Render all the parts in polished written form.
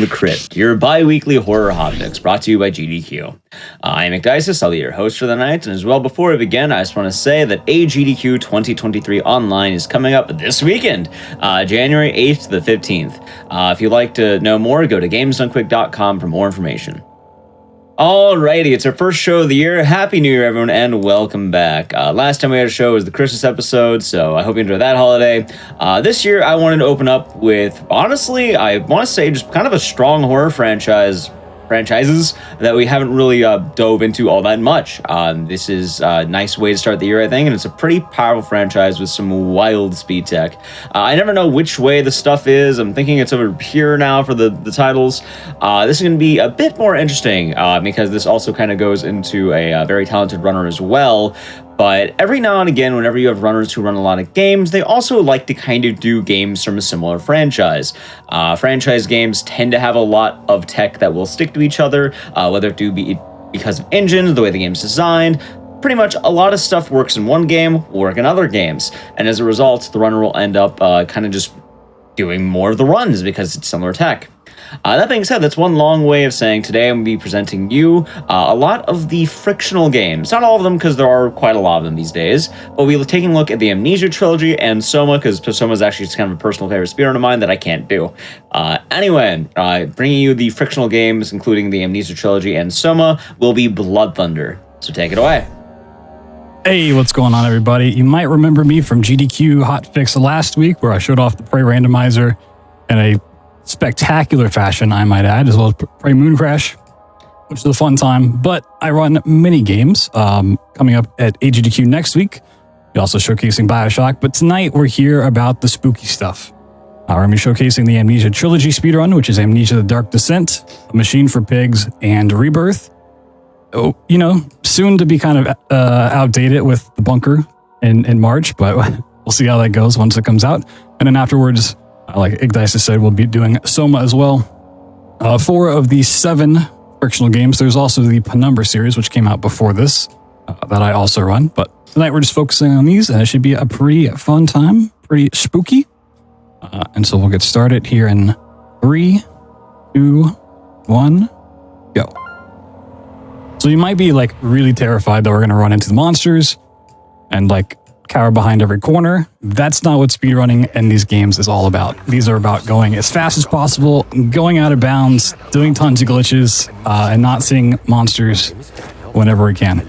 the Crypt, your bi-weekly horror hotfix brought to you by GDQ. I'm McDices, I'll be your host for the night, and as well, before we begin, I just want to say that AGDQ 2023 Online is coming up this weekend, January 8th to the 15th. If you'd like to know more, go to gamesdonequick.com for more information. Alrighty, it's our first show of the year. Happy New Year, everyone, and welcome back. Last time we had a show was the Christmas episode, so I hope you enjoyed that holiday. This year, I wanted to open up with, honestly, I want to say just kind of a strong horror franchises that we haven't really dove into all that much. This is a nice way to start the year, I think, and it's a pretty powerful franchise with some wild speed tech. I never know which way the stuff is. I'm thinking it's over here now for the titles. This is going to be a bit more interesting because this also kind of goes into a very talented runner as well. But every now and again, whenever you have runners who run a lot of games, they also like to kind of do games from a similar franchise. Franchise games tend to have a lot of tech that will stick to each other, whether it be because of engines, the way the game's designed. Pretty much a lot of stuff works in one game, will work in other games. And as a result, the runner will end up kind of just doing more of the runs because it's similar tech. That being said, that's one long way of saying today I'm going to be presenting you a lot of the Frictional games. Not all of them, because there are quite a lot of them these days, but we'll be taking a look at the Amnesia Trilogy and SOMA, because SOMA is actually just kind of a personal favorite speedrun of mine that I can't do. Anyway, bringing you the Frictional games, including the Amnesia Trilogy and SOMA, will be Blood Thunder. So take it away. Hey, what's going on, everybody? You might remember me from GDQ Hotfix last week, where I showed off the Prey Randomizer in a spectacular fashion, I might add, as well as Prey Moon Crash, which is a fun time. But I run mini games coming up at AGDQ next week. We're also showcasing Bioshock, but tonight we're here about the spooky stuff. We're going to be showcasing the Amnesia Trilogy speedrun, which is Amnesia the Dark Descent, A Machine for Pigs, and Rebirth. Oh, you know, soon to be kind of outdated with the bunker in March, but we'll see how that goes once it comes out. And then afterwards, like Igdice said, we'll be doing SOMA as well. 4 of the 7 Frictional games. There's also the Penumbra series, which came out before this, that I also run. But tonight we're just focusing on these, and it should be a pretty fun time, pretty spooky. And so we'll get started here in 3, 2, 1, go. So you might be like really terrified that we're going to run into the monsters and like cower behind every corner. That's not what speedrunning in these games is all about. These are about going as fast as possible, going out of bounds, doing tons of glitches, and not seeing monsters whenever we can.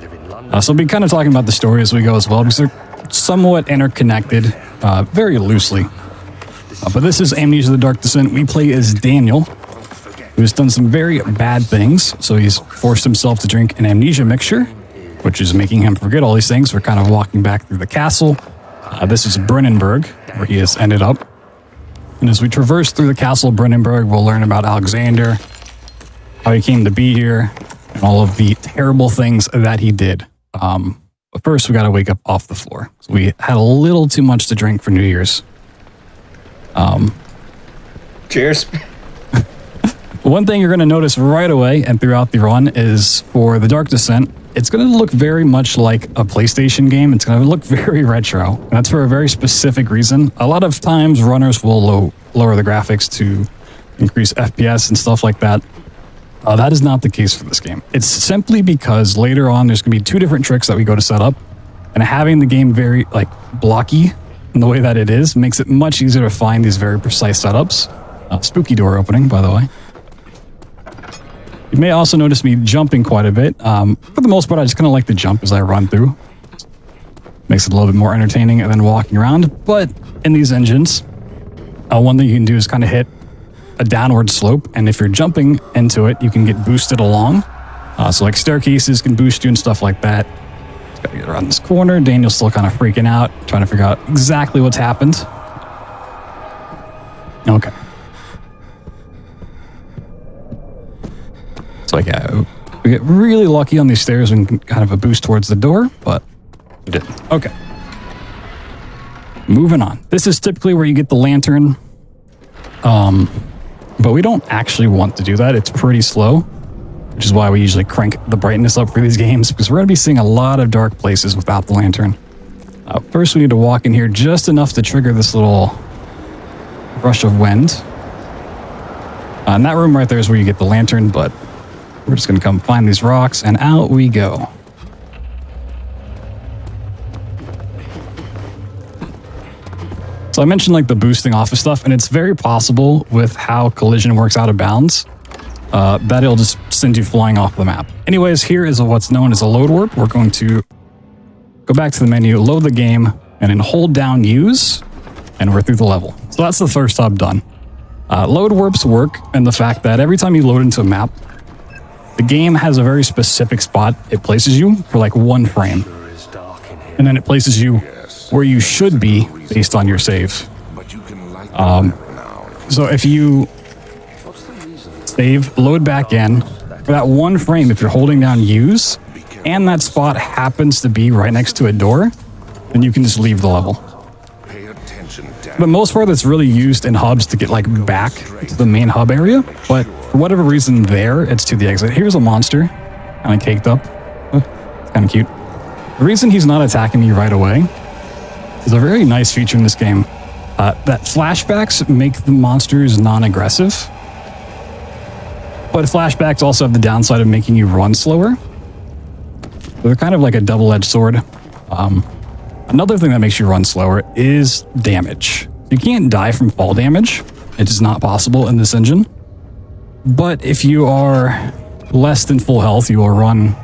So we'll be kind of talking about the story as we go as well, because they're somewhat interconnected, very loosely. But this is Amnesia the Dark Descent. We play as Daniel, who's done some very bad things. So he's forced himself to drink an amnesia mixture, which is making him forget all these things. We're kind of walking back through the castle. This is Brennenburg, where he has ended up. And as we traverse through the castle of Brennenburg, we'll learn about Alexander, how he came to be here, and all of the terrible things that he did. But first, we got to wake up off the floor. So we had a little too much to drink for New Year's. Cheers. One thing you're going to notice right away and throughout the run is for the Dark Descent, it's going to look very much like a PlayStation game. It's going to look very retro. And that's for a very specific reason. A lot of times runners will lower the graphics to increase FPS and stuff like that. That is not the case for this game. It's simply because later on there's going to be 2 different tricks that we go to set up. And having the game very like blocky in the way that it is makes it much easier to find these very precise setups. Spooky door opening, by the way. You may also notice me jumping quite a bit. For the most part, I just kind of like to jump as I run through. Makes it a little bit more entertaining than walking around. But in these engines, one thing you can do is kind of hit a downward slope. And if you're jumping into it, you can get boosted along. So like staircases can boost you and stuff like that. Just gotta get around this corner. Daniel's still kind of freaking out, trying to figure out exactly what's happened. Okay. Like, yeah, we get really lucky on these stairs and kind of a boost towards the door, but we didn't. Okay. Moving on. This is typically where you get the lantern, but we don't actually want to do that. It's pretty slow, which is why we usually crank the brightness up for these games, because we're going to be seeing a lot of dark places without the lantern. First, we need to walk in here just enough to trigger this little rush of wind. And that room right there is where you get the lantern, but we're just going to come find these rocks, and out we go. So I mentioned like the boosting off of stuff, and it's very possible with how collision works out of bounds that it'll just send you flying off the map. Anyways, here is what's known as a load warp. We're going to go back to the menu, load the game, and then hold down use, and we're through the level. So that's the first hub done. Load warps work in the fact that every time you load into a map, the game has a very specific spot it places you for like 1 frame. And then it places you where you should be based on your save. So if you save, load back in, for that 1 frame, if you're holding down use, and that spot happens to be right next to a door, then you can just leave the level. But most part, it's really used in hubs to get like back to the main hub area, but for whatever reason there, it's to the exit. Here's a monster, kind of caked up. It's kind of cute. The reason he's not attacking me right away is a very nice feature in this game. That flashbacks make the monsters non-aggressive, but flashbacks also have the downside of making you run slower. So they're kind of like a double-edged sword. Another thing that makes you run slower is damage. You can't die from fall damage. It is not possible in this engine. But if you are less than full health, you will run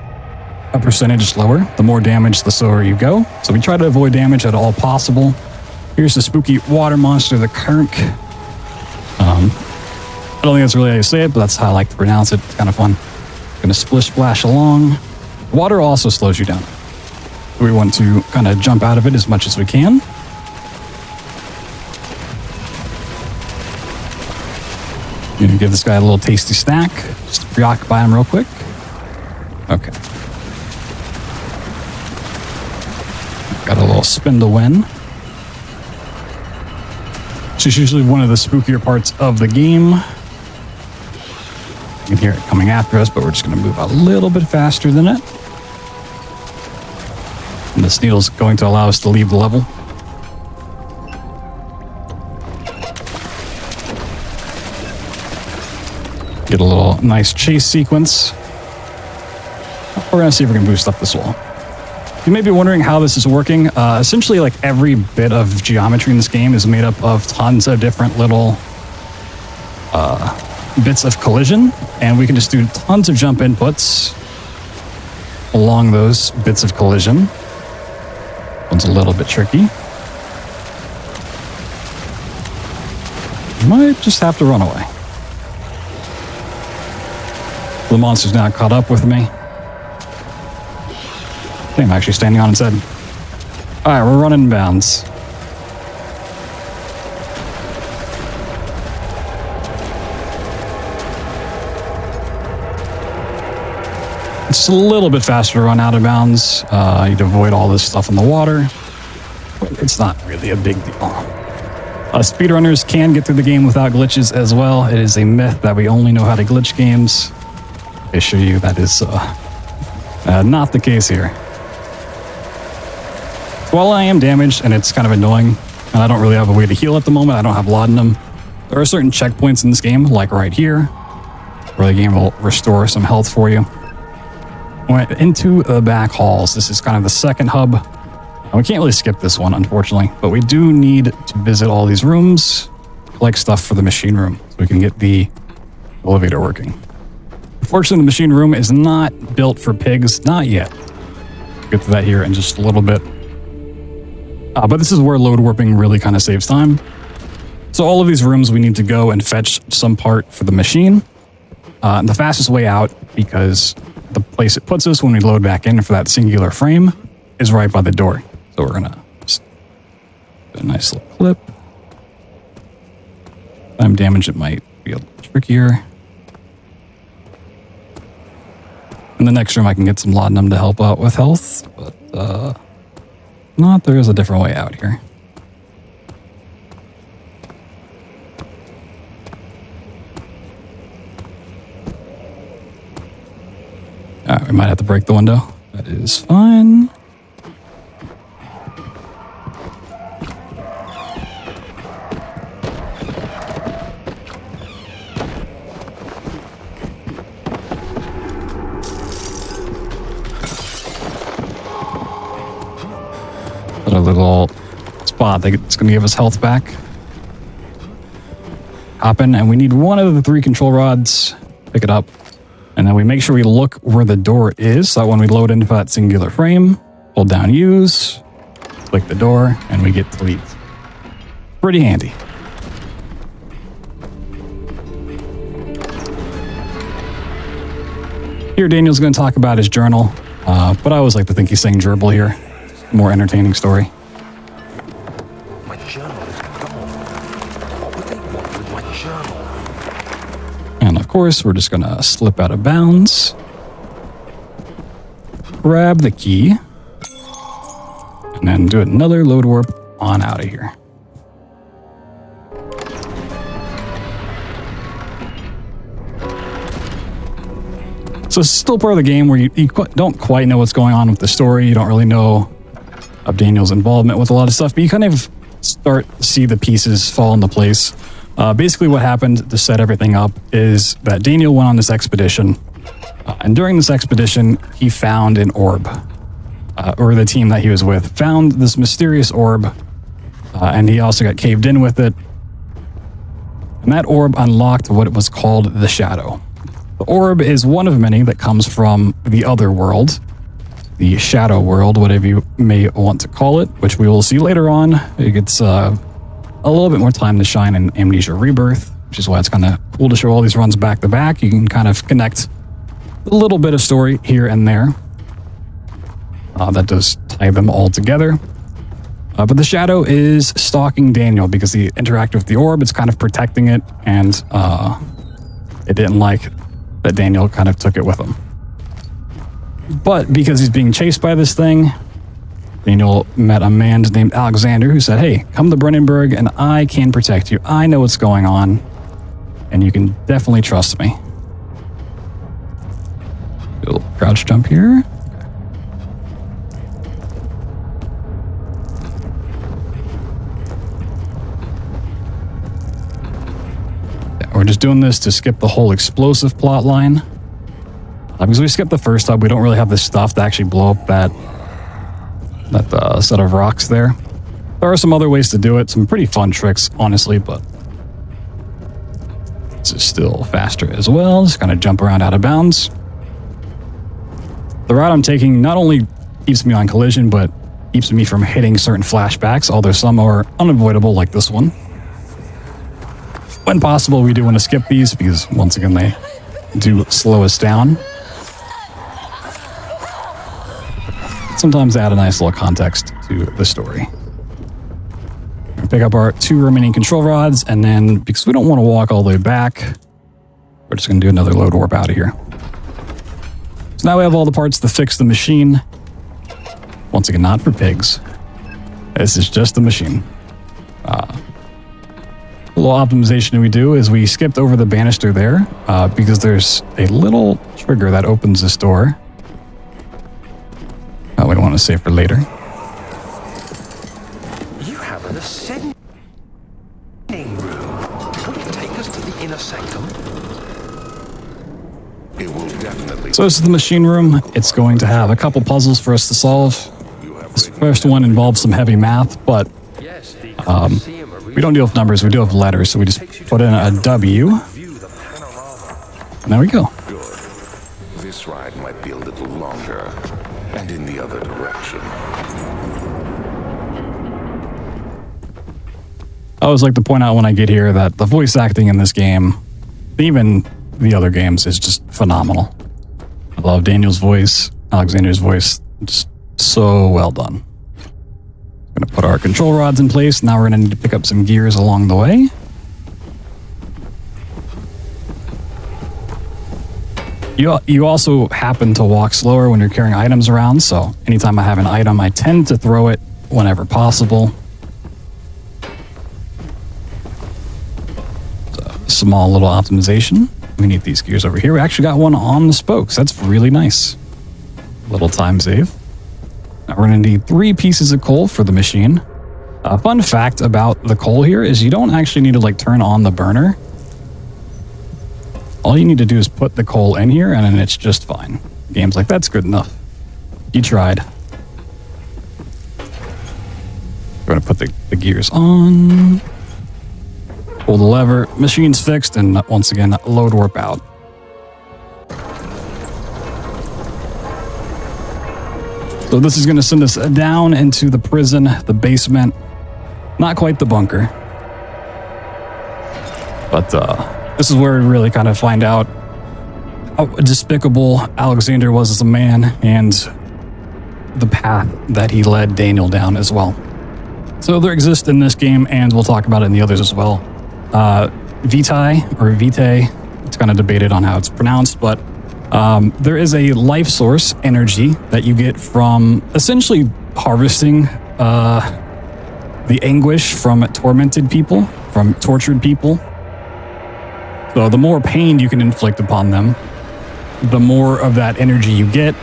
a percentage slower. The more damage, the slower you go. So we try to avoid damage at all possible. Here's the spooky water monster, the Kirk. I don't think that's really how you say it, but that's how I like to pronounce it. It's kind of fun. Gonna splish splash along. Water also slows you down. We want to kind of jump out of it as much as we can. Gonna give this guy a little tasty snack. Just to preoccupy him real quick. Okay. Got a little spin to win. Which is usually one of the spookier parts of the game. You can hear it coming after us, but we're just going to move a little bit faster than it. And this needle's going to allow us to leave the level. Get a little nice chase sequence. We're going to see if we can boost up this wall. You may be wondering how this is working. Essentially, like every bit of geometry in this game is made up of tons of different little bits of collision, and we can just do tons of jump inputs along those bits of collision. One's a little bit tricky. Might just have to run away. The monster's now caught up with me. I'm actually standing on its head. Alright, we're running in bounds. It's a little bit faster to run out of bounds. You'd avoid all this stuff in the water. But it's not really a big deal. Speedrunners can get through the game without glitches as well. It is a myth that we only know how to glitch games. I assure you that is not the case here. While I am damaged, and it's kind of annoying, and I don't really have a way to heal at the moment, I don't have laudanum. There are certain checkpoints in this game, like right here, where the game will restore some health for you. Went into the back halls. This is kind of the second hub. And we can't really skip this one, unfortunately, but we do need to visit all these rooms, collect stuff for the machine room, so we can get the elevator working. Unfortunately, the machine room is not built for pigs, not yet. We'll get to that here in just a little bit. But this is where load warping really kind of saves time. So all of these rooms, we need to go and fetch some part for the machine. And the fastest way out, because the place it puts us when we load back in for that singular frame, is right by the door. So we're gonna just do a nice little clip. Time damage, it might be a little trickier. In the next room, I can get some laudanum to help out with health, but not, there is a different way out here. Alright, we might have to break the window. That is fine. another little spot that's going to give us health back. Hop in, and we need one of the 3 control rods. Pick it up. And then we make sure we look where the door is, so that when we load into that singular frame, hold down use, click the door, and we get to leave. Pretty handy. Here, Daniel's going to talk about his journal, but I always like to think he's saying gerbil here. More entertaining story. My journal is gone. What would they want with my journal? And of course, we're just going to slip out of bounds. Grab the key. And then do another load warp on out of here. So it's still part of the game where you don't quite know what's going on with the story. You don't really know of Daniel's involvement with a lot of stuff, but you kind of start to see the pieces fall into place. Basically what happened to set everything up is that Daniel went on this expedition, and during this expedition, he found an orb, or the team that he was with found this mysterious orb, and he also got caved in with it. And that orb unlocked what was called the Shadow. The orb is one of many that comes from the other world, the Shadow World, whatever you may want to call it, which we will see later on. It gets a little bit more time to shine in Amnesia Rebirth, which is why it's kind of cool to show all these runs back to back. You can kind of connect a little bit of story here and there. That does tie them all together. But the Shadow is stalking Daniel because he interacted with the orb. It's kind of protecting it, and it didn't like that Daniel kind of took it with him. But because he's being chased by this thing, Daniel met a man named Alexander who said, "Hey, come to Brennenburg and I can protect you. I know what's going on, and you can definitely trust me." Do a little crouch jump here. We're just doing this to skip the whole explosive plot line. Because we skipped the first time, we don't really have the stuff to actually blow up that set of rocks there. There are some other ways to do it, some pretty fun tricks, honestly, but this is still faster as well. Just kind of jump around out of bounds. The route I'm taking not only keeps me on collision, but keeps me from hitting certain flashbacks, although some are unavoidable, like this one. When possible, we do want to skip these because, once again, they do slow us down. Sometimes add a nice little context to the story. Pick up our 2 remaining control rods, and then, because we don't want to walk all the way back, we're just going to do another load warp out of here. So now we have all the parts to fix the machine. Once again, not for pigs. This is just the machine. A little optimization we do is we skipped over the banister there because there's a little trigger that opens this door. We don't want to save for later. You have an ascending room. Will it take us to the inner sanctum? It will definitely. So this is the machine room. It's going to have a couple puzzles for us to solve. This first one involves some heavy math, but we don't deal with numbers, we deal with letters, so we just put in a W. And there we go. Good. This ride might be a little longer, and in the other direction. I always like to point out when I get here that the voice acting in this game, even the other games, is just phenomenal. I love Daniel's voice, Alexander's voice, just so well done. Going to put our control rods in place. Now we're going to need to pick up some gears along the way. You also happen to walk slower when you're carrying items around, so anytime I have an item, I tend to throw it whenever possible. So, small little optimization. We need these gears over here. We actually got one on the spokes. That's really nice. Little time save. Now we're going to need 3 pieces of coal for the machine. A fun fact about the coal here is you don't actually need to turn on the burner. All you need to do is put the coal in here and then it's just fine. Game's like, that's good enough. You tried. We're going to put the gears on. Pull the lever. Machine's fixed. And once again, load warp out. So this is going to send us down into the prison, the basement. Not quite the bunker. But this is where we really kind of find out how despicable Alexander was as a man and the path that he led Daniel down as well. So there exists in this game, and we'll talk about it in the others as well, Vitae or Vitae. It's kind of debated on how it's pronounced, but there is a life source energy that you get from essentially harvesting the anguish from tormented people, from tortured people. So the more pain you can inflict upon them, the more of that energy you get.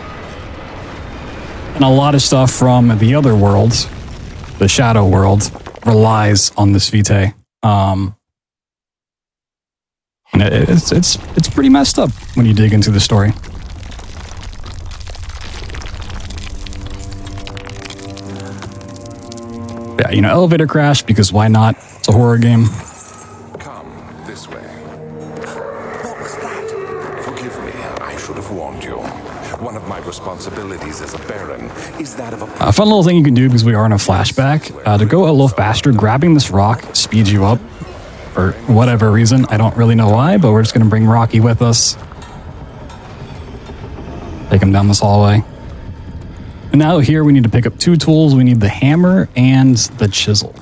And a lot of stuff from the other worlds, the shadow world, relies on this Vitae. And it's pretty messed up when you dig into the story. Yeah, you know, elevator crash, because why not? It's a horror game. Come this way. What was that? Forgive me, I should have warned you. One of my responsibilities as a baron is that of a... A fun little thing you can do, because we are in a flashback, to go a little faster, grabbing this rock speeds you up. For whatever reason, I don't really know why, but we're just going to bring Rocky with us. Take him down this hallway. And now here we need to pick up two tools. We need the hammer and the chisel.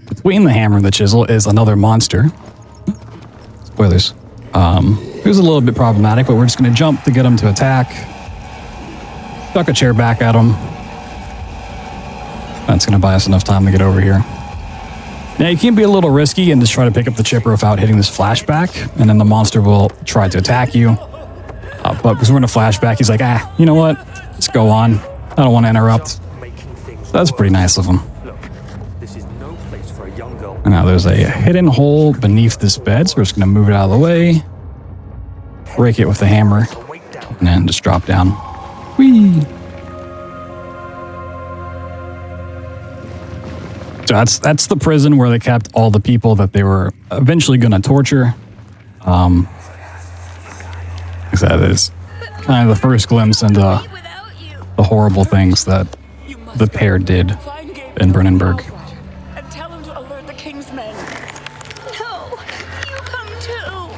Between the hammer and the chisel is another monster. Spoilers. It was a little bit problematic, but we're just going to jump to get him to attack. Chuck a chair back at him. That's going to buy us enough time to get over here. Now, you can be a little risky and just try to pick up the chipper without hitting this flashback, and then the monster will try to attack you. But because we're in a flashback, he's like, you know what? Let's go on. I don't want to interrupt. So that's pretty nice of him. And now there's a hidden hole beneath this bed, so we're just going to move it out of the way. Break it with the hammer, and then just drop down. Whee! So that's the prison where they kept all the people that they were eventually going to torture. That is kind of the first glimpse into the horrible things that the pair did in Brennenburg. And tell him to alert the king's men. No, you come too.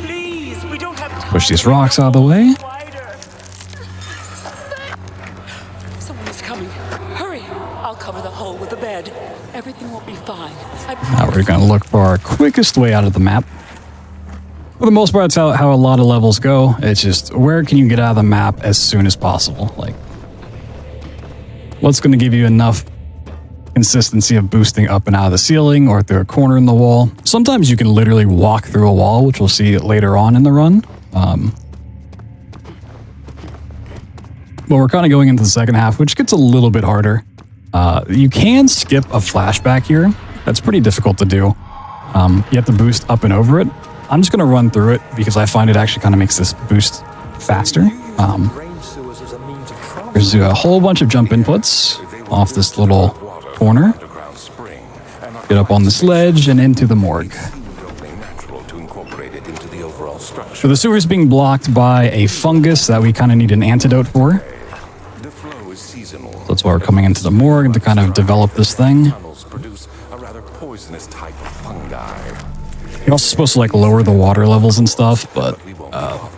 Please, we don't have time. Push these rocks out of the way. Someone is coming. Hurry. I'll cover the hole with the bed. Everything will be fine. Now we're going to look for our quickest way out of the map. For the most part, that's how a lot of levels go. It's just, where can you get out of the map as soon as possible? Like, what's going to give you enough consistency of boosting up and out of the ceiling or through a corner in the wall? Sometimes you can literally walk through a wall, which we'll see later on in the run. But we're kind of going into the second half, which gets a little bit harder. You can skip a flashback here. That's pretty difficult to do. You have to boost up and over it. I'm just going to run through it because I find it actually kind of makes this boost faster. There's a whole bunch of jump inputs off this little corner. Get up on this ledge and into the morgue. So the sewer is being blocked by a fungus that we kind of need an antidote for. That's why we're coming into the morgue to kind of develop this thing. You're also supposed to like lower the water levels and stuff, but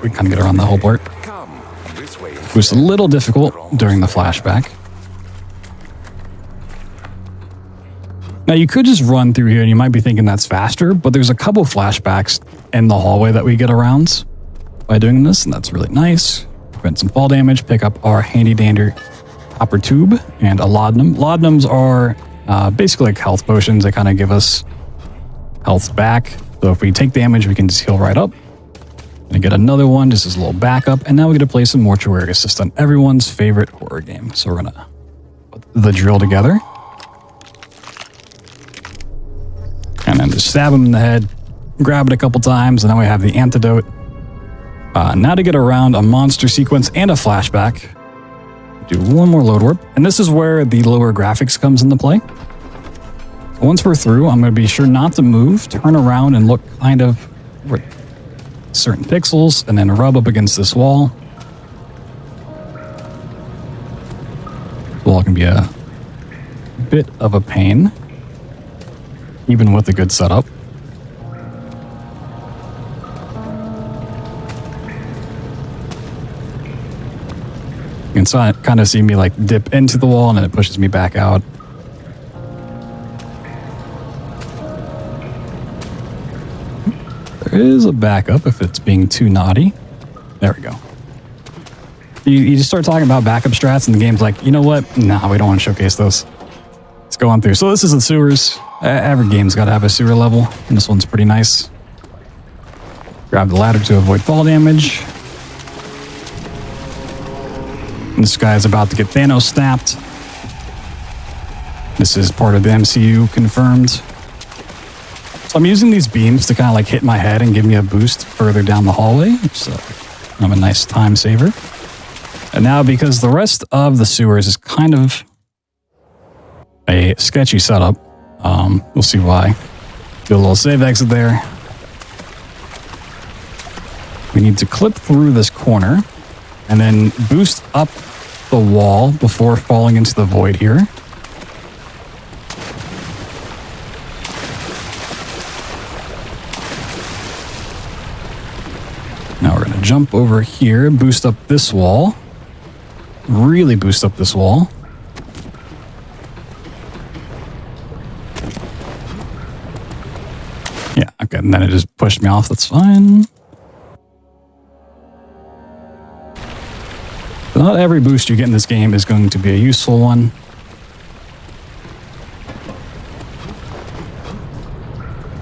we kind of get around the whole part. It was a little difficult during the flashback. Now you could just run through here and you might be thinking that's faster, but there's a couple flashbacks in the hallway that we get around by doing this, and that's really nice. Prevent some fall damage, pick up our handy dandy copper tube and a laudanum. Laudanums are basically like health potions. They kind of give us health back. So if we take damage, we can just heal right up. And get another one, just as a little backup. And now we get to play some Mortuary Assist on everyone's favorite horror game. So we're going to put the drill together. And then just stab him in the head. Grab it a couple times, and then we have the antidote. Now to get around a monster sequence and a flashback. Do one more load warp. And this is where the lower graphics comes into play. Once we're through, I'm going to be sure not to move, turn around and look kind of for certain pixels, and then rub up against this wall. This wall can be a bit of a pain, even with a good setup. You can kind of see me like dip into the wall and then it pushes me back out. There is a backup if it's being too naughty. There we go. You just start talking about backup strats and the game's like, you know what? Nah, we don't want to showcase those. Let's go on through. So this is the sewers. Every game's got to have a sewer level, and this one's pretty nice. Grab the ladder to avoid fall damage. And this guy's about to get Thanos snapped. This is part of the MCU confirmed. So I'm using these beams to kind of like hit my head and give me a boost further down the hallway. So I'm a nice time saver. And now because the rest of the sewers is kind of a sketchy setup, we'll see why. Do a little save exit there. We need to clip through this corner and then boost up the wall before falling into the void here. Now we're going to jump over here, boost up this wall. Really boost up this wall. Yeah, okay, and then it just pushed me off, that's fine. But not every boost you get in this game is going to be a useful one.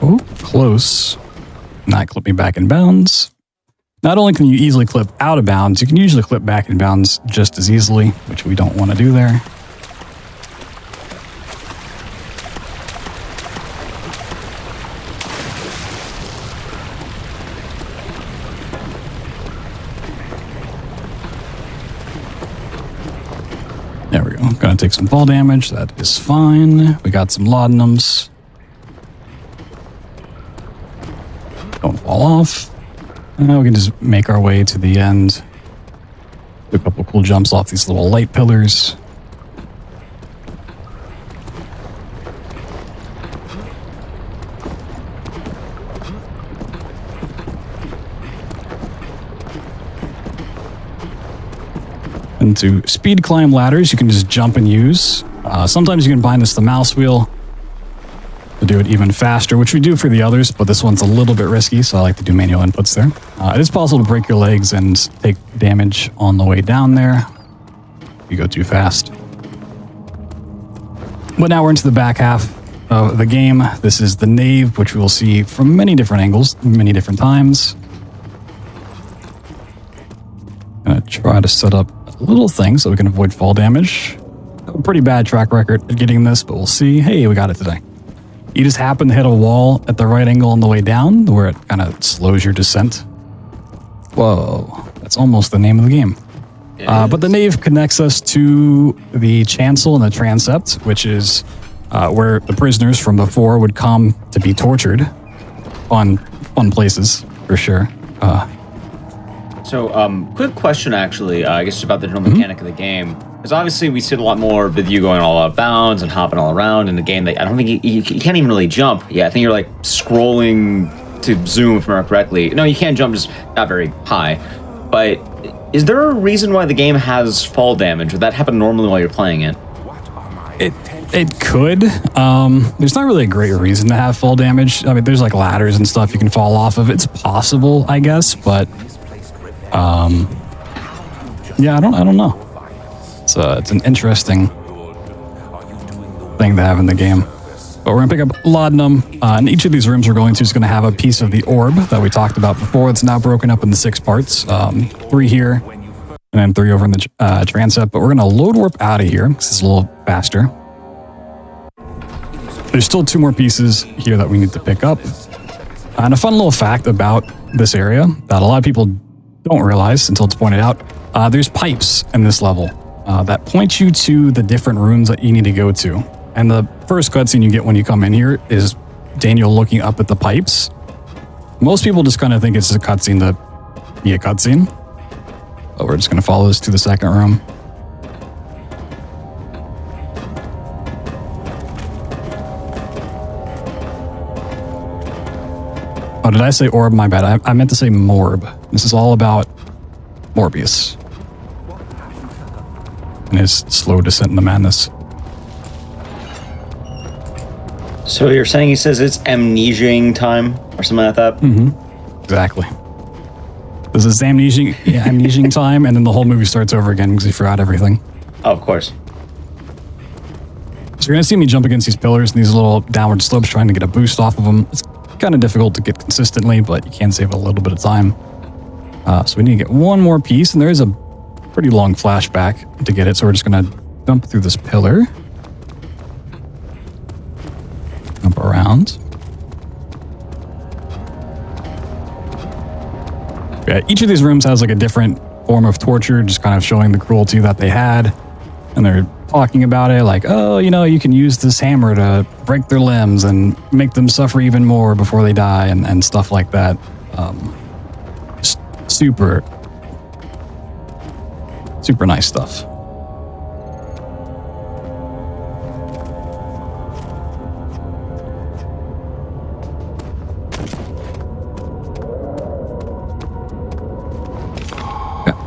Oh, close. Not clip me back in bounds. Not only can you easily clip out of bounds, you can usually clip back in bounds just as easily, which we don't want to do there. There we go. Gonna take some fall damage. That is fine. We got some laudanums. Don't fall off. Now we can just make our way to the end. Do a couple cool jumps off these little light pillars. And to speed climb ladders, you can just jump and use. Sometimes you can bind this to the mouse wheel to do it even faster, which we do for the others, but this one's a little bit risky, so I like to do manual inputs there. It is possible to break your legs and take damage on the way down there if you go too fast. But now we're into the back half of the game. This is the nave, which we will see from many different angles, many different times. I'm going to try to set up a little thing so we can avoid fall damage. A pretty bad track record at getting this, but we'll see. Hey, we got it today. You just happen to hit a wall at the right angle on the way down, where it kind of slows your descent. Whoa, that's almost the name of the game. But the nave connects us to the chancel and the transept, which is where the prisoners from before would come to be tortured. Fun places, for sure. So, quick question, actually, I guess about the general mechanic of the game. Because obviously we see a lot more with you going all out of bounds and hopping all around in the game. That I don't think you can't even really jump. Yeah, I think you're like scrolling to zoom, if I remember correctly. No, you can jump, just not very high. But is there a reason why the game has fall damage? Would that happen normally while you're playing it? It could. There's not really a great reason to have fall damage. I mean, there's like ladders and stuff you can fall off of. It's possible, I guess, but yeah, I don't know. It's an interesting thing to have in the game. But we're going to pick up laudanum, and each of these rooms we're going to is going to have a piece of the orb that we talked about before. It's now broken up into 6 parts, 3 here, and then 3 over in the transept. But we're going to load warp out of here, because it's a little faster. There's still 2 more pieces here that we need to pick up. And a fun little fact about this area that a lot of people don't realize until it's pointed out, there's pipes in this level. that points you to the different rooms that you need to go to. And the first cutscene you get when you come in here is Daniel looking up at the pipes. Most people just kind of think it's a cutscene to be a cutscene. But we're just going to follow this to the second room. Oh, did I say orb? My bad. I meant to say morb. This is all about Morbius and his slow descent into madness. So you're saying he says it's amnesiaing time or something like that? Mm-hmm. Exactly. This is amnesiaing time, and then the whole movie starts over again because he forgot everything. Oh, of course. So you're going to see me jump against these pillars and these little downward slopes trying to get a boost off of them. It's kind of difficult to get consistently, but you can save a little bit of time. So we need to get one more piece, and there is a pretty long flashback to get it, so we're just going to jump through this pillar. Jump around. Yeah, each of these rooms has like a different form of torture, just kind of showing the cruelty that they had. And they're talking about it like, oh, you know, you can use this hammer to break their limbs and make them suffer even more before they die and stuff like that. Super nice stuff.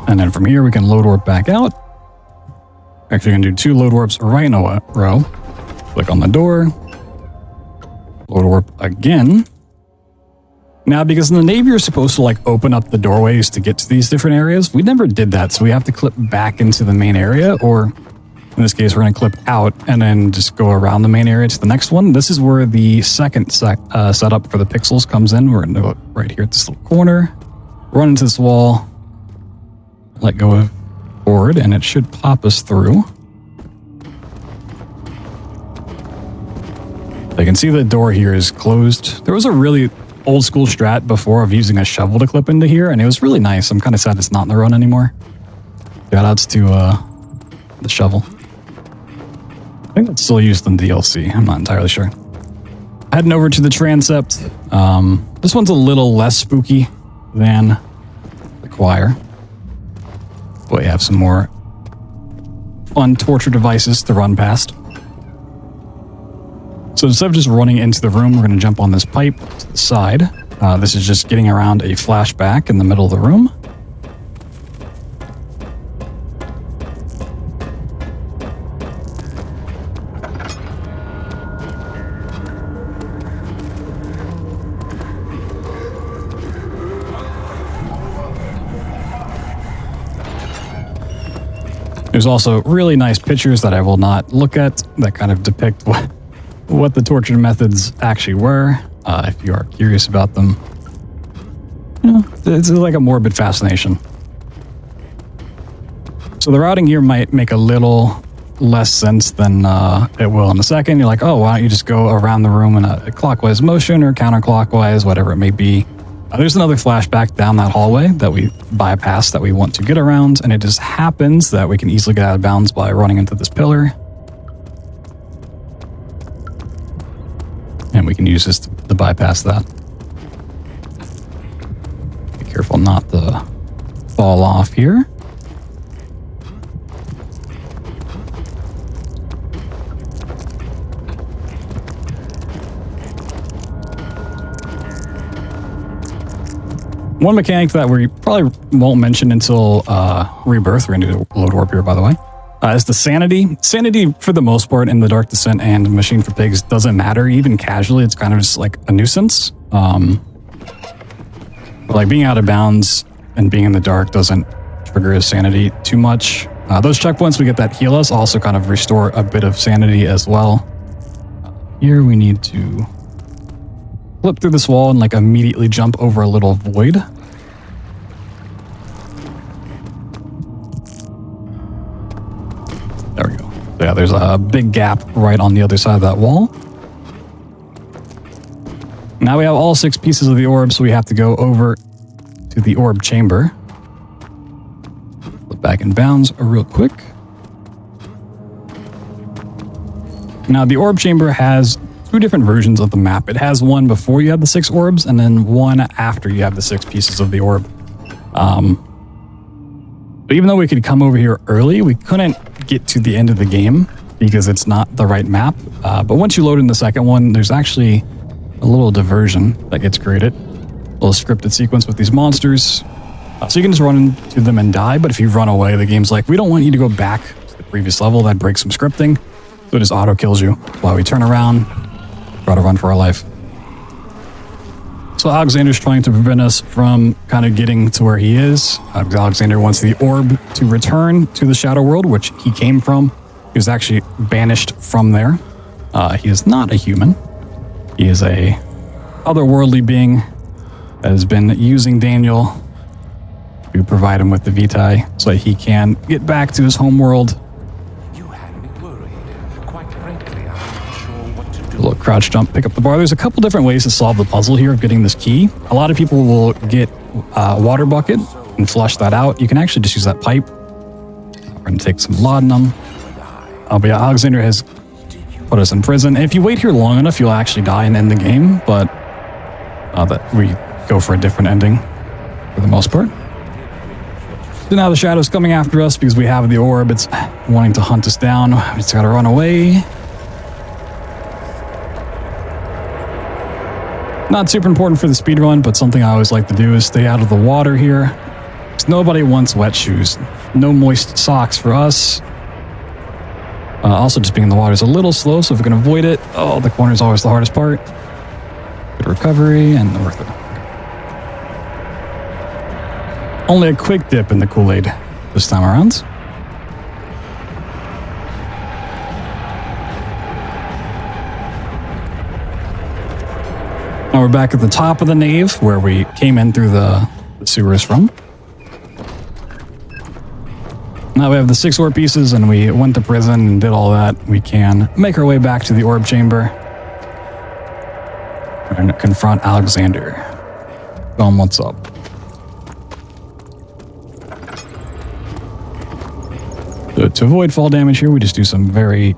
And then from here, we can load warp back out. Actually, going to do 2 load warps right in a row. Click on the door. Load warp again. Now, because in the Navy, you're supposed to like open up the doorways to get to these different areas. We never did that, so we have to clip back into the main area, or in this case, we're going to clip out and then just go around the main area to the next one. This is where the second setup for the pixels comes in. We're going to go right here at this little corner, run into this wall, let go of forward, and it should pop us through. You can see the door here is closed. There was a really old school strat before of using a shovel to clip into here, and it was really nice. I'm kind of sad it's not in the run anymore. Shoutouts to the shovel. I think that's still used in DLC. I'm not entirely sure. Heading over to the transept. This one's a little less spooky than the choir. But we have some more fun torture devices to run past. So instead of just running into the room, we're going to jump on this pipe to the side. This is just getting around a flashback in the middle of the room. There's also really nice pictures that I will not look at that kind of depict what the torture methods actually were, if you are curious about them. You know, it's like a morbid fascination. So the routing here might make a little less sense than it will in a second. You're like, oh, why don't you just go around the room in a clockwise motion or counterclockwise, whatever it may be. There's another flashback down that hallway that we bypass that we want to get around, and it just happens that we can easily get out of bounds by running into this pillar. And we can use this to bypass that. Be careful not to fall off here. One mechanic that we probably won't mention until Rebirth, we're going to do a load warp here, by the way, is the sanity. Sanity, for the most part, in the Dark Descent and Machine for Pigs doesn't matter. Even casually, it's kind of just like a nuisance. Like being out of bounds and being in the dark doesn't trigger his sanity too much. Those checkpoints we get that heal us also kind of restore a bit of sanity as well. Here we need to flip through this wall and like immediately jump over a little void. There we go. So yeah, there's a big gap right on the other side of that wall. Now we have all 6 pieces of the orb, so we have to go over to the orb chamber. Flip back in bounds real quick. Now, the orb chamber has two different versions of the map. It has one before you have the 6 orbs, and then one after you have the 6 pieces of the orb. But even though we could come over here early, we couldn't get to the end of the game because it's not the right map. But once you load in the second one, there's actually a little diversion that gets created. A little scripted sequence with these monsters. So you can just run into them and die, but if you run away, the game's like, we don't want you to go back to the previous level. That breaks some scripting. So it just auto kills you while we turn around, try to run for our life. So Alexander's trying to prevent us from kind of getting to where he is. Alexander wants the orb to return to the Shadow World, which he came from. He was actually banished from there. He is not a human. He is a otherworldly being that has been using Daniel to provide him with the Vitae so that he can get back to his home world. You had me worried. Quite frankly, I'm not sure what to do. A little crouch jump, pick up the bar. There's a couple different ways to solve the puzzle here of getting this key. A lot of people will get a water bucket and flush that out. You can actually just use that pipe. We're going to take some laudanum. But yeah, Alexander has put us in prison. And if you wait here long enough, you'll actually die and end the game. But that we go for a different ending for the most part. So now the Shadow's coming after us because we have the orb. It's wanting to hunt us down. We just gotta run away. Not super important for the speedrun, but something I always like to do is stay out of the water here. Because nobody wants wet shoes. No moist socks for us. Also, just being in the water is a little slow, so if we can avoid it... Oh, the corner is always the hardest part. Good recovery, and worth it. Only a quick dip in the Kool-Aid this time around. Now we're back at the top of the nave, where we came in through the sewers from. Now we have the 6 orb pieces, and we went to prison and did all that. We can make our way back to the orb chamber and confront Alexander. Tell him what's up. So to avoid fall damage here, we just do some very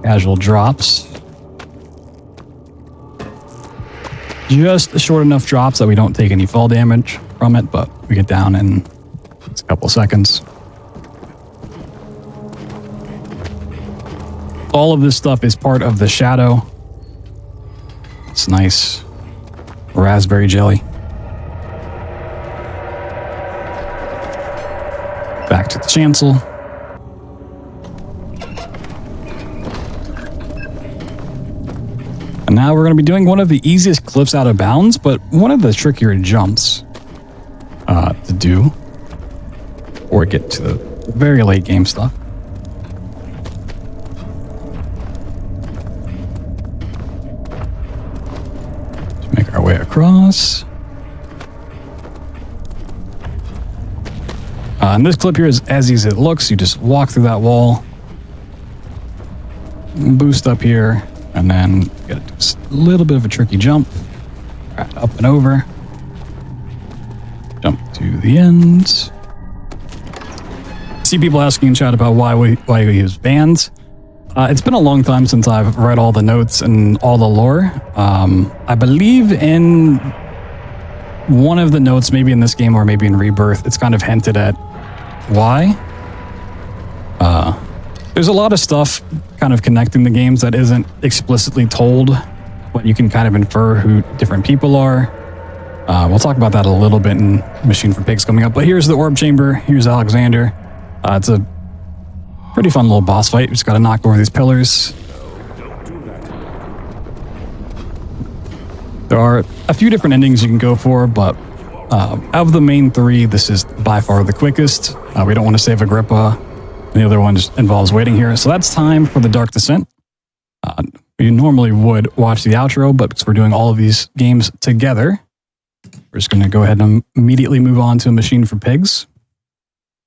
casual drops. Just short enough drops that we don't take any fall damage from it, but we get down in a couple seconds. All of this stuff is part of the Shadow. It's nice. Raspberry jelly. Back to the chancel. And now we're going to be doing one of the easiest clips out of bounds, but one of the trickier jumps to do, or get to the very late game stuff. Just make our way across. And this clip here is as easy as it looks. You just walk through that wall, boost up here, and then get a little bit of a tricky jump. Right, up and over. Jump to the end. See people asking in chat about why we use bands. It's been a long time since I've read all the notes and all the lore. I believe in one of the notes, maybe in this game or maybe in Rebirth, it's kind of hinted at why. There's a lot of stuff kind of connecting the games that isn't explicitly told, but you can kind of infer who different people are. We'll talk about that a little bit in Machine for Pigs coming up, but here's the orb chamber. Here's Alexander. It's a pretty fun little boss fight. You just got to knock over these pillars. There are a few different endings you can go for, but of the main 3, this is by far the quickest. We don't want to save Agrippa. The other one just involves waiting here. So that's time for the Dark Descent. We normally would watch the outro, but because we're doing all of these games together, we're just going to go ahead and immediately move on to a Machine for Pigs.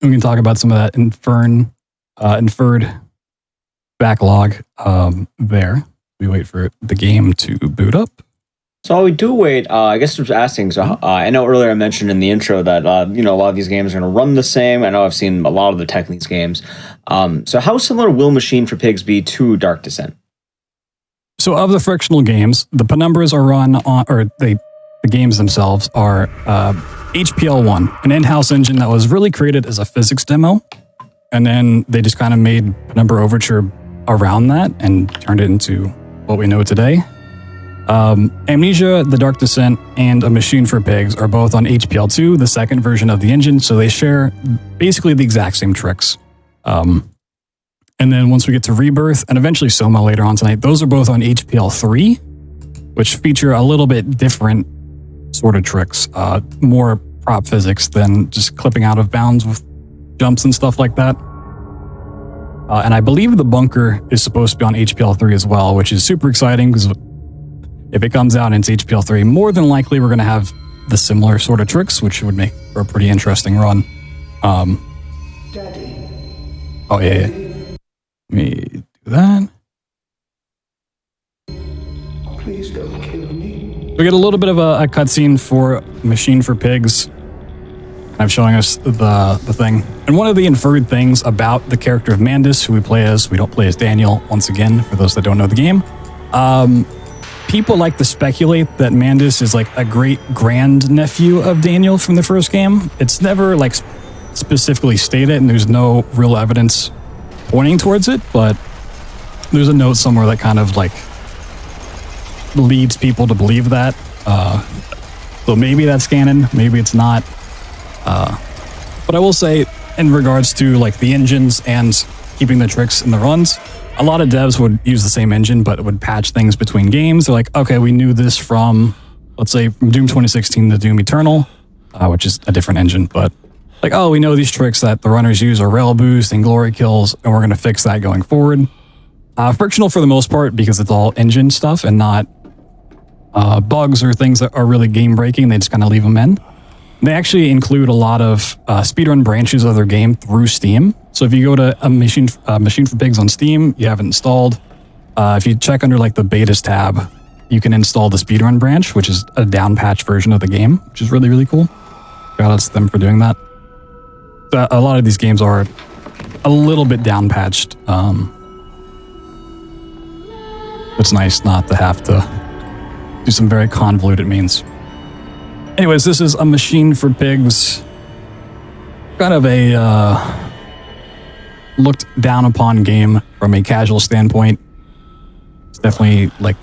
We can talk about some of that inferred backlog there. We wait for the game to boot up. So while we do wait, I guess I was asking, so I know earlier I mentioned in the intro that, a lot of these games are going to run the same. I know I've seen a lot of the tech in these games. So how similar will Machine for Pigs be to Dark Descent? So of the Frictional games, the penumbras are run on, or the games themselves are HPL1, an in-house engine that was really created as a physics demo. And then they just kind of made Penumbra Overture around that and turned it into what we know today. Amnesia, The Dark Descent, and A Machine for Pigs are both on HPL2, the second version of the engine, so they share basically the exact same tricks. And then once we get to Rebirth, and eventually SOMA later on tonight, those are both on HPL3, which feature a little bit different sort of tricks, more prop physics than just clipping out of bounds with jumps and stuff like that. And I believe the bunker is supposed to be on HPL3 as well, which is super exciting because if it comes out and it's HPL3, more than likely we're going to have the similar sort of tricks, which would make for a pretty interesting run. Daddy. Oh, yeah. Let me do that. Please don't kill me. We get a little bit of a cutscene for Machine for Pigs, kind of showing us the thing. And one of the inferred things about the character of Mandus, who we play as, we don't play as Daniel, once again, for those that don't know the game. People like to speculate that Mandus is like a great grandnephew of Daniel from the first game. It's never like specifically stated, and there's no real evidence pointing towards it, but there's a note somewhere that kind of like leads people to believe that. So maybe that's canon, maybe it's not. But I will say, in regards to like the engines and keeping the tricks in the runs, a lot of devs would use the same engine, but it would patch things between games. They're like, okay, we knew this from, let's say, from Doom 2016 to Doom Eternal, which is a different engine, but like, oh, we know these tricks that the runners use are rail boost and glory kills, and we're going to fix that going forward. Frictional for the most part, because it's all engine stuff and not bugs or things that are really game breaking. They just kind of leave them in. They actually include a lot of speedrun branches of their game through Steam. So if you go to a Machine for Pigs on Steam, you have it installed. If you check under like the betas tab, you can install the speedrun branch, which is a down patch version of the game, which is really, really cool. Shout out to them for doing that. A lot of these games are a little bit down patched. It's nice not to have to do some very convoluted means. Anyways, this is A Machine for Pigs. Kind of a looked down upon game from a casual standpoint. It's definitely like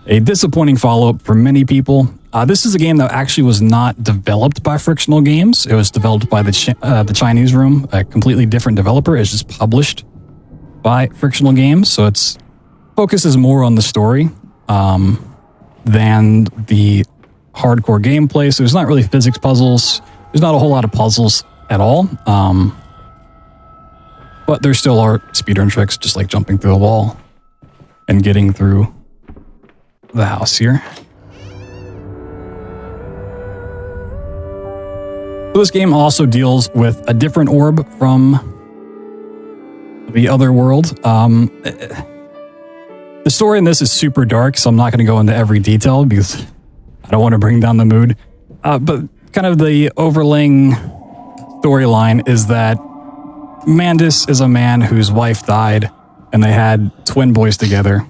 a disappointing follow-up for many people. This is a game that actually was not developed by Frictional Games. It was developed by the Chinese Room, a completely different developer. It's just published by Frictional Games, so it's focuses more on the story than the hardcore gameplay. So there's not really physics puzzles. There's not a whole lot of puzzles at all. But there still are speedrun tricks, just like jumping through a wall and getting through the house here. So this game also deals with a different orb from the other world. The story in this is super dark, so I'm not going to go into every detail because I don't want to bring down the mood. But kind of the overlaying storyline is that Mandus is a man whose wife died, and they had twin boys together.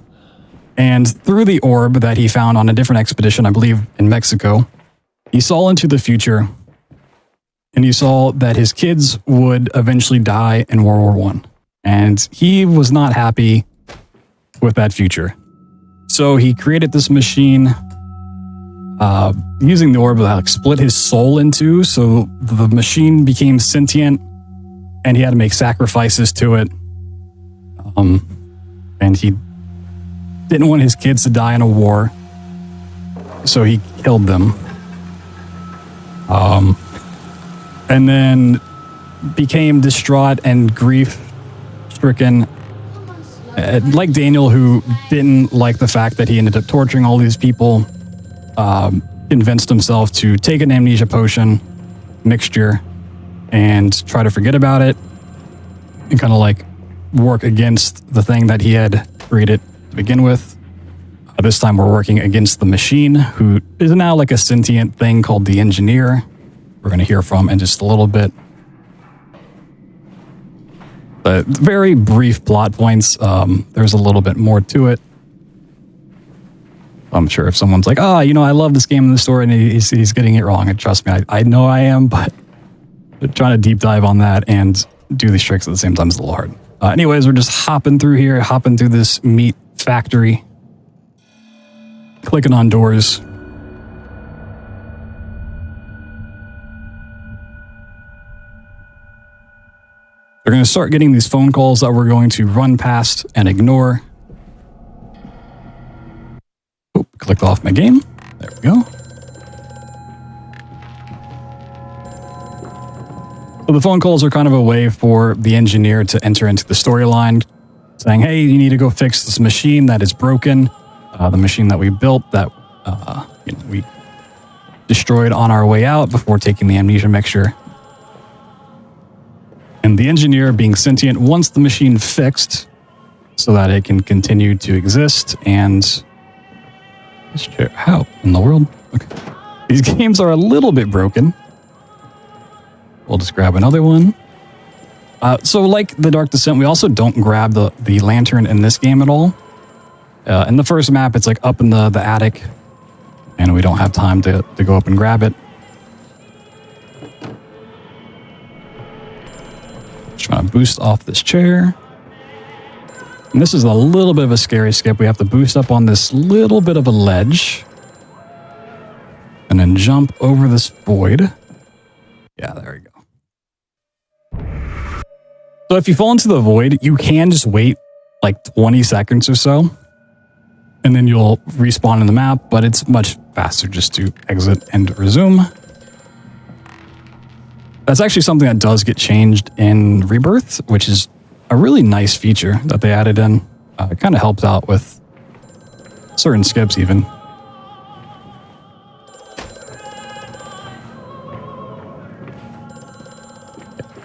And through the orb that he found on a different expedition, I believe in Mexico, he saw into the future, and he saw that his kids would eventually die in World War I. And he was not happy with that future. So he created this machine using the orb that like, split his soul in two. So the machine became sentient, and he had to make sacrifices to it. And he didn't want his kids to die in a war, so he killed them. And then became distraught and grief-stricken. Like Daniel, who didn't like the fact that he ended up torturing all these people, convinced himself to take an amnesia potion mixture and try to forget about it and kind of like work against the thing that he had created to begin with. This time we're working against the machine, who is now like a sentient thing called the Engineer. We're going to hear from in just a little bit. But very brief plot points. There's a little bit more to it. I'm sure if someone's like, I love this game and the story, and he's getting it wrong. And trust me, I know I am, but trying to deep dive on that and do these tricks at the same time is a little hard. Anyways, we're just hopping through this meat factory, clicking on doors. We're going to start getting these phone calls that we're going to run past and ignore. Oh, clicked off my game. There we go. So the phone calls are kind of a way for the engineer to enter into the storyline, saying, hey, you need to go fix this machine that is broken. The machine that we built that we destroyed on our way out before taking the amnesia mixture. And the engineer, being sentient, wants the machine fixed so that it can continue to exist. And how in the world? Okay. These games are a little bit broken. We'll just grab another one. So like the Dark Descent, we also don't grab the lantern in this game at all. In the first map, it's like up in the attic, and we don't have time to go up and grab it. Just trying to boost off this chair. And this is a little bit of a scary skip. We have to boost up on this little bit of a ledge. And then jump over this void. Yeah, there we go. So if you fall into the void, you can just wait like 20 seconds or so. And then you'll respawn in the map, but it's much faster just to exit and resume. That's actually something that does get changed in Rebirth, which is a really nice feature that they added in. It kind of helps out with certain skips even.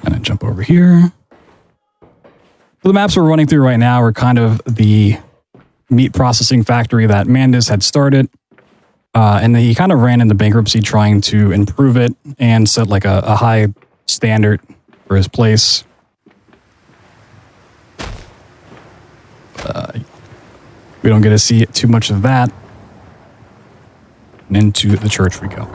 And then jump over here. So the maps we're running through right now are kind of the meat processing factory that Mandus had started. And he kind of ran into bankruptcy trying to improve it and set like a high standard for his place. We don't get to see too much of that. And into the church we go.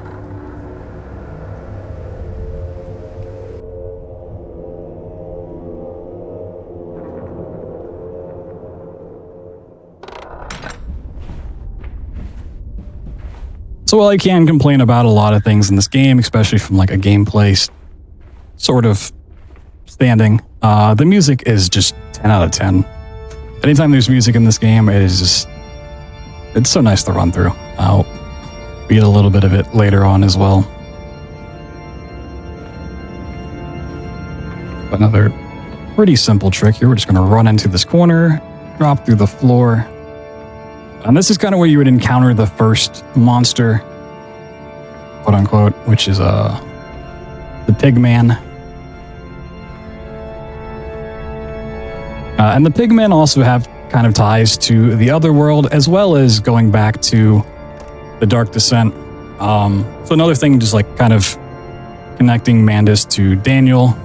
So while I can complain about a lot of things in this game, especially from like a gameplay sort of standing, the music is just 10 out of 10. Anytime there's music in this game, it's so nice to run through. We get a little bit of it later on as well. Another pretty simple trick here. We're just going to run into this corner, drop through the floor. And this is kind of where you would encounter the first monster, quote unquote, which is the Pigman. And the Pigmen also have kind of ties to the other world, as well as going back to the Dark Descent. So another thing, just like kind of connecting Mandus to Daniel.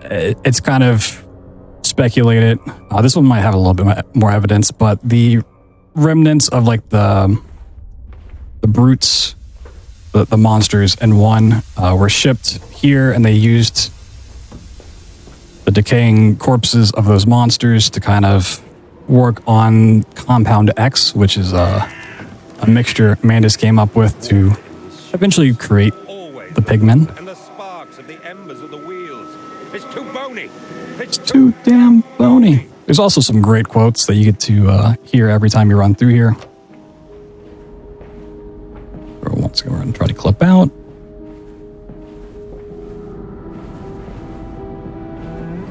It's kind of speculated. This one might have a little bit more evidence, but the remnants of like the brutes, the monsters in one were shipped here, and they used the decaying corpses of those monsters to kind of work on Compound X, which is a mixture Mandus came up with to eventually create the Pigmen. And the sparks of the embers of the wheels. It's too bony. It's too damn bony. There's also some great quotes that you get to hear every time you run through here. Once again, we're going to try to clip out.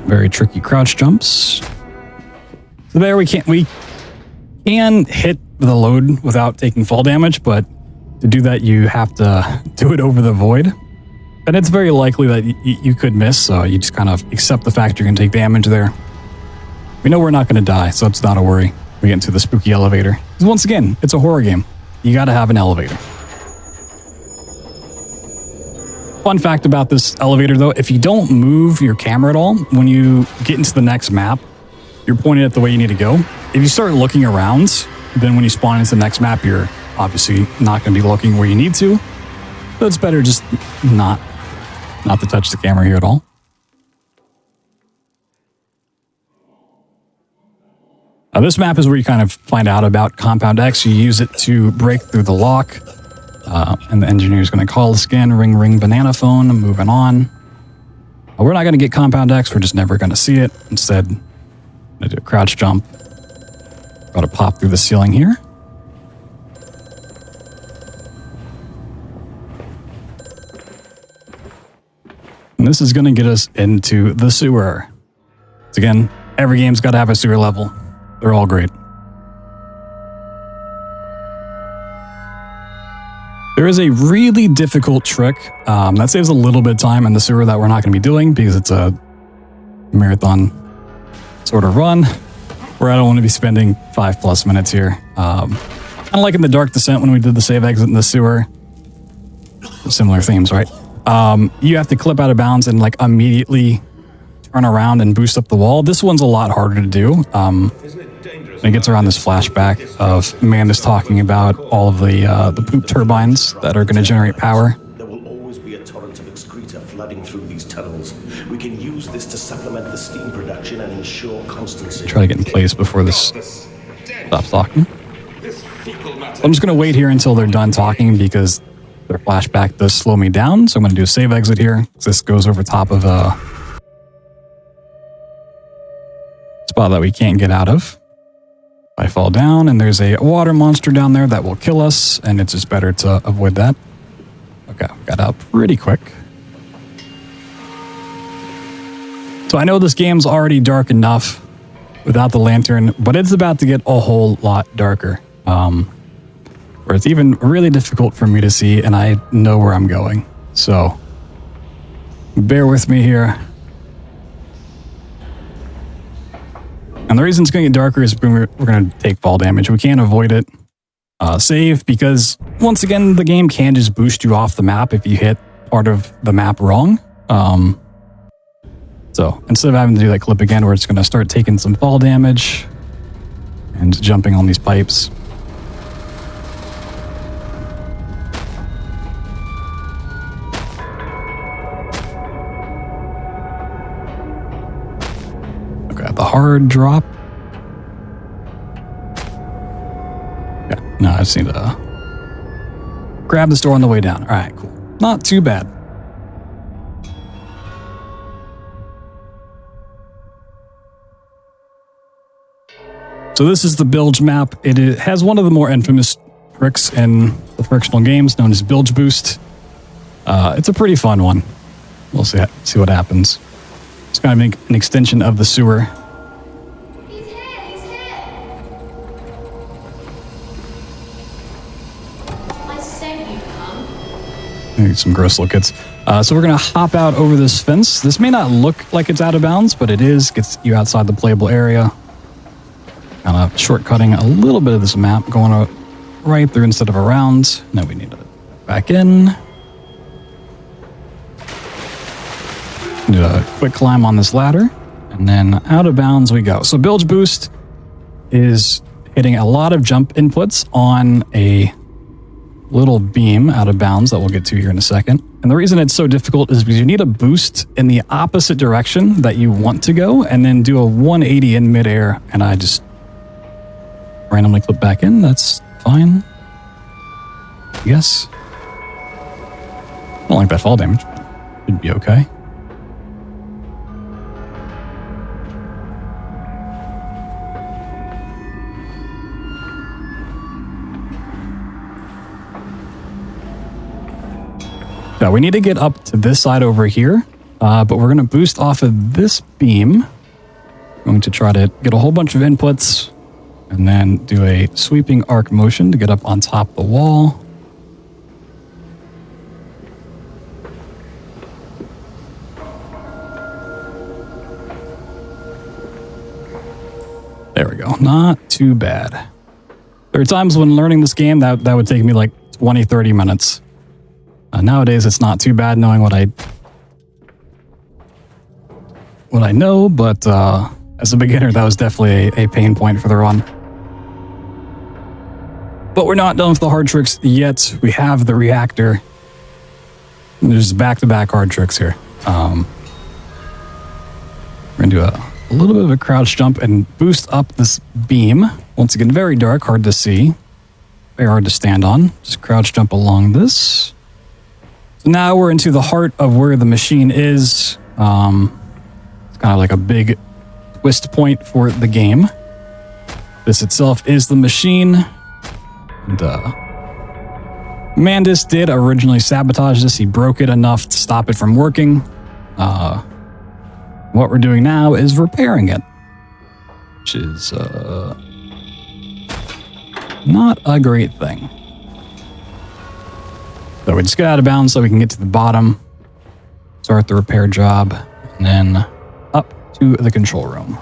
Very tricky crouch jumps. So there we can hit the load without taking fall damage, but to do that you have to do it over the void. And it's very likely that you could miss, so you just kind of accept the fact you're going to take damage there. We know we're not going to die, so it's not a worry. We get into the spooky elevator. Because once again, it's a horror game. You got to have an elevator. Fun fact about this elevator, though, if you don't move your camera at all, when you get into the next map, you're pointed at the way you need to go. If you start looking around, then when you spawn into the next map, you're obviously not going to be looking where you need to. So it's better just not to touch the camera here at all. This map is where you kind of find out about Compound X. You use it to break through the lock. And the engineer is going to call the scan, ring, ring, banana phone, moving on. We're not going to get Compound X. We're just never going to see it. Instead, I'm going to do a crouch jump. Got to pop through the ceiling here. And this is going to get us into the sewer. So again, every game's got to have a sewer level. They're all great. There is a really difficult trick that saves a little bit of time in the sewer that we're not going to be doing because it's a marathon sort of run where I don't want to be spending 5+ minutes here. Kind of like in the Dark Descent when we did the save exit in the sewer. Similar themes, right? You have to clip out of bounds and like immediately turn around and boost up the wall. This one's a lot harder to do. It gets around this flashback of Amanda's talking about all of the poop turbines that are going to generate power. There will always be a torrent of excreta flooding through these tunnels. We can use this to supplement the steam production and ensure constancy. Try to get in place before this stops talking. I'm just going to wait here until they're done talking because their flashback does slow me down. So I'm going to do a save exit here. This goes over top of a spot that we can't get out of. I fall down and there's a water monster down there that will kill us, and it's just better to avoid that. Okay, got out pretty quick. So I know this game's already dark enough without the lantern, but it's about to get a whole lot darker. Where it's even really difficult for me to see, and I know where I'm going. So bear with me here. And the reason it's going to get darker is we're going to take fall damage. We can't avoid it. Save, because once again, the game can just boost you off the map if you hit part of the map wrong. So instead of having to do that clip again where it's going to start taking some fall damage and jumping on these pipes. The hard drop. Yeah, no, I just need to grab this door on the way down. All right, cool. Not too bad. So this is the bilge map. It has one of the more infamous tricks in the Frictional games known as bilge boost. It's a pretty fun one. We'll see what happens. It's kind of an extension of the sewer. He's here. I said you'd come. Maybe some gross little kids. So we're going to hop out over this fence. This may not look like it's out of bounds, but it is. Gets you outside the playable area. Kind of shortcutting a little bit of this map, going right through instead of around. Now we need to back in. Do a quick climb on this ladder, and then out of bounds we go. So bilge boost is hitting a lot of jump inputs on a little beam out of bounds that we'll get to here in a second. And the reason it's so difficult is because you need a boost in the opposite direction that you want to go, and then do a 180 in midair, and I just randomly clip back in. That's fine. Yes. I don't like that fall damage. It'd be okay. So we need to get up to this side over here, but we're going to boost off of this beam. I'm going to try to get a whole bunch of inputs and then do a sweeping arc motion to get up on top of the wall. There we go. Not too bad. There are times when learning this game that would take me like 20, 30 minutes. Nowadays, it's not too bad knowing what I know, but as a beginner, that was definitely a pain point for the run. But we're not done with the hard tricks yet. We have the reactor. There's back-to-back hard tricks here. We're going to do a little bit of a crouch jump and boost up this beam. Once again, very dark, hard to see. Very hard to stand on. Just crouch jump along this. So now we're into the heart of where the machine is. It's kind of like a big twist point for the game. This itself is the machine. And, Mandus did originally sabotage this. He broke it enough to stop it from working. What we're doing now is repairing it, which is not a great thing. So we just get out of bounds so we can get to the bottom, start the repair job, and then up to the control room.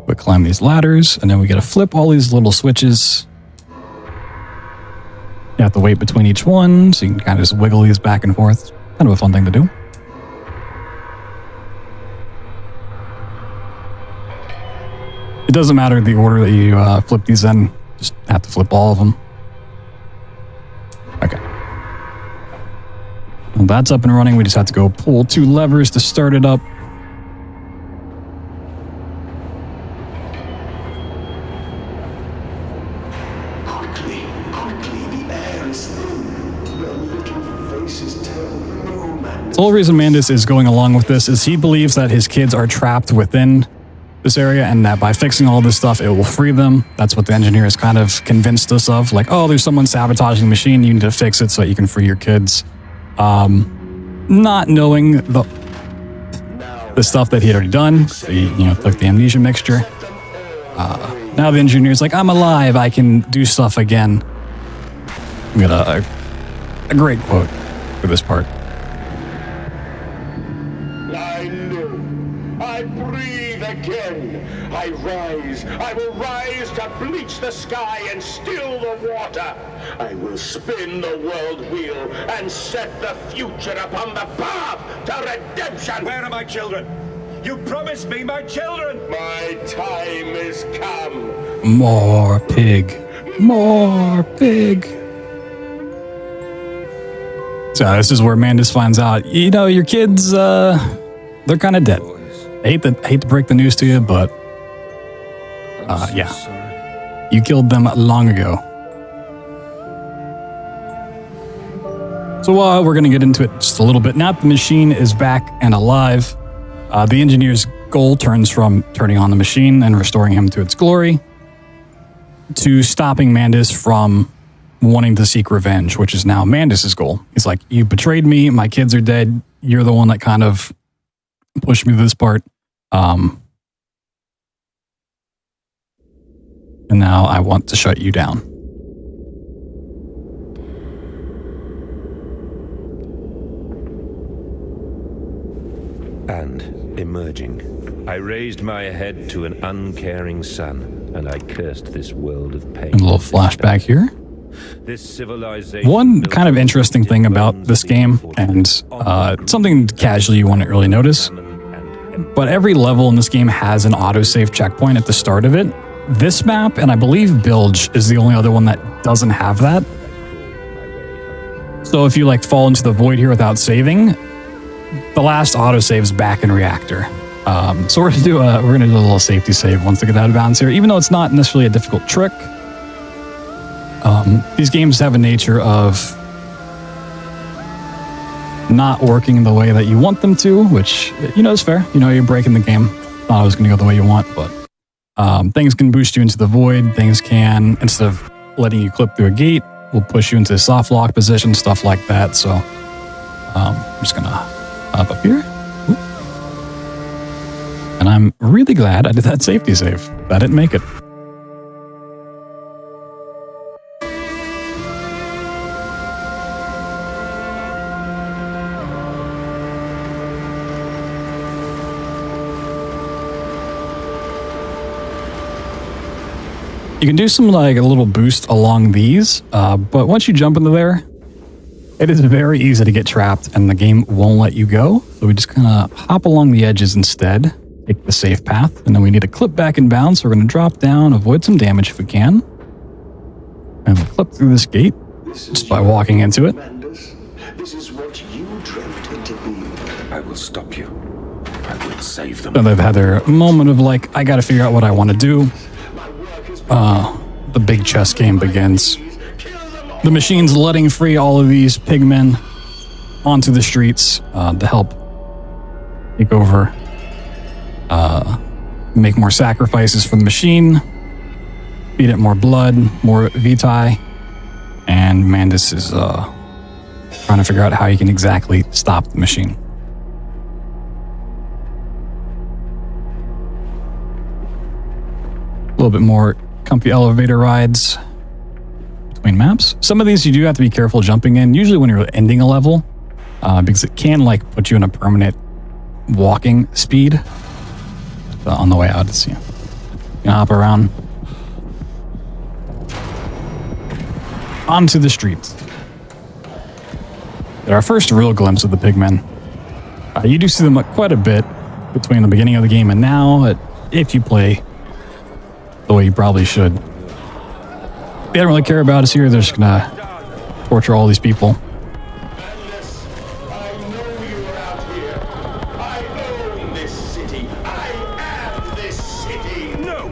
We climb these ladders, and then we gotta flip all these little switches. You have to wait between each one, so you can kind of just wiggle these back and forth. Kind of a fun thing to do. It doesn't matter the order that you flip these in, just have to flip all of them. Okay. Well, that's up and running. We just have to go pull 2 levers to start it up. Quickly, the air is thin. Their little faces tell no man. The whole reason Mandus is going along with this is he believes that his kids are trapped within this area and that by fixing all this stuff, it will free them. That's what the engineers kind of convinced us of. Like, oh, there's someone sabotaging the machine. You need to fix it so that you can free your kids. Not knowing the stuff that he had already done. He, took the amnesia mixture. Now the engineer's like, I'm alive. I can do stuff again. We got a great quote for this part. I live. I breathe again. I rise. I will rise to bleach the sky and still the water. I will spin the world wheel and set the future upon the path to redemption. Where are my children? You promised me my children! My time is come. More pig. More pig. So this is where Mandus finds out, your kids, they're kind of dead. I hate to break the news to you, but yeah, you killed them long ago. So we're going to get into it just a little bit. Now that the machine is back and alive, the engineer's goal turns from turning on the machine and restoring him to its glory to stopping Mandus from wanting to seek revenge, which is now Mandus's goal. He's like, you betrayed me, my kids are dead, you're the one that kind of pushed me to this part. And now I want to shut you down. And, emerging, I raised my head to an uncaring sun, and I cursed this world of pain. A little flashback here. This civilization. One kind of interesting thing about this game, and something casually you wouldn't really notice, but every level in this game has an autosave checkpoint at the start of it. This map, and I believe Bilge, is the only other one that doesn't have that. So if you fall into the void here without saving, the last autosave's back in reactor. So we're gonna do a little safety save once we get out of bounds here, even though it's not necessarily a difficult trick. These games have a nature of not working the way that you want them to, which, is fair. You're breaking the game. Not always going to go the way you want, but things can boost you into the void. Things can, instead of letting you clip through a gate, will push you into a soft lock position, stuff like that. So I'm just going to hop up here. Oop. And I'm really glad I did that safety save. I didn't make it. You can do some like a little boost along these, but once you jump into there, it is very easy to get trapped and the game won't let you go. So we just kind of hop along the edges instead, take the safe path, and then we need to clip back and bounce. So we're going to drop down, avoid some damage if we can, and we'll clip through this gate just by walking into it. This is what you dreamt it to be. I will stop you. I will save them. So they've had their moment of like, I got to figure out what I want to do. The big chess game begins. The machine's letting free all of these pigmen onto the streets to help take over, make more sacrifices for the machine, feed it more blood, more vitae, and Mandus is trying to figure out how he can exactly stop the machine. A little bit more comfy elevator rides between maps. Some of these you do have to be careful jumping in, usually when you're ending a level, because it can like put you in a permanent walking speed. On the way out, it's, you can hop around onto the streets. Get our first real glimpse of the pigmen. You do see them quite a bit between the beginning of the game and now, if you play the way you probably should. They don't really care about us here. They're just gonna torture all these people. I know you are out here. I own this city. I am this city. No!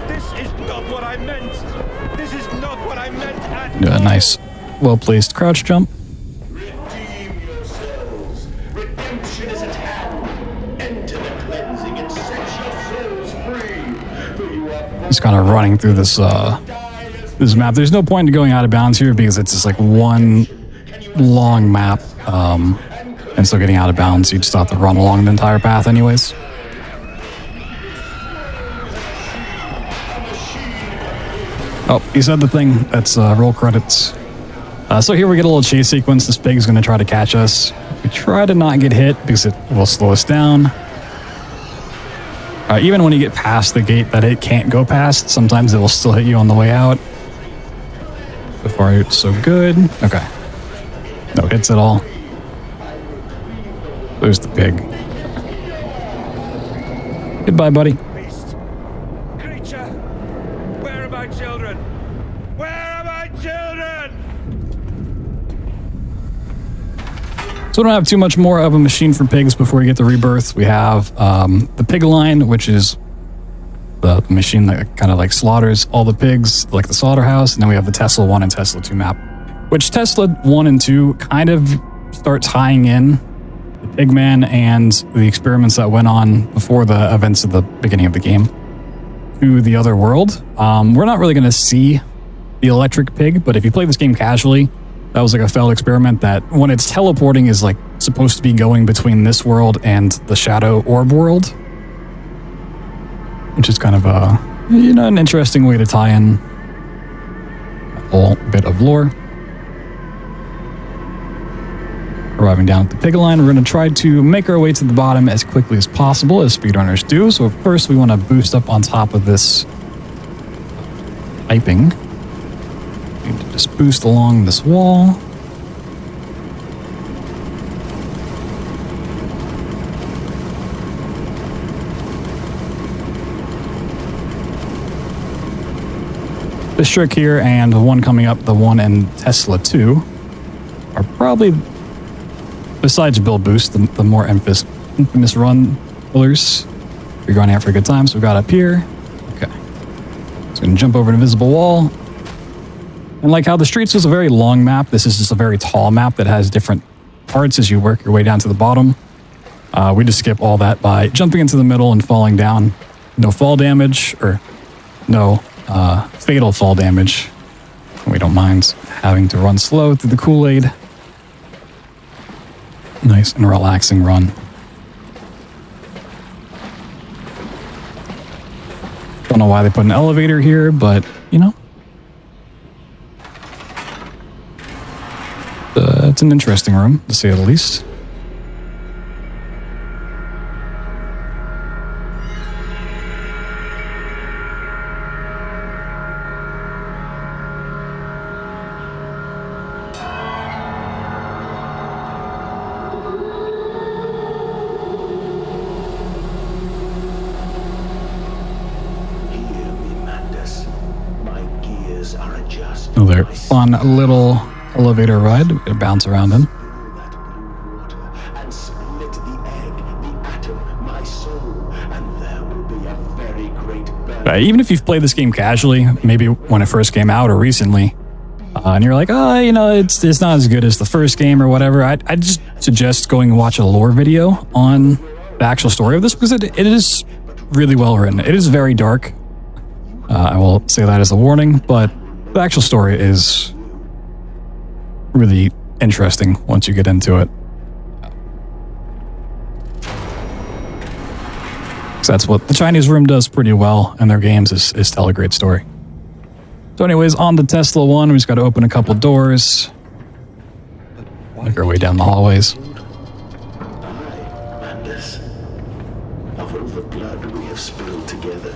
This is not what I meant! This is not what I meant at Do a all! nice, well-placed crouch jump. Redeem yourselves. Redemption is at hand. Enter the cleansing and set your souls free. For you are Just kind of running through this this map. There's no point in going out of bounds here because it's just like one long map. And so getting out of bounds, you just have to run along the entire path anyways. Oh, you said the thing. That's roll credits. So here we get a little chase sequence. This pig is going to try to catch us. We try to not get hit because it will slow us down. Even when you get past the gate that it can't go past, sometimes it will still hit you on the way out. So far, it's so good. Okay. No hits at all. There's the pig. Goodbye, buddy. Beast! Creature! Where are my children? Where are my children? So we don't have too much more of a machine for pigs before we get the rebirth. We have the pig line, which is the machine that kind of like slaughters all the pigs, like the slaughterhouse. And then we have the Tesla 1 and Tesla 2 map, which Tesla 1 and 2 kind of start tying in the pigman and the experiments that went on before the events of the beginning of the game to the other world. We're not really going to see the electric pig, but if you play this game casually, that was like a failed experiment that when it's teleporting is like supposed to be going between this world and the Shadow Orb world, which is kind of a, an interesting way to tie in a whole bit of lore. Arriving down at the pig line, we're going to try to make our way to the bottom as quickly as possible, as speedrunners do. So first we want to boost up on top of this piping. We need to just boost along this wall. This trick here and the one coming up, the one in Tesla 2, are probably, besides build boost, the more infamous run killers. You're going out for a good time, so we've got up here. Okay. So we can jump over an invisible wall. And like how the streets was a very long map, this is just a very tall map that has different parts as you work your way down to the bottom. We just skip all that by jumping into the middle and falling down. No fall damage, or no fatal fall damage. We don't mind having to run slow through the Kool-Aid. Nice and relaxing run. Don't know why they put an elevator here, but, it's an interesting room, to say the least. fun little elevator ride. We can bounce around in. And split the egg, the atom, my soul, and there will be a very great burn. Even if you've played this game casually, maybe when it first came out or recently, and you're like, oh, you know, it's not as good as the first game or whatever, I'd just suggest going and watch a lore video on the actual story of this, because it is really well written. It is very dark. I will say that as a warning, but the actual story is really interesting once you get into it. So that's what the Chinese room does pretty well in their games, is tell a great story. So anyways, on the Tesla one, we just got to open a couple doors. Make our way down the hallways. Madness of all the blood we have spilled together.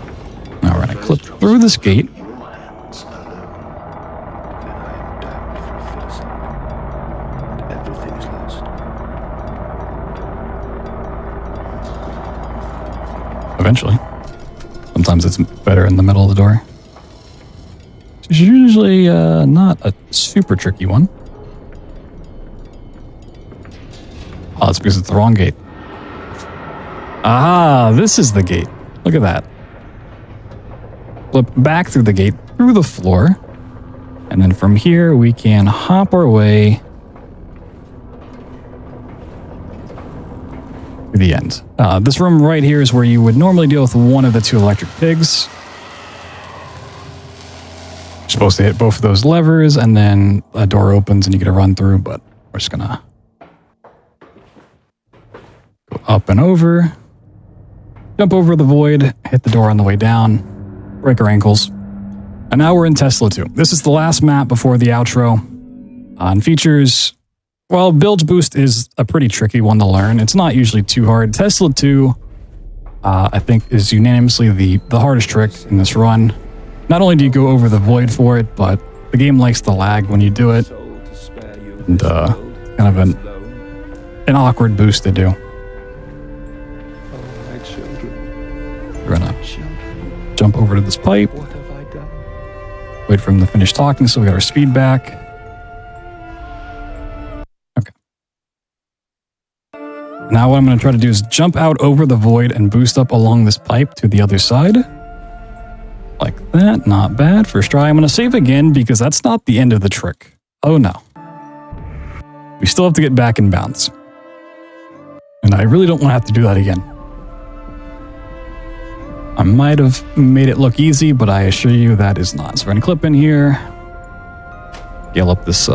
Now we're going to clip through this gate. Your hands alone. Then I am damned for Phyllis, and everything is lost. Eventually. Sometimes it's better in the middle of the door. It's usually not a super tricky one. Oh, that's because it's the wrong gate. Ah, this is the gate. Look at that. Flip back through the gate, through the floor. And then from here, we can hop our way to the end. This room right here is where you would normally deal with one of the two electric pigs. You're supposed to hit both of those levers, and then a door opens and you get to run through, but we're just gonna go up and over, jump over the void, hit the door on the way down, break our ankles. And now we're in Tesla 2. This is the last map before the outro. And features, well, Bilge Boost is a pretty tricky one to learn. It's not usually too hard. Tesla 2, I think, is unanimously the hardest trick in this run. Not only do you go over the void for it, but the game likes to lag when you do it. And kind of an awkward boost to do. We're gonna jump over to this pipe. Wait for him to finish talking, so we got our speed back. Okay. Now what I'm going to try to do is jump out over the void and boost up along this pipe to the other side. Like that. Not bad. First try. I'm going to save again because that's not the end of the trick. Oh no. We still have to get back in bounds. And I really don't want to have to do that again. I might have made it look easy, but I assure you that is not. So we're going to clip in here. Scale up this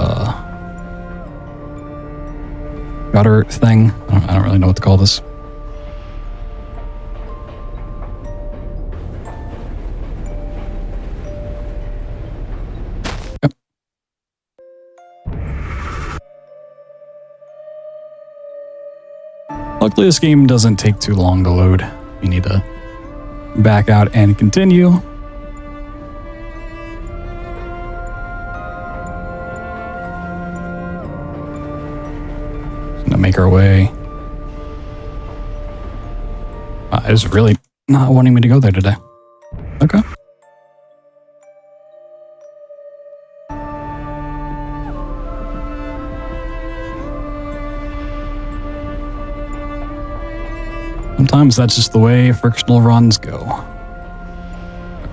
gutter thing. I don't really know what to call this. Yep. Luckily, this game doesn't take too long to load. You need to back out and continue. Gonna make our way. It's really not wanting me to go there today. Okay. Sometimes that's just the way frictional runs go.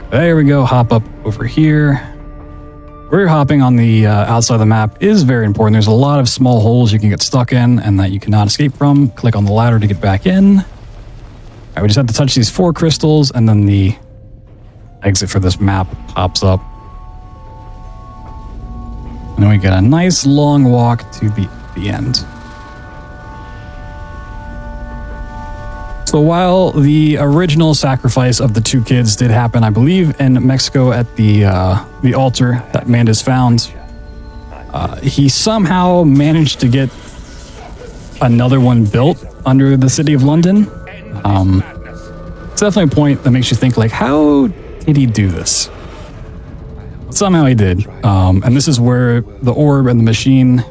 Okay, there we go. Hop up over here. Where you're hopping on the outside of the map is very important. There's a lot of small holes you can get stuck in and that you cannot escape from. Click on the ladder to get back in. All right, we just have to touch these 4 crystals and then the exit for this map pops up. And then we get a nice long walk to the end. So while the original sacrifice of the 2 kids did happen, I believe, in Mexico at the altar that Manda's found, he somehow managed to get another one built under the city of London. It's definitely a point that makes you think, like, how did he do this? Somehow he did. And this is where the orb and the machine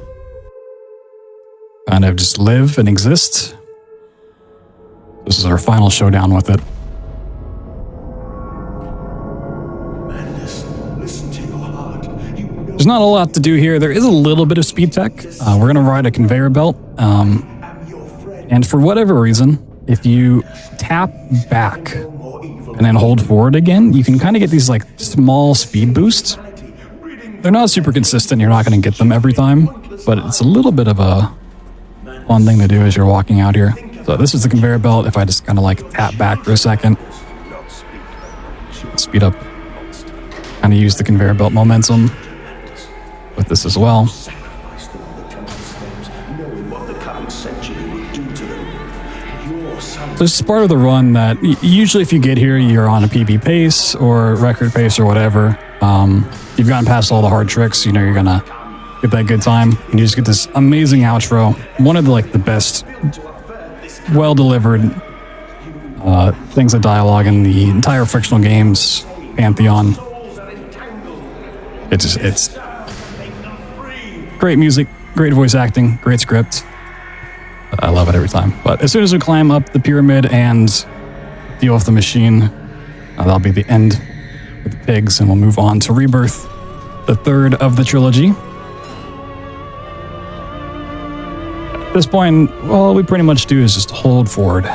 kind of just live and exist. This is our final showdown with it. Madness, listen to your heart. You know There's not a lot to do here. There is a little bit of speed tech. We're going to ride a conveyor belt. And for whatever reason, if you tap back and then hold forward again, you can kind of get these like small speed boosts. They're not super consistent. You're not going to get them every time, but it's a little bit of a fun thing to do as you're walking out here. So this is the conveyor belt. If I just kind of like tap back for a second, speed up, kind of use the conveyor belt momentum with this as well. So this is part of the run that usually if you get here, you're on a PB pace or record pace or whatever. You've gotten past all the hard tricks, you know you're gonna get that good time, and you just get this amazing outro. One of the best, well-delivered things of dialogue in the entire Frictional games pantheon. It's great music, great voice acting, great script. I love it every time. But as soon as we climb up the pyramid and deal with the machine, that'll be the end with the pigs, and we'll move on to Rebirth, the third of the trilogy. At this point, all we pretty much do is just hold forward.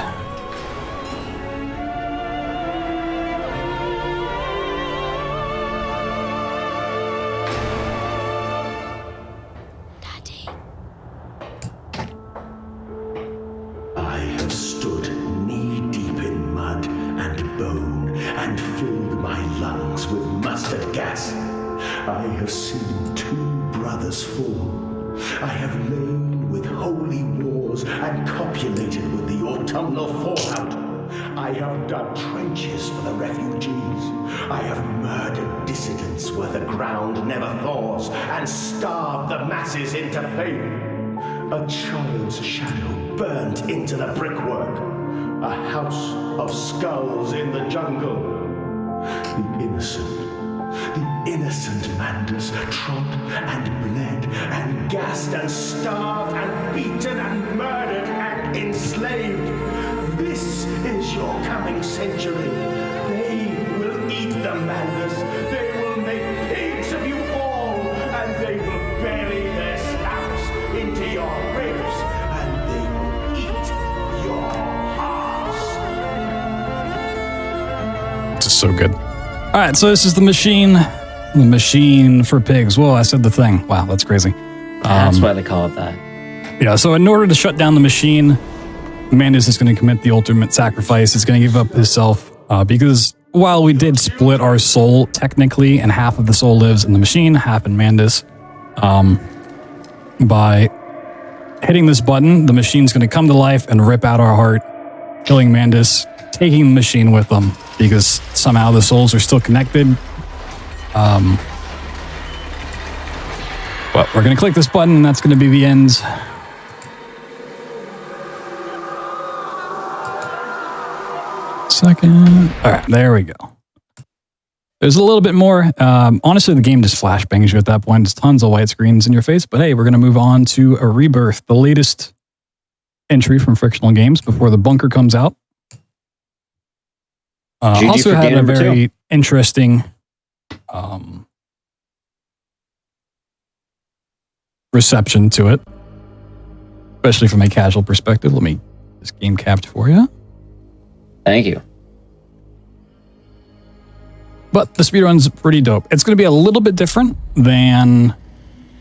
I have stood knee-deep in mud and bone and filled my lungs with mustard gas. I have seen 2 brothers fall. I have lain with holy wars and copulated with the autumnal fallout. I have dug trenches for the refugees. I have murdered dissidents where the ground never thaws and starved the masses into pain. A child's shadow burnt into the brickwork. A house of skulls in the jungle. The innocent Mandus trod and bled and gassed and starved and beaten and murdered and enslaved. This is your coming century. They will eat the Mandus. They will make pigs of you all, and they will bury their snouts into your ribs, and they will eat your hearts. This is so good. All right, so this is the machine for pigs. Whoa, I said the thing. Wow, that's crazy. That's why they call it that. Yeah, so in order to shut down the machine, Mandus is going to commit the ultimate sacrifice. He's going to give up himself because while we did split our soul technically, and half of the soul lives in the machine, half in Mandus, by hitting this button, the machine's going to come to life and rip out our heart, killing Mandus, taking the machine with them because somehow the souls are still connected. But we're going to click this button, and that's going to be the end. Second. All right, there we go. There's a little bit more. Honestly, the game just flashbangs you at that point. There's tons of white screens in your face. But hey, we're going to move on to a Rebirth, the latest entry from Frictional Games before the bunker comes out. Also had a very interesting reception to it, especially from a casual perspective. Let me get this game capped for you. Thank you. But the speedrun's pretty dope. It's going to be a little bit different than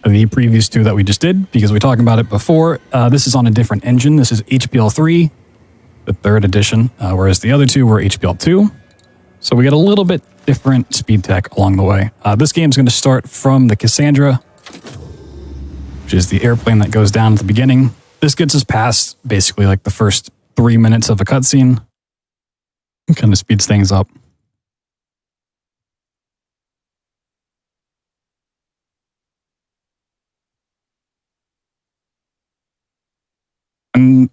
the previous 2 that we just did because we talked about it before. This is on a different engine. This is HPL3, the 3rd edition, whereas the other 2 were HPL2. So we get a little bit different speed tech along the way. This game's going to start from the Cassandra, which is the airplane that goes down at the beginning. This gets us past basically like the first 3 minutes of a cutscene. It kind of speeds things up. And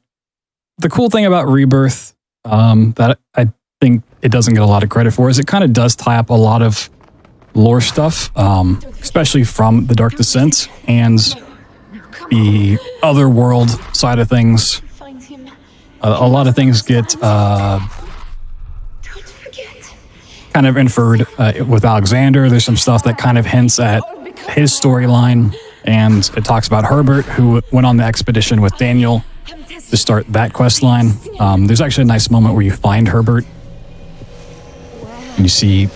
the cool thing about Rebirth that I think it doesn't get a lot of credit for is it kind of does tie up a lot of lore stuff, especially from the Dark Descent and the other world side of things. A lot of things get kind of inferred with Alexander. There's some stuff that kind of hints at his storyline, and it talks about Herbert, who went on the expedition with Daniel to start that quest line. There's actually a nice moment where you find Herbert and you see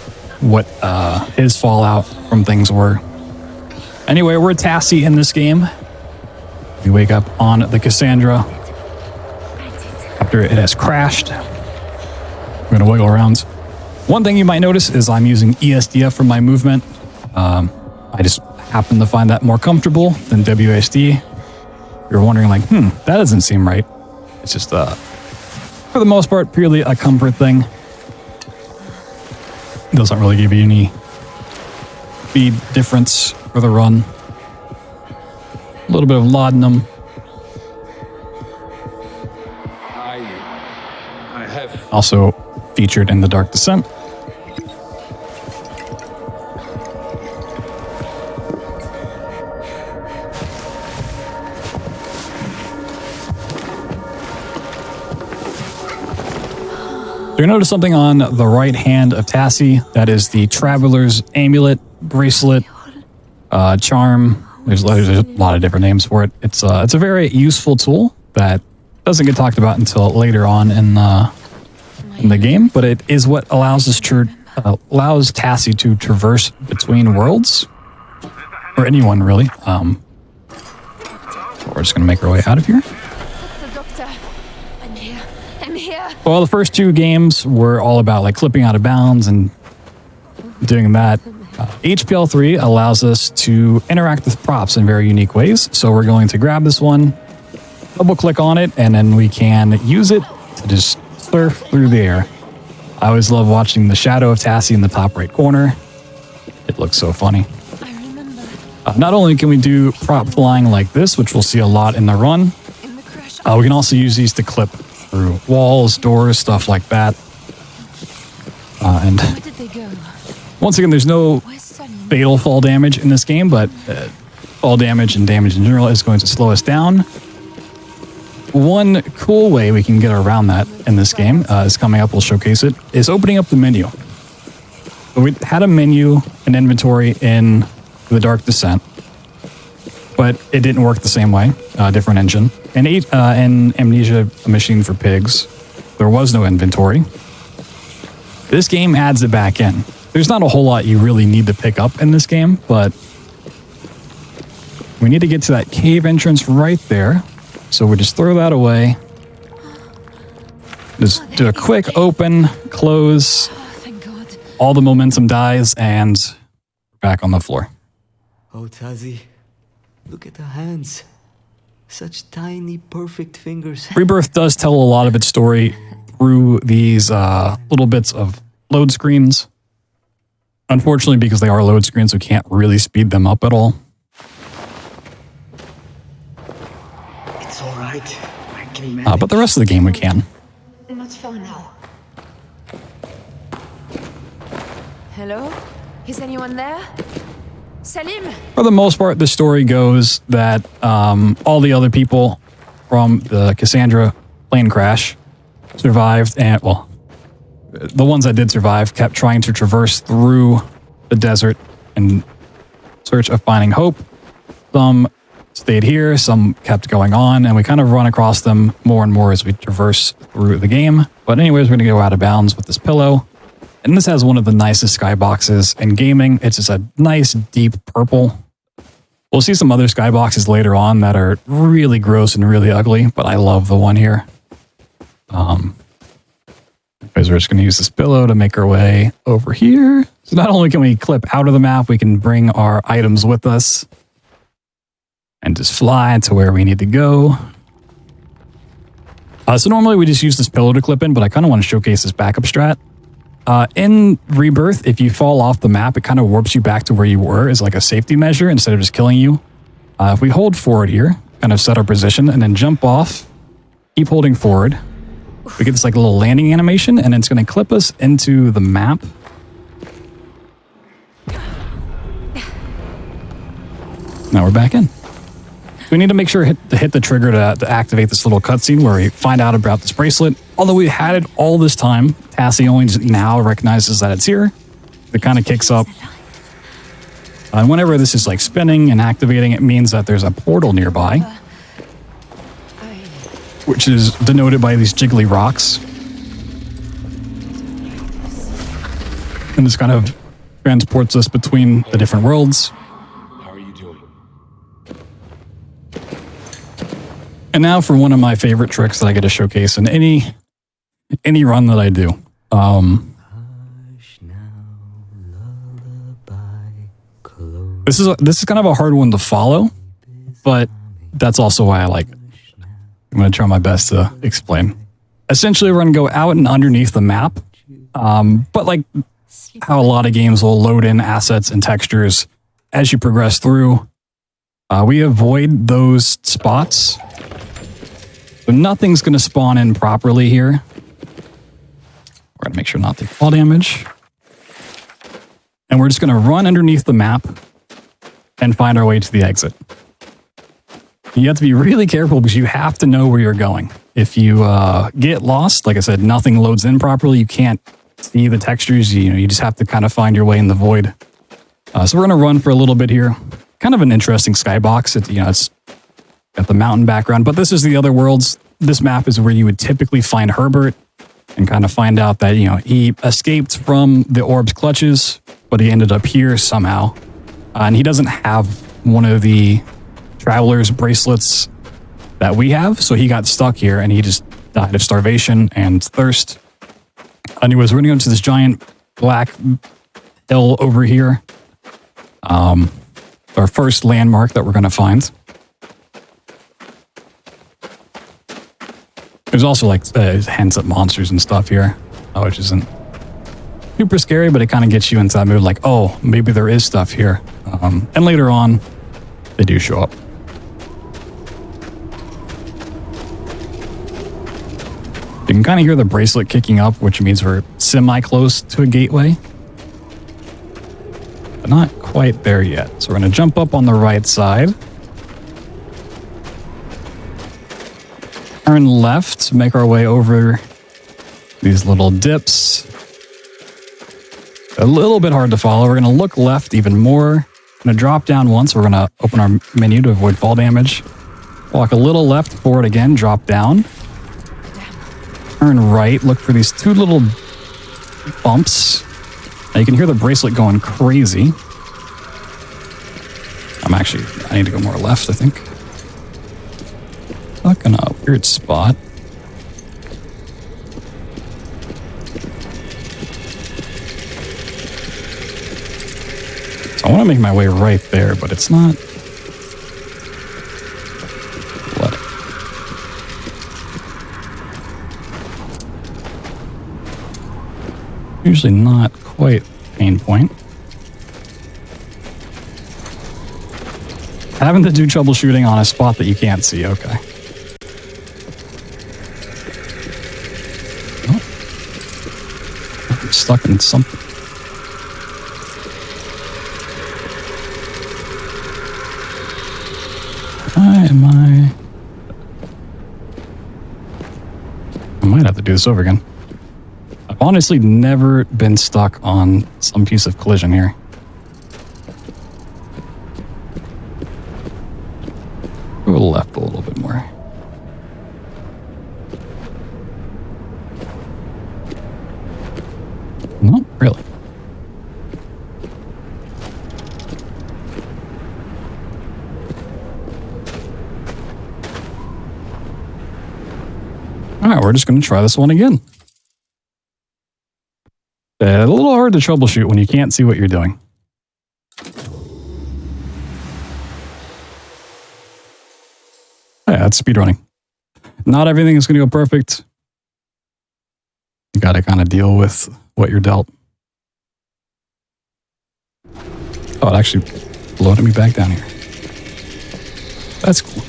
what his fallout from things were. Anyway, we're Tassie in this game. We wake up on the Cassandra after it has crashed. We're going to wiggle around. One thing you might notice is I'm using ESDF for my movement. I just happen to find that more comfortable than WASD. You're wondering like, that doesn't seem right. It's just, for the most part, purely a comfort thing. It doesn't really give you any speed difference for the run. A little bit of laudanum. I have... Also featured in the Dark Descent. You'll notice something on the right hand of Tassie. That is the Traveler's Amulet, Bracelet, Charm. There's a lot of different names for it. It's a very useful tool that doesn't get talked about until later on in the game, but it is what allows us allows Tassie to traverse between worlds, or anyone really. We're just gonna make our way out of here. Well, the first two games were all about like clipping out of bounds and doing that. HPL3 allows us to interact with props in very unique ways. So we're going to grab this one, double click on it, and then we can use it to just surf through the air. I always love watching the shadow of Tassie in the top right corner. It looks so funny. Not only can we do prop flying like this, which we'll see a lot in the run, we can also use these to clip through walls, doors, stuff like that. And once again, there's no fatal fall damage in this game, but fall damage and damage in general is going to slow us down. One cool way we can get around that in this game is coming up, we'll showcase it, is opening up the menu. So we had a menu, an inventory in the Dark Descent, but it didn't work the same way, different engine. In Amnesia, A Machine for Pigs, there was no inventory. This game adds it back in. There's not a whole lot you really need to pick up in this game, but we need to get to that cave entrance right there. So we just throw that away. Just do a quick open, close. All the momentum dies, and we're back on the floor. Oh, Tazi, look at the hands. Such tiny, perfect fingers. Rebirth does tell a lot of its story through these little bits of load screens. Unfortunately, because they are load screens, we can't really speed them up at all. It's all right. I can manage. But the rest of the game we can. Not for now. Hello? Is anyone there? Salim? For the most part, the story goes that all the other people from the Cassandra plane crash survived, and, well, the ones that did survive kept trying to traverse through the desert in search of finding hope. Some stayed here, some kept going on, and we kind of run across them more and more as we traverse through the game. But anyways, we're going to go out of bounds with this pillow. And this has one of the nicest skyboxes in gaming. It's just a nice deep purple. We'll see some other skyboxes later on that are really gross and really ugly, but I love the one here. Because we're just going to use this pillow to make our way over here. So not only can we clip out of the map, we can bring our items with us and just fly to where we need to go. So normally we just use this pillow to clip in, but I kind of want to showcase this backup strat. In Rebirth, if you fall off the map, it kind of warps you back to where you were as like a safety measure instead of just killing you. If we hold forward here, kind of set our position, and then jump off, keep holding forward, we get this like little landing animation, and it's going to clip us into the map. Now we're back in. We need to make sure to hit the trigger to activate this little cutscene where we find out about this bracelet. Although we had it all this time, Tassie only now recognizes that it's here. It kind of kicks up And whenever this is like spinning and activating, it means that there's a portal nearby, which is denoted by these jiggly rocks. And this kind of transports us between the different worlds. How are you doing? And now for one of my favorite tricks that I get to showcase in any run that I do. This is kind of a hard one to follow, but that's also why I like it. I'm going to try my best to explain. Essentially, we're going to go out and underneath the map, but like how a lot of games will load in assets and textures as you progress through. We avoid those spots. So nothing's going to spawn in properly here. We're going to make sure not to take fall damage. And we're just going to run underneath the map and find our way to the exit. You have to be really careful because you have to know where you're going. If you get lost, like I said, nothing loads in properly. You can't see the textures. You just have to kind of find your way in the void. So we're going to run for a little bit here. Kind of an interesting skybox. It's got the mountain background, but this is the other worlds. This map is where you would typically find Herbert and kind of find out that, he escaped from the orb's clutches, but he ended up here somehow. And he doesn't have one of the traveler's bracelets that we have, so he got stuck here and he just died of starvation and thirst. Anyways, we're going to go to this giant black hill over here. Our first landmark that we're going to find. There's also like hints at monsters and stuff here, which isn't super scary, but it kind of gets you into that mood like, oh, maybe there is stuff here. And later on, they do show up. You can kind of hear the bracelet kicking up, which means we're semi-close to a gateway. But not quite there yet. So we're going to jump up on the right side. Turn left, make our way over these little dips. A little bit hard to follow. We're going to look left even more. Going to drop down once. We're going to open our menu to avoid fall damage. Walk a little left, forward again, drop down. Turn right, look for these two little bumps. Now you can hear the bracelet going crazy. I need to go more left, I think. Stuck in a weird spot. So I want to make my way right there, but it's not. Let it. Usually not quite pain point. Having to do troubleshooting on a spot that you can't see, okay. Oh. I'm stuck in something. Why am I might have to do this over again. I've honestly never been stuck on some piece of collision here. Go left a little bit more. No, really. All right, we're just going to try this one again. A little hard to troubleshoot when you can't see what you're doing. Yeah, that's speedrunning. Not everything is going to go perfect. You got to kind of deal with what you're dealt. Oh, it actually loaded me back down here. That's cool.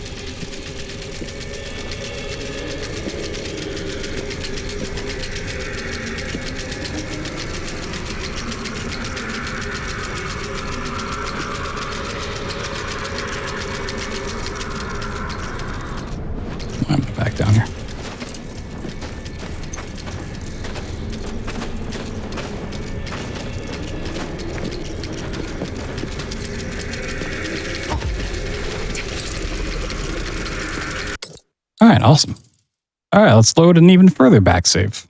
I'm back down here. right, awesome. All right, let's load an even further back save.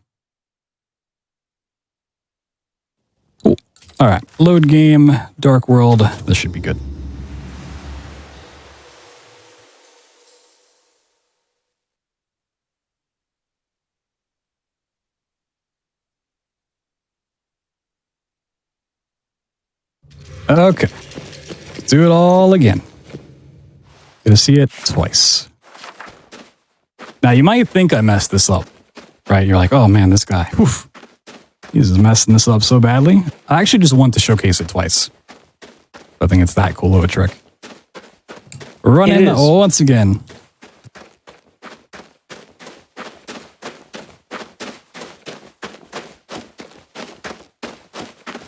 Cool. All right, load game, dark world. This should be good. Okay, let's do it all again. Gonna see it twice. Now, you might think I messed this up, right? You're like, oh man, this guy, whew, he's messing this up so badly. I actually just want to showcase it twice. I think it's that cool of a trick. Run in once again.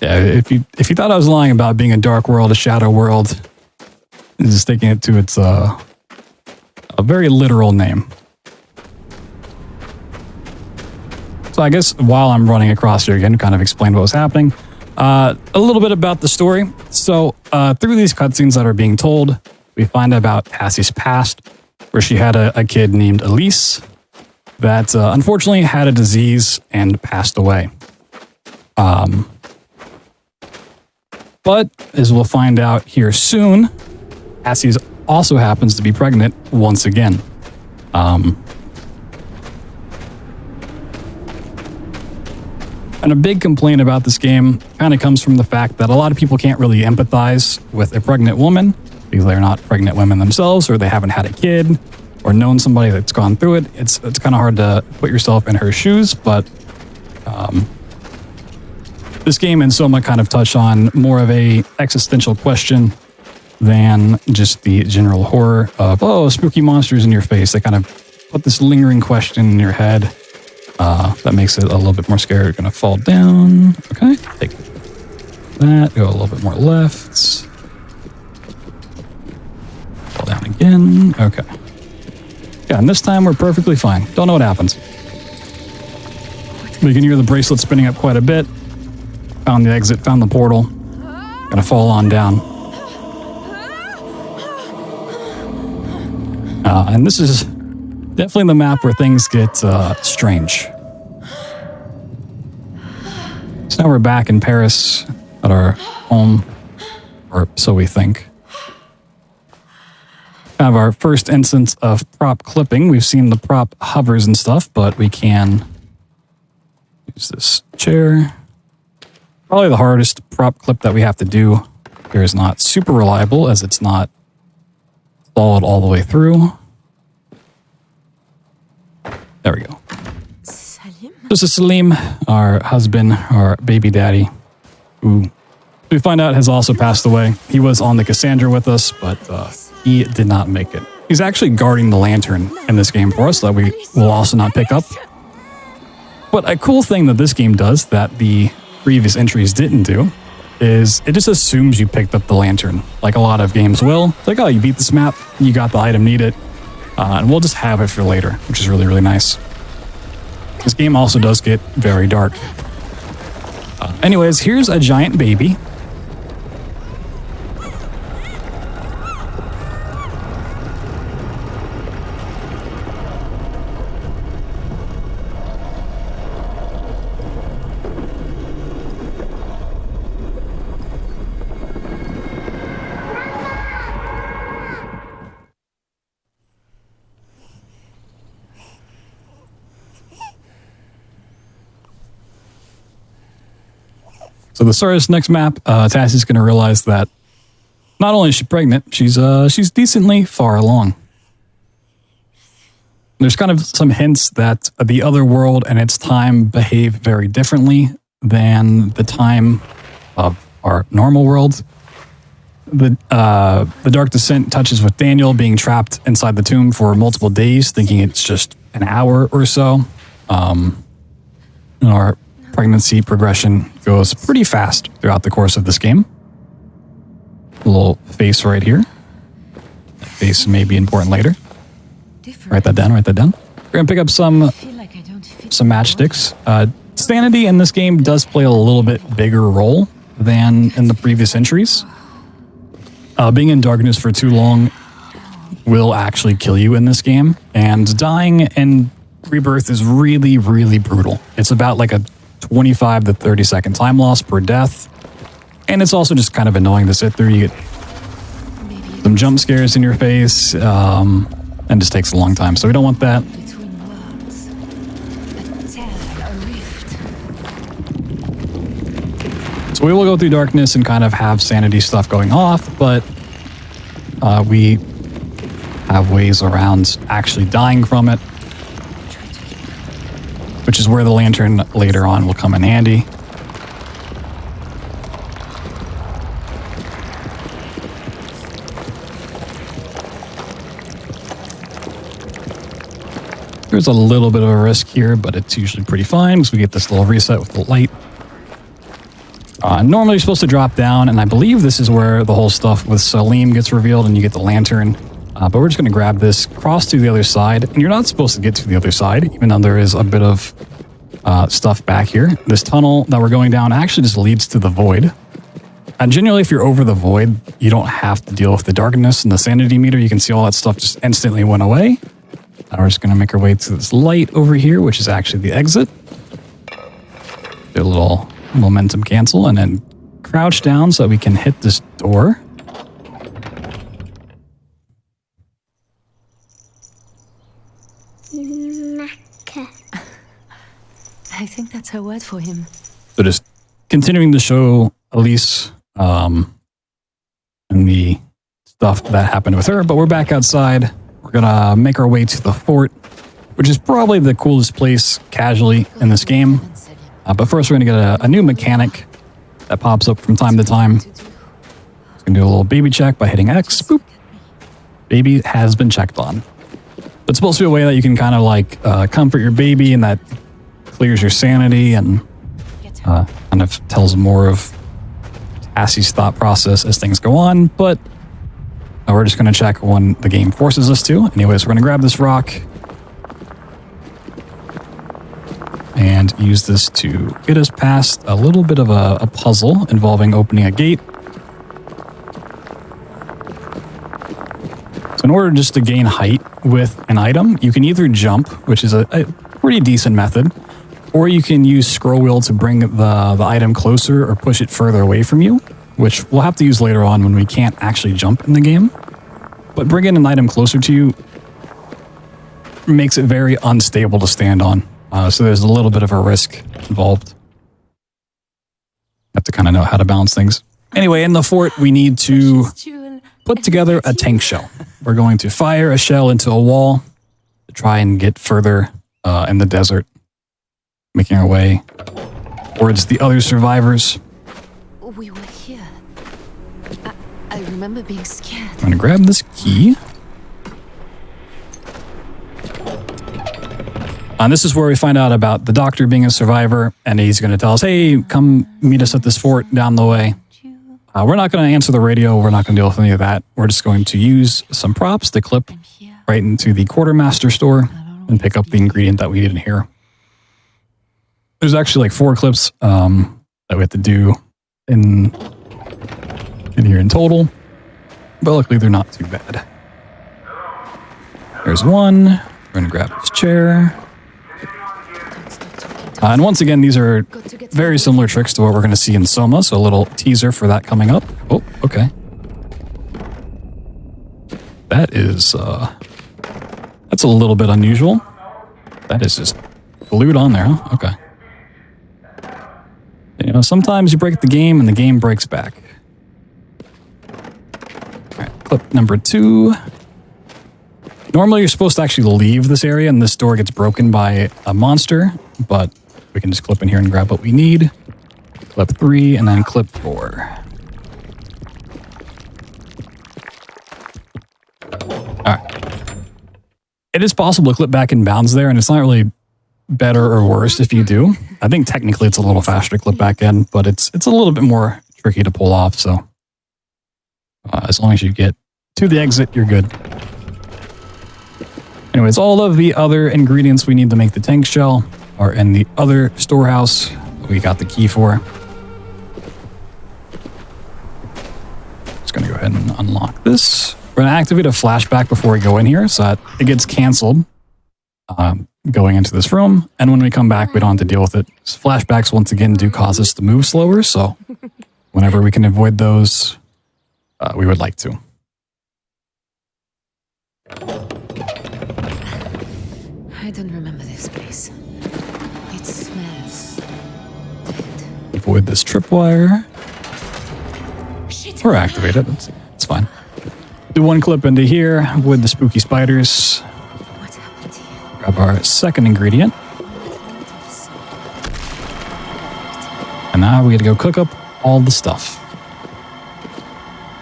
Yeah, if you thought I was lying about being a dark world, a shadow world, just taking it to its a very literal name. So I guess while I'm running across here again, kind of explain what was happening. A little bit about the story. So through these cutscenes that are being told, we find out about Cassie's past, where she had a kid named Elise that unfortunately had a disease and passed away. But as we'll find out here soon, Cassie also happens to be pregnant once again. And a big complaint about this game kind of comes from the fact that a lot of people can't really empathize with a pregnant woman because they're not pregnant women themselves, or they haven't had a kid or known somebody that's gone through it. It's kind of hard to put yourself in her shoes, but this game and SOMA kind of touch on more of a existential question than just the general horror of, oh, spooky monsters in your face. They kind of put this lingering question in your head that makes it a little bit more scary. You're going to fall down. Okay, take that. Go a little bit more left. Fall down again. Okay. Yeah, and this time we're perfectly fine. Don't know what happens. But you can hear the bracelet spinning up quite a bit. Found the exit, found the portal. Gonna fall on down. And this is definitely the map where things get strange. So now we're back in Paris at our home, or so we think. Kind of our first instance of prop clipping. We've seen the prop hovers and stuff, but we can use this chair. Probably the hardest prop clip that we have to do here is not super reliable, as it's not followed all the way through. There we go. Salim? This is Salim, our husband, our baby daddy, who we find out has also passed away. He was on the Cassandra with us, but he did not make it. He's actually guarding the lantern in this game for us that we will also not pick up. But a cool thing that this game does that the previous entries didn't do is it just assumes you picked up the lantern, like a lot of games will. It's like, oh, you beat this map, you got the item needed, and we'll just have it for later, which is really, really nice. This game also does get very dark. Anyways, here's a giant baby. So the start of this next map, Tassie's going to realize that not only is she pregnant, she's decently far along. There's kind of some hints that the other world and its time behave very differently than the time of our normal world. The Dark Descent touches with Daniel being trapped inside the tomb for multiple days, thinking it's just an hour or so. Our pregnancy progression goes pretty fast throughout the course of this game. A little face right here. That face may be important later. Write that down, write that down. We're going to pick up some matchsticks. Sanity in this game does play a little bit bigger role than in the previous entries. Being in darkness for too long will actually kill you in this game. And dying in Rebirth is really, really brutal. It's about like a 25 to 30 second time loss per death. And it's also just kind of annoying to sit through. You get some jump scares in your face, and just takes a long time. So we don't want that. So we will go through darkness and kind of have sanity stuff going off, but we have ways around actually dying from it, which is where the lantern later on will come in handy. There's a little bit of a risk here, but it's usually pretty fine because we get this little reset with the light. Normally you're supposed to drop down, and I believe this is where the whole stuff with Salim gets revealed and you get the lantern. But we're just going to grab this, cross to the other side, and you're not supposed to get to the other side, even though there is a bit of stuff back here. This tunnel that we're going down actually just leads to the void. And generally, if you're over the void, you don't have to deal with the darkness and the sanity meter. You can see all that stuff just instantly went away. Now we're just going to make our way to this light over here, which is actually the exit. Do a little momentum cancel and then crouch down so that we can hit this door. I think that's her word for him. So just continuing to show Elise and the stuff that happened with her, but we're back outside. We're gonna make our way to the fort, which is probably the coolest place casually in this game. But first we're gonna get a new mechanic that pops up from time to time. Just gonna do a little baby check by hitting X. Boop. Baby has been checked on. It's supposed to be a way that you can kind of like comfort your baby, and that clears your sanity and kind of tells more of Cassie's thought process as things go on. But we're just going to check when the game forces us to. Anyways, we're going to grab this rock and use this to get us past a little bit of a puzzle involving opening a gate. So in order just to gain height with an item, you can either jump, which is a pretty decent method, or you can use scroll wheel to bring the item closer or push it further away from you, which we'll have to use later on when we can't actually jump in the game. But bringing an item closer to you makes it very unstable to stand on. So there's a little bit of a risk involved. Have to kind of know how to balance things. Anyway, in the fort, we need to put together a tank shell. We're going to fire a shell into a wall to try and get further in the desert, making our way towards the other survivors. We were here. I remember being scared. I'm going to grab this key. And this is where we find out about the doctor being a survivor, and he's going to tell us, hey, come meet us at this fort down the way. We're not going to answer the radio. We're not going to deal with any of that. We're just going to use some props to clip right into the quartermaster store and pick up the ingredient that we need in here. There's actually like 4 clips that we have to do in here in total, but luckily they're not too bad. There's one. We're going to grab this chair. And once again, these are very similar tricks to what we're going to see in SOMA, so a little teaser for that coming up. Oh, okay. That is, that's a little bit unusual. That is just glued on there, huh? Okay. You know, sometimes you break the game and the game breaks back. All right, clip number 2. Normally, you're supposed to actually leave this area and this door gets broken by a monster, but we can just clip in here and grab what we need. Clip 3 and then clip 4. All right. It is possible to clip back in bounds there, and it's not really better or worse if you do. I think technically it's a little faster to clip back in, but it's a little bit more tricky to pull off, so as long as you get to the exit, you're good. Anyways, all of the other ingredients we need to make the tank shell are in the other storehouse we got the key for. Just gonna go ahead and unlock this. We're We're going to activate a flashback before we go in here so that it gets canceled going into this room. And when we come back, we don't have to deal with it. Flashbacks, once again, do cause us to move slower. So whenever we can avoid those, we would like to. I don't remember this place. It smells dead. Avoid this tripwire. Or activate it. It's fine. Do one clip into here. Avoid the spooky spiders. What happened here? Grab our second ingredient. And now we get to go cook up all the stuff.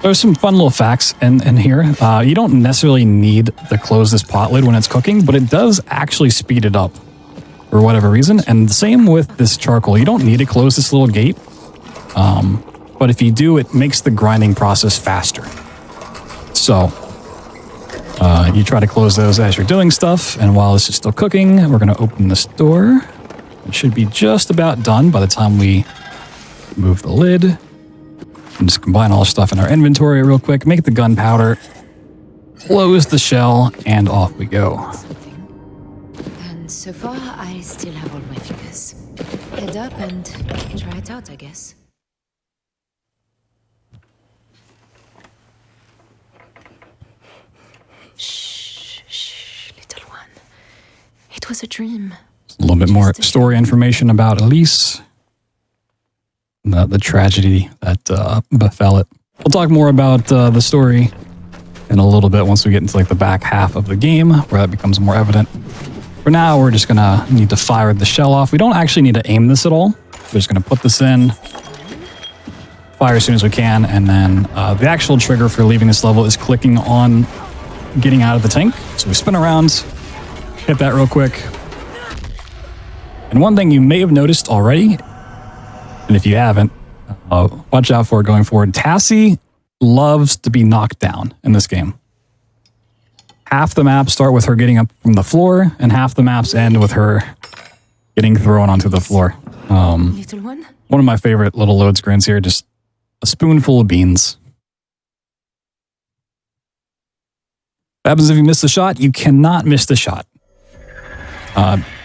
There's some fun little facts in here. You don't necessarily need to close this pot lid when it's cooking, but it does actually speed it up for whatever reason. And the same with this charcoal. You don't need to close this little gate. But if you do, it makes the grinding process faster. So you try to close those as you're doing stuff. And while this is still cooking, we're going to open this door. It should be just about done by the time we move the lid. And just combine all the stuff in our inventory real quick. Make the gunpowder. Close the shell, and off we go. And so far, I still have all my fingers. Head up and try it out, I guess. Shh, little one. It was a dream. A little bit more story information about Elise. The tragedy that befell it. We'll talk more about the story in a little bit once we get into like the back half of the game where that becomes more evident. For now, we're just gonna need to fire the shell off. We don't actually need to aim this at all. We're just gonna put this in, fire as soon as we can, and then the actual trigger for leaving this level is clicking on getting out of the tank. So we spin around, hit that real quick. And one thing you may have noticed already, and if you haven't, watch out for it going forward. Tassie loves to be knocked down in this game. Half the maps start with her getting up from the floor, and half the maps end with her getting thrown onto the floor. Little one? One of my favorite little load screens here, just a spoonful of beans. What happens if you miss the shot? You cannot miss the shot.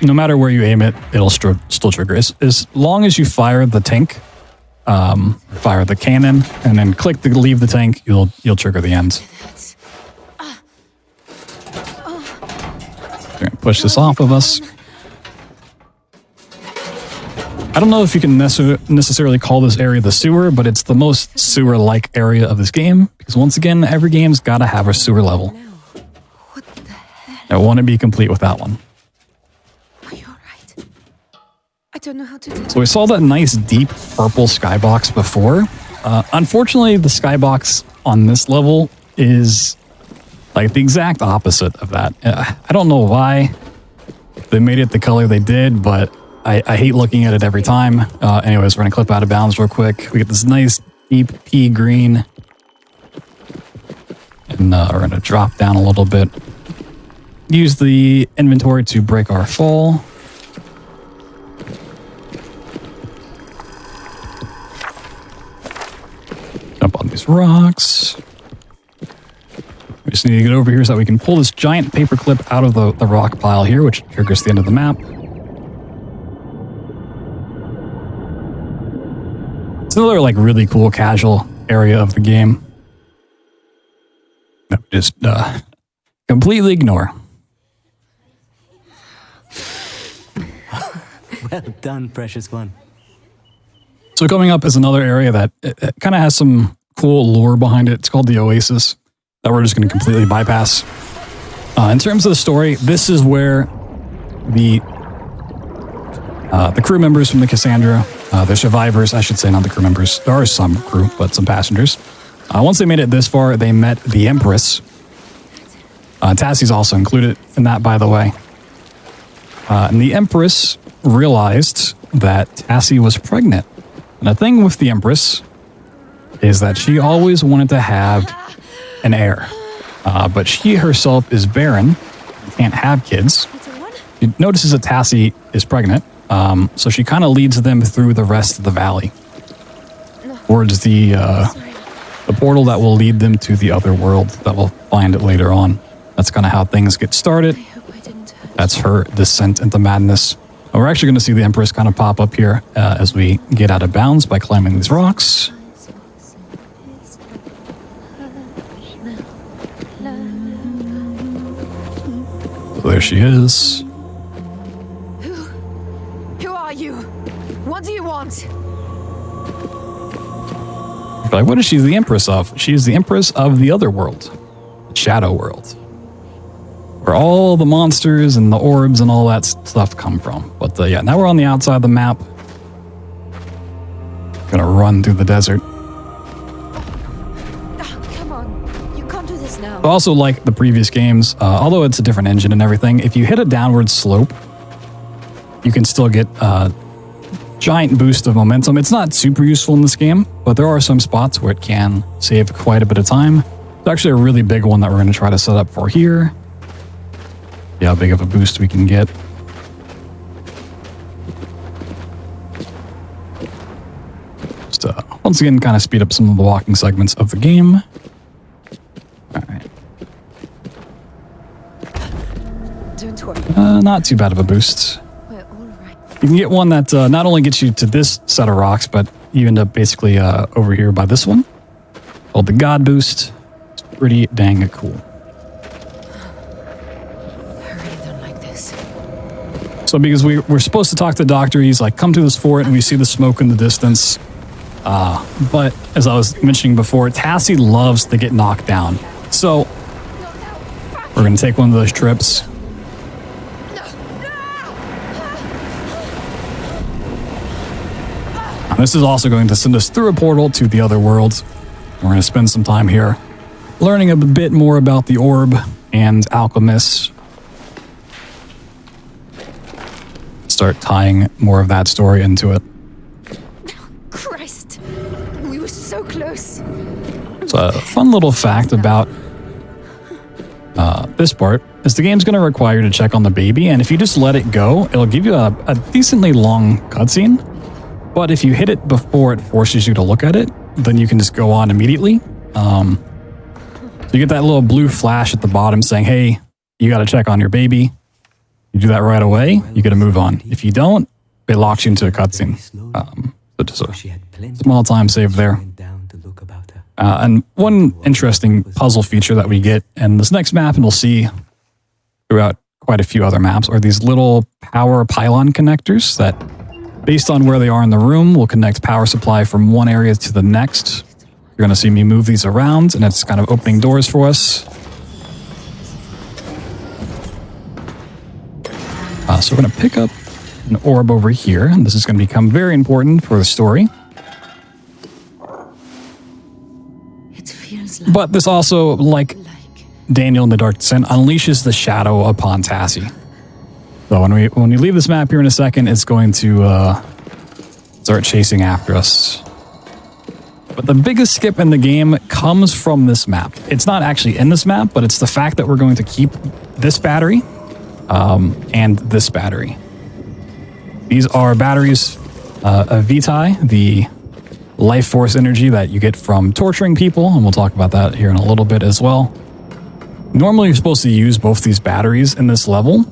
No matter where you aim it, it'll still trigger. As long as you fire the tank, fire the cannon, and then click to leave the tank, you'll trigger the end. We're gonna push this off of us. I don't know if you can necessarily call this area the sewer, but it's the most sewer-like area of this game, because once again, every game's gotta have a sewer level. What the hell? I want to be complete with that one. I don't know how to do. So we saw that nice deep purple skybox before. Unfortunately, the skybox on this level is like the exact opposite of that. I don't know why they made it the color they did, but I hate looking at it every time. Anyways, we're going to clip out of bounds real quick. We get this nice deep pea green. And we're going to drop down a little bit. Use the inventory to break our fall. Jump on these rocks. We just need to get over here so that we can pull this giant paperclip out of the rock pile here, which triggers the end of the map. It's another like really cool casual area of the game that we just completely ignore. Well done, precious one. So coming up is another area that it kind of has some cool lore behind it. It's called the Oasis that we're just going to completely bypass. In terms of the story, this is where the crew members from the Cassandra, the survivors, I should say, not the crew members. There are some crew, but some passengers. Once they made it this far, they met the Empress. Tassie's also included in that, by the way. And the Empress realized that Tassie was pregnant. And the thing with the Empress is that she always wanted to have an heir. But she herself is barren, can't have kids. She notices that Tassie is pregnant, so she kind of leads them through the rest of the valley towards the the portal that will lead them to the other world that we'll find it later on. That's kind of how things get started. That's her descent into madness. And we're actually going to see the Empress kind of pop up here as we get out of bounds by climbing these rocks. So there she is. Who are you? What do you want? You're like, what is she the Empress of? She is the Empress of the other world, the Shadow World, where all the monsters and the orbs and all that stuff come from. But yeah, now we're on the outside of the map. Gonna run through the desert. Come on, you can't do this now. Also, like the previous games, although it's a different engine and everything, if you hit a downward slope, you can still get a giant boost of momentum. It's not super useful in this game, but there are some spots where it can save quite a bit of time. It's actually a really big one that we're going to try to set up for here. See how big of a boost we can get. Just once again, kind of speed up some of the walking segments of the game. All right. Don't worry. Not too bad of a boost. We're all right. You can get one that not only gets you to this set of rocks, but you end up basically over here by this one, called the God Boost. It's pretty dang cool. So because we're supposed to talk to the doctor, he's like, come to this fort, and we see the smoke in the distance. But as I was mentioning before, Tassie loves to get knocked down. So we're going to take one of those trips. And this is also going to send us through a portal to the other world. We're going to spend some time here learning a bit more about the orb and alchemists. Start tying more of that story into it. Christ, we were so close. It's a fun little fact about this part is the game's going to require you to check on the baby, and if you just let it go, it'll give you a decently long cutscene. But if you hit it before it forces you to look at it, then you can just go on immediately. So you get that little blue flash at the bottom saying, hey, you got to check on your baby. You do that right away, you get to move on. If you don't, it locks you into a cutscene. So just a small time save there. And one interesting puzzle feature that we get in this next map, and we'll see throughout quite a few other maps, are these little power pylon connectors that, based on where they are in the room, will connect power supply from one area to the next. You're going to see me move these around, and it's kind of opening doors for us. So we're going to pick up an orb over here, and this is going to become very important for the story. But this also, like Daniel in the Dark Descent, unleashes the shadow upon Tassie. So when we leave this map here in a second, it's going to start chasing after us. But the biggest skip in the game comes from this map. It's not actually in this map, but it's the fact that we're going to keep this battery and this battery. These are batteries of Vitae, the life force energy that you get from torturing people, and we'll talk about that here in a little bit as well. Normally, you're supposed to use both these batteries in this level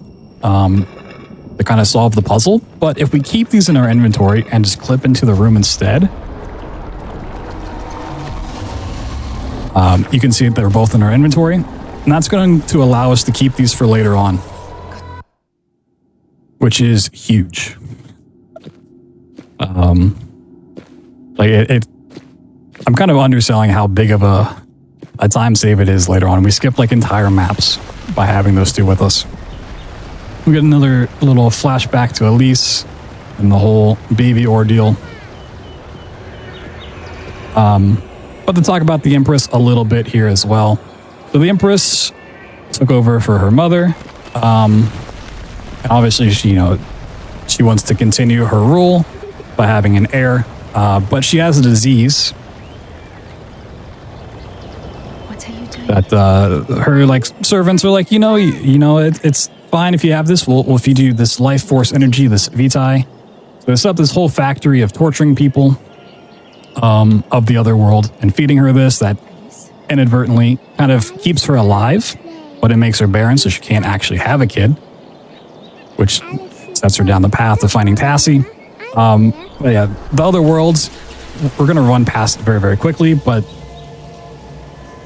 to kind of solve the puzzle, but if we keep these in our inventory and just clip into the room instead, you can see that they're both in our inventory, and that's going to allow us to keep these for later on, which is huge. I'm kind of underselling how big of a time save it is later on. We skip like entire maps by having those two with us. We get another little flashback to Elise and the whole baby ordeal. But to talk about the Empress a little bit here as well. So the Empress took over for her mother. Obviously, she wants to continue her rule by having an heir, but she has a disease that her servants are like, it's fine if you have this. We'll feed you this life force energy, this Vitae. So they set up this whole factory of torturing people. of the other world and feeding her this that inadvertently kind of keeps her alive, but it makes her barren, so she can't actually have a kid, which sets her down the path of finding Tassie. But yeah, the other worlds, we're going to run past it very, very quickly, but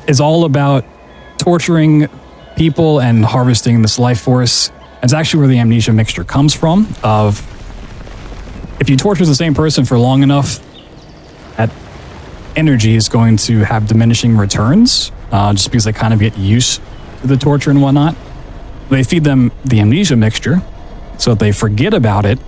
it's all about torturing people and harvesting this life force. It's actually where the amnesia mixture comes from, of if you torture the same person for long enough, that energy is going to have diminishing returns, just because they kind of get used to the torture and whatnot. They feed them the amnesia mixture, so that they forget about it.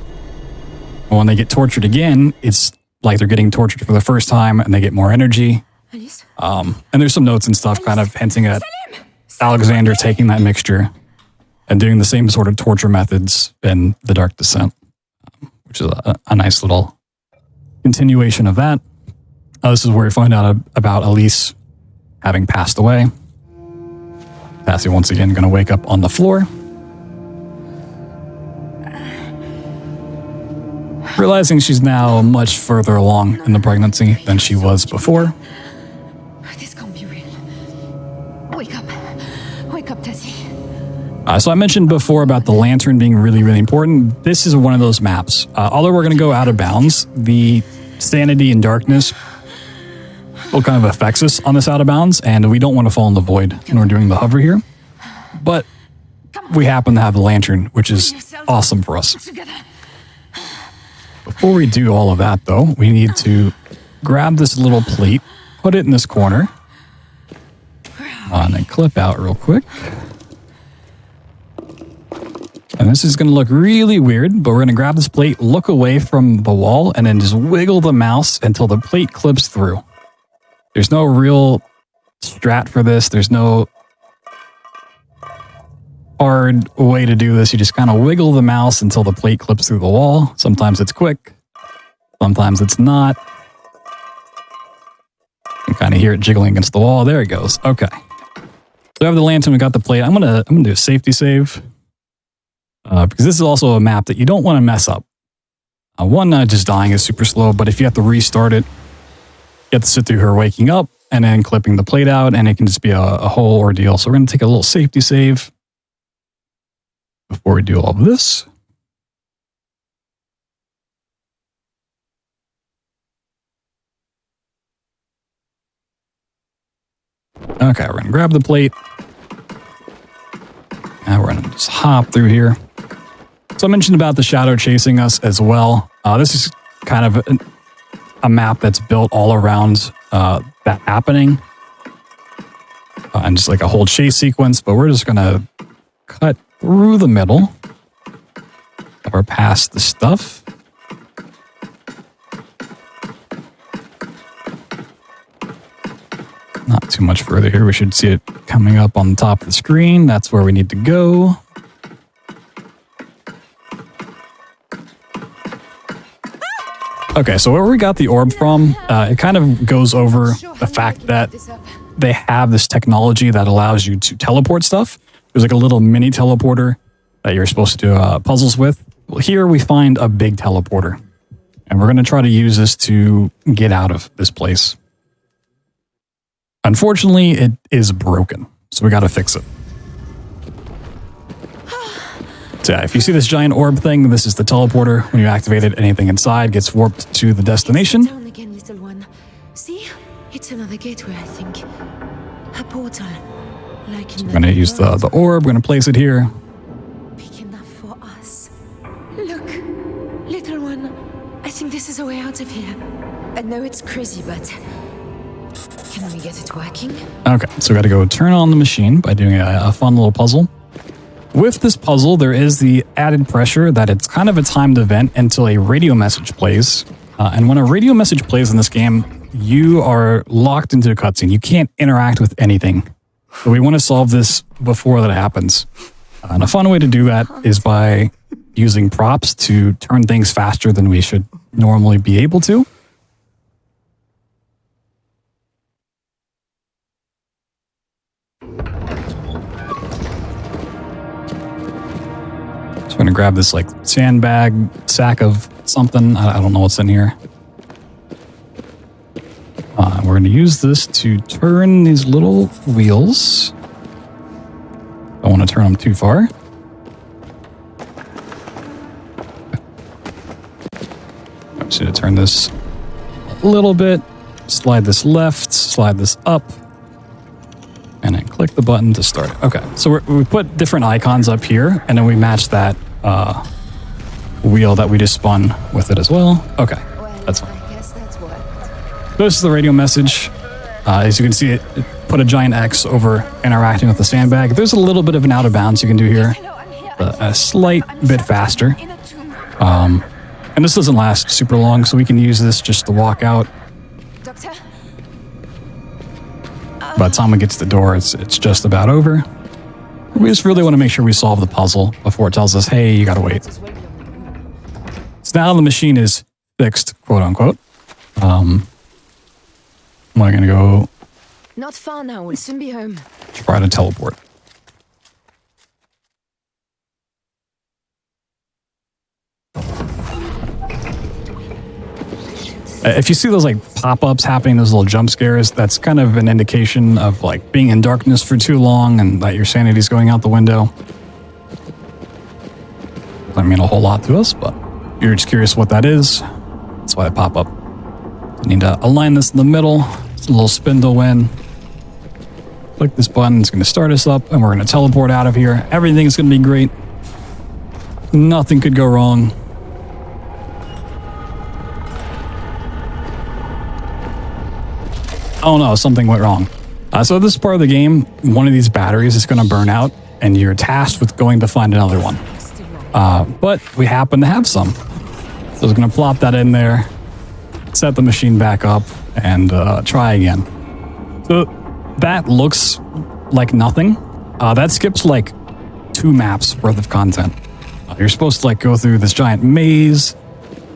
And when they get tortured again, it's like they're getting tortured for the first time, and they get more energy. And there's some notes and stuff kind of hinting at Alexander taking that mixture and doing the same sort of torture methods in The Dark Descent, which is a nice little continuation of that. This is where we find out about Elise having passed away. Tassie once again going to wake up on the floor, realizing she's now much further along in the pregnancy than she was before. This can't be real. Wake up, Tassie. So I mentioned before about the lantern being really, really important. This is one of those maps. Although we're going to go out of bounds, the sanity and darkness will kind of affects us on this out of bounds, and we don't want to fall in the void when we're doing the hover here. But we happen to have the lantern, which is awesome for us. Before we do all of that, though, we need to grab this little plate, put it in this corner, and then clip out real quick. And this is going to look really weird, but we're going to grab this plate, look away from the wall, and then just wiggle the mouse until the plate clips through. There's no real strat for this. There's no hard way to do this. You just kind of wiggle the mouse until the plate clips through the wall. Sometimes it's quick. Sometimes it's not. You can kind of hear it jiggling against the wall. There it goes. Okay. So we have the lantern. We got the plate. I'm gonna do a safety save. Because this is also a map that you don't want to mess up. Just dying is super slow, but if you have to restart it, you have to sit through her waking up and then clipping the plate out, and it can just be a whole ordeal. So we're going to take a little safety save before we do all of this. Okay, we're going to grab the plate. And we're going to just hop through here. So I mentioned about the shadow chasing us as well. This is kind of a map that's built all around that happening. And just like a whole chase sequence, but we're just going to cut through the middle or past the stuff. Not too much further here. We should see it coming up on the top of the screen. That's where we need to go. Okay, so where we got the orb from, it kind of goes over the fact that they have this technology that allows you to teleport stuff. There's like a little mini teleporter that you're supposed to do puzzles with. Well, here we find a big teleporter, and we're going to try to use this to get out of this place. Unfortunately, it is broken, so we got to fix it. So yeah, if you see this giant orb thing, this is the teleporter. When you activate it, anything inside gets warped to the destination. Down again, little one. See? It's another gateway, I think. A portal. Like So we're going to use the orb. We're going to place it here. Big enough for us. Look, little one. I think this is a way out of here. I know it's crazy, but can we get it working? Okay, so we got to go turn on the machine by doing a fun little puzzle. With this puzzle, there is the added pressure that it's kind of a timed event until a radio message plays. And when a radio message plays in this game, you are locked into a cutscene. You can't interact with anything. So we want to solve this before that happens. And a fun way to do that is by using props to turn things faster than we should normally be able to. I'm going to grab this like sandbag sack of something. I don't know what's in here. we're going to use this to turn these little wheels. Don't want to turn them too far. I'm just going to turn this a little bit, slide this left, slide this up, and then click the button to start it. Okay, so we put different icons up here, and then we match that wheel that we just spun with it as well. Okay, that's fine. This is the radio message. As you can see, it put a giant X over interacting with the sandbag. There's a little bit of an out of bounds you can do here, a slight bit faster. And this doesn't last super long, so we can use this just to walk out. Doctor? By the time we get to the door, it's just about over. We just really want to make sure we solve the puzzle before it tells us, hey, you gotta wait. So now the machine is fixed, quote unquote. We're gonna go Not far now, we'll soon be home. try to teleport. If you see those like pop-ups happening, those little jump scares, that's kind of an indication of like being in darkness for too long and that your sanity's going out the window. Doesn't mean a whole lot to us, but if you're just curious what that is, that's why they pop up. You need to align this in the middle. It's a little spindle win. Click this button, it's going to start us up, and we're going to teleport out of here. Everything's going to be great. Nothing could go wrong. Oh no, something went wrong. So this is part of the game. One of these batteries is going to burn out, and you're tasked with going to find another one. But we happen to have some. So I was going to plop that in there, set the machine back up, and try again. So that looks like nothing. That skips like 2 maps worth of content. You're supposed to like go through this giant maze,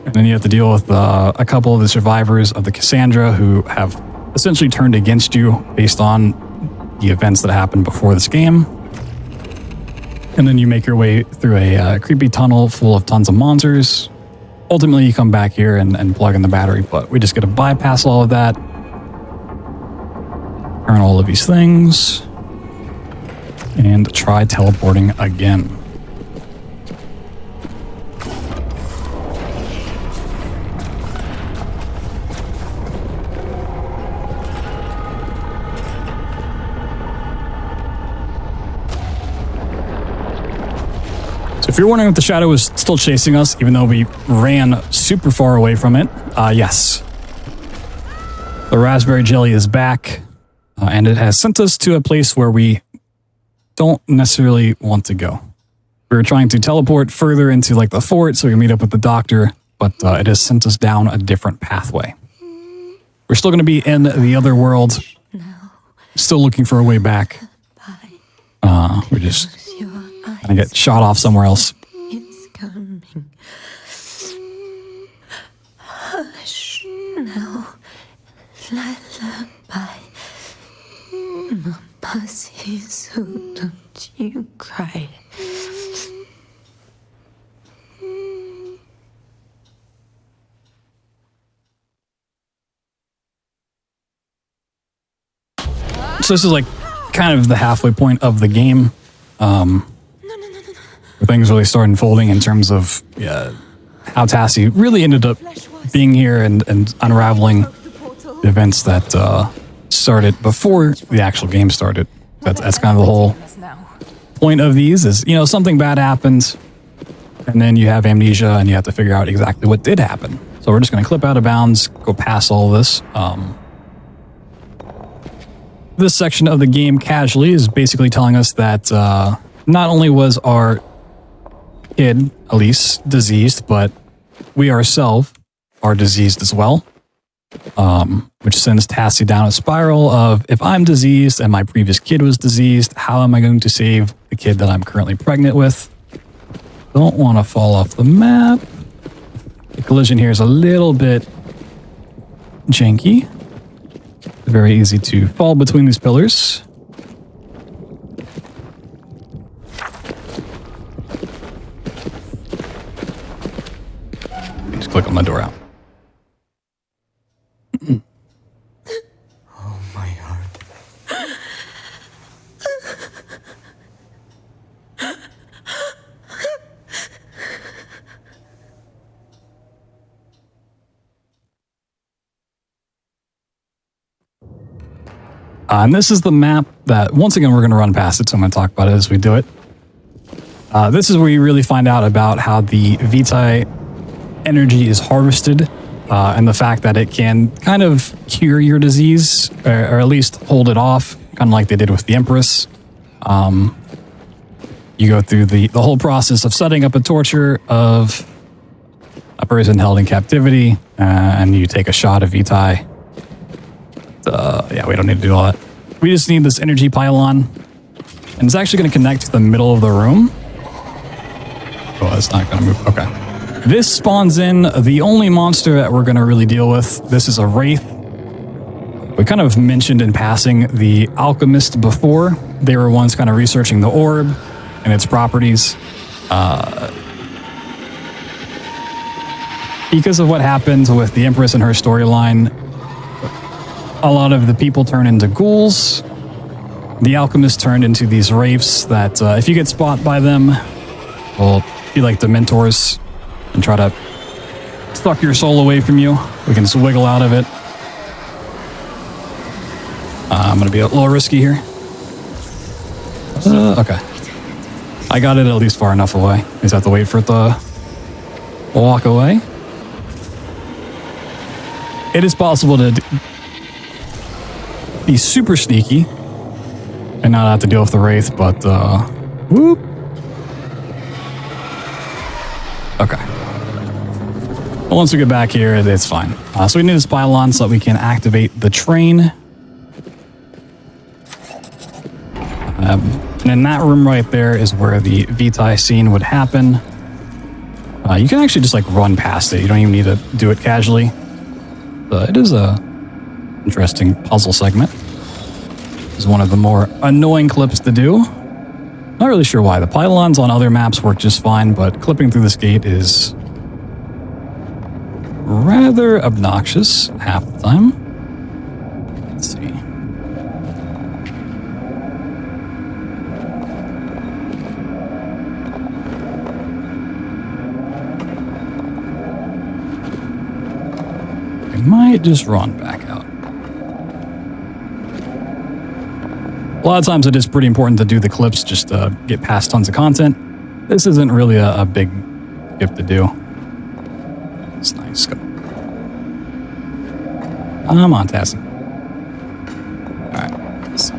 and then you have to deal with a couple of the survivors of the Cassandra who have essentially turned against you based on the events that happened before this game. And then you make your way through a creepy tunnel full of tons of monsters. Ultimately, you come back here and plug in the battery, but we just get to bypass all of that. Turn all of these things. And try teleporting again. If you're wondering if the shadow is still chasing us, even though we ran super far away from it, yes. The raspberry jelly is back, and it has sent us to a place where we don't necessarily want to go. We were trying to teleport further into like the fort so we can meet up with the doctor, but it has sent us down a different pathway. We're still going to be in the other world, still looking for a way back. We're just gonna get shot off somewhere else. It's coming. Hush now, lullaby. Mama says so, don't you cry. So this is like kind of the halfway point of the game. Things really start unfolding in terms of how Tassie really ended up being here and unraveling the events that started before the actual game started. That's kind of the whole point of these is, you know, something bad happens and then you have amnesia and you have to figure out exactly what did happen. So we're just going to clip out of bounds, go past all of this. This section of the game casually is basically telling us that not only was our kid, Elise, diseased, but we ourselves are diseased as well, which sends Tassie down a spiral of, if I'm diseased and my previous kid was diseased, how am I going to save the kid that I'm currently pregnant with? Don't want to fall off the map. The collision here is a little bit janky. Very easy to fall between these pillars. Just click on my door out. And this is the map that, once again, we're going to run past it, so I'm going to talk about it as we do it. This is where you really find out about how the Vitae energy is harvested, and the fact that it can kind of cure your disease, or at least hold it off, kind of like they did with the Empress. You go through the whole process of setting up a torture of a person held in captivity, and you take a shot of Vitae. Yeah, we don't need to do all that. We just need this energy pylon, and it's actually going to connect to the middle of the room. Oh, it's not going to move. Okay. This spawns in the only monster that we're going to really deal with. This is a Wraith. We kind of mentioned in passing the Alchemist before. They were ones kind of researching the orb and its properties. Because of what happened with the Empress and her storyline, a lot of the people turn into ghouls. The Alchemist turned into these Wraiths that, if you get spotted by them, will be like Dementors and try to suck your soul away from you. We can just wiggle out of it. I'm going to be a little risky here. Okay. I got it at least far enough away. I just have to wait for it to walk away. It is possible to be super sneaky and not have to deal with the Wraith, but whoop. Okay. Well, once we get back here, it's fine. So we need this pylon so that we can activate the train. And in that room right there is where the Vitae scene would happen. You can actually just like run past it. You don't even need to do it casually. It is a interesting puzzle segment. It's one of the more annoying clips to do. Not really sure why. The pylons on other maps work just fine, but clipping through this gate is rather obnoxious half the time. Let's see. We might just run back out. A lot of times it is pretty important to do the clips just to get past tons of content. This isn't really a big skip to do. It's nice. Go. Come on, Tassie. All right. Let's see.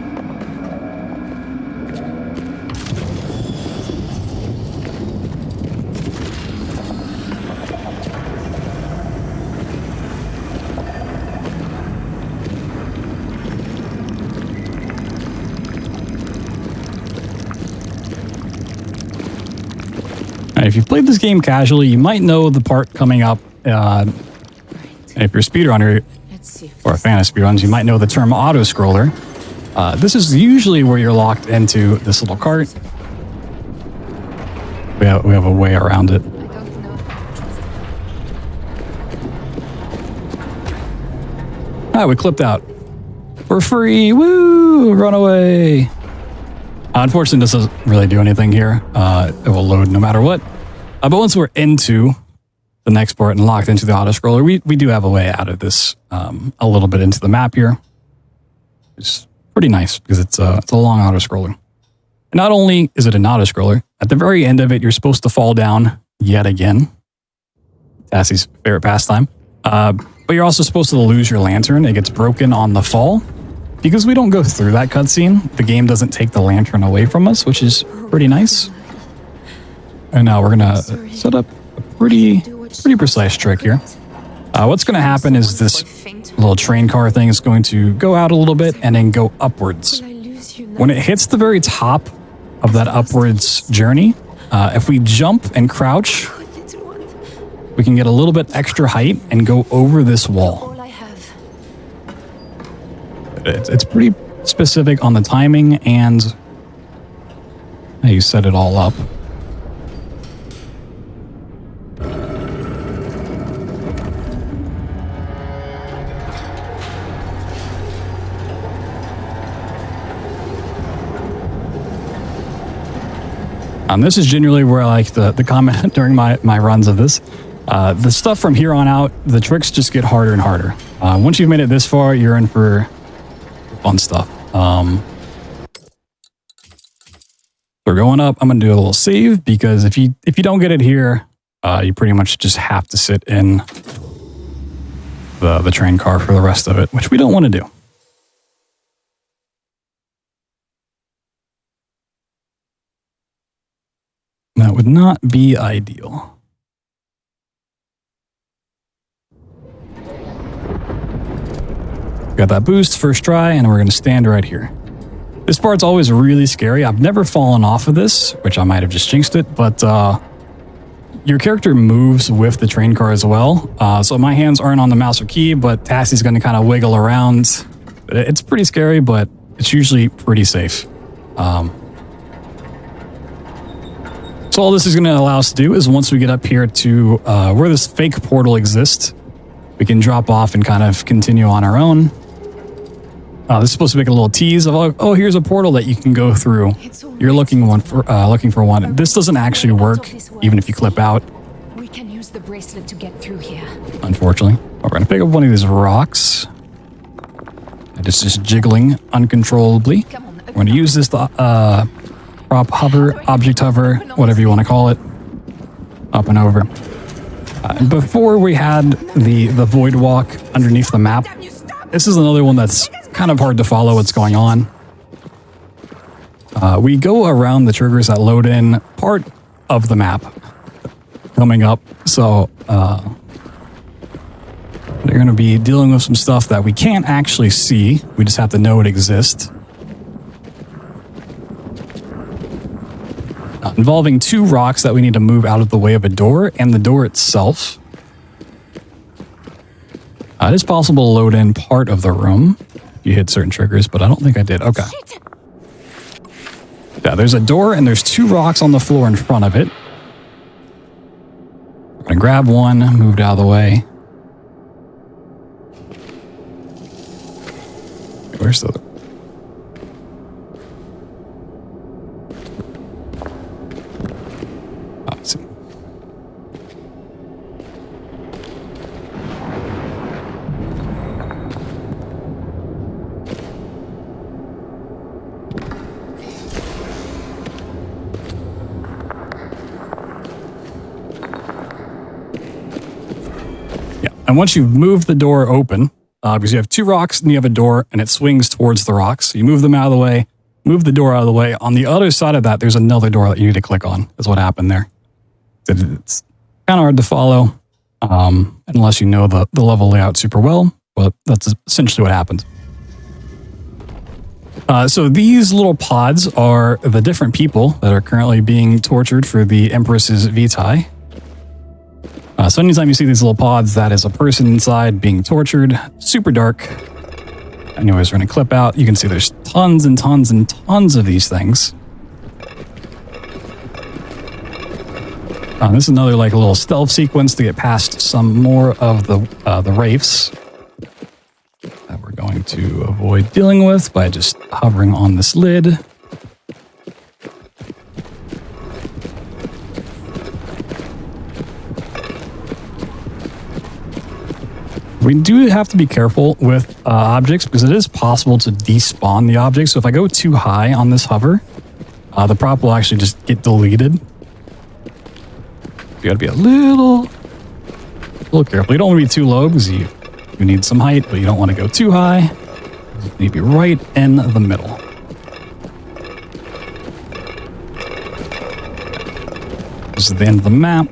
If you've played this game casually, you might know the part coming up. And if you're a speedrunner or a fan of speedruns, you might know the term auto-scroller. This is usually where you're locked into this little cart. We have a way around it. Ah, we clipped out. We're free. Woo! Run away. Unfortunately, this doesn't really do anything here. It will load no matter what. But once we're into the next part and locked into the auto-scroller, we do have a way out of this a little bit into the map here. It's pretty nice because it's a long auto-scroller. And not only is it an auto-scroller, at the very end of it, you're supposed to fall down yet again. Tassie's favorite pastime. But you're also supposed to lose your lantern. It gets broken on the fall. Because we don't go through that cutscene, the game doesn't take the lantern away from us, which is pretty nice. And now we're going to set up a pretty precise trick here. What's going to happen is this little train car thing is going to go out a little bit and then go upwards. When it hits the very top of that upwards journey, if we jump and crouch, we can get a little bit extra height and go over this wall. It's pretty specific on the timing and how you set it all up. This is generally where I like the comment during my runs of this. The stuff from here on out, the tricks just get harder and harder. Once you've made it this far, you're in for fun stuff. We're going up. I'm going to do a little save because if you don't get it here, you pretty much just have to sit in the train car for the rest of it, which we don't want to do. That would not be ideal. Got that boost first try, and we're going to stand right here. This part's always really scary. I've never fallen off of this, which I might have just jinxed it, but your character moves with the train car as well. So my hands aren't on the mouse or key, but Tassie's going to kind of wiggle around. It's pretty scary, but it's usually pretty safe. So all this is going to allow us to do is once we get up here to where this fake portal exists, we can drop off and kind of continue on our own. This is supposed to make a little tease of, oh, here's a portal that you can go through. You're looking for one. This doesn't actually work, even if you clip out. We can use the bracelet to get through here. Unfortunately. We're going to pick up one of these rocks. It's just jiggling uncontrollably. We're going to use this prop hover, object hover, whatever you want to call it, up and over. Before we had the void walk underneath the map, this is another one that's kind of hard to follow what's going on. We go around the triggers that load in part of the map coming up, so they're going to be dealing with some stuff that we can't actually see. We just have to know it exists. Involving two rocks that we need to move out of the way of a door and the door itself. It is possible to load in part of the room if you hit certain triggers, but I don't think I did. Okay. Yeah, there's a door and there's two rocks on the floor in front of it. I'm going to grab one, moved out of the way. Where's the other? Oh, let's see. And once you've moved the door open, because you have two rocks and you have a door and it swings towards the rocks, so you move them out of the way, move the door out of the way. On the other side of that, there's another door that you need to click on, is what happened there. It's kind of hard to follow unless you know the level layout super well, but that's essentially what happened. So these little pods are the different people that are currently being tortured for the Empress's Vitae. So anytime you see these little pods, that is a person inside being tortured. Super dark. Anyways, we're going to clip out. You can see there's tons and tons and tons of these things. This is another like a little stealth sequence to get past some more of the wraiths that we're going to avoid dealing with by just hovering on this lid. We do have to be careful with objects because it is possible to despawn the object. So if I go too high on this hover, the prop will actually just get deleted. You got to be a little careful. You don't want to be too low because you need some height, but you don't want to go too high. You need to be right in the middle. This is the end of the map.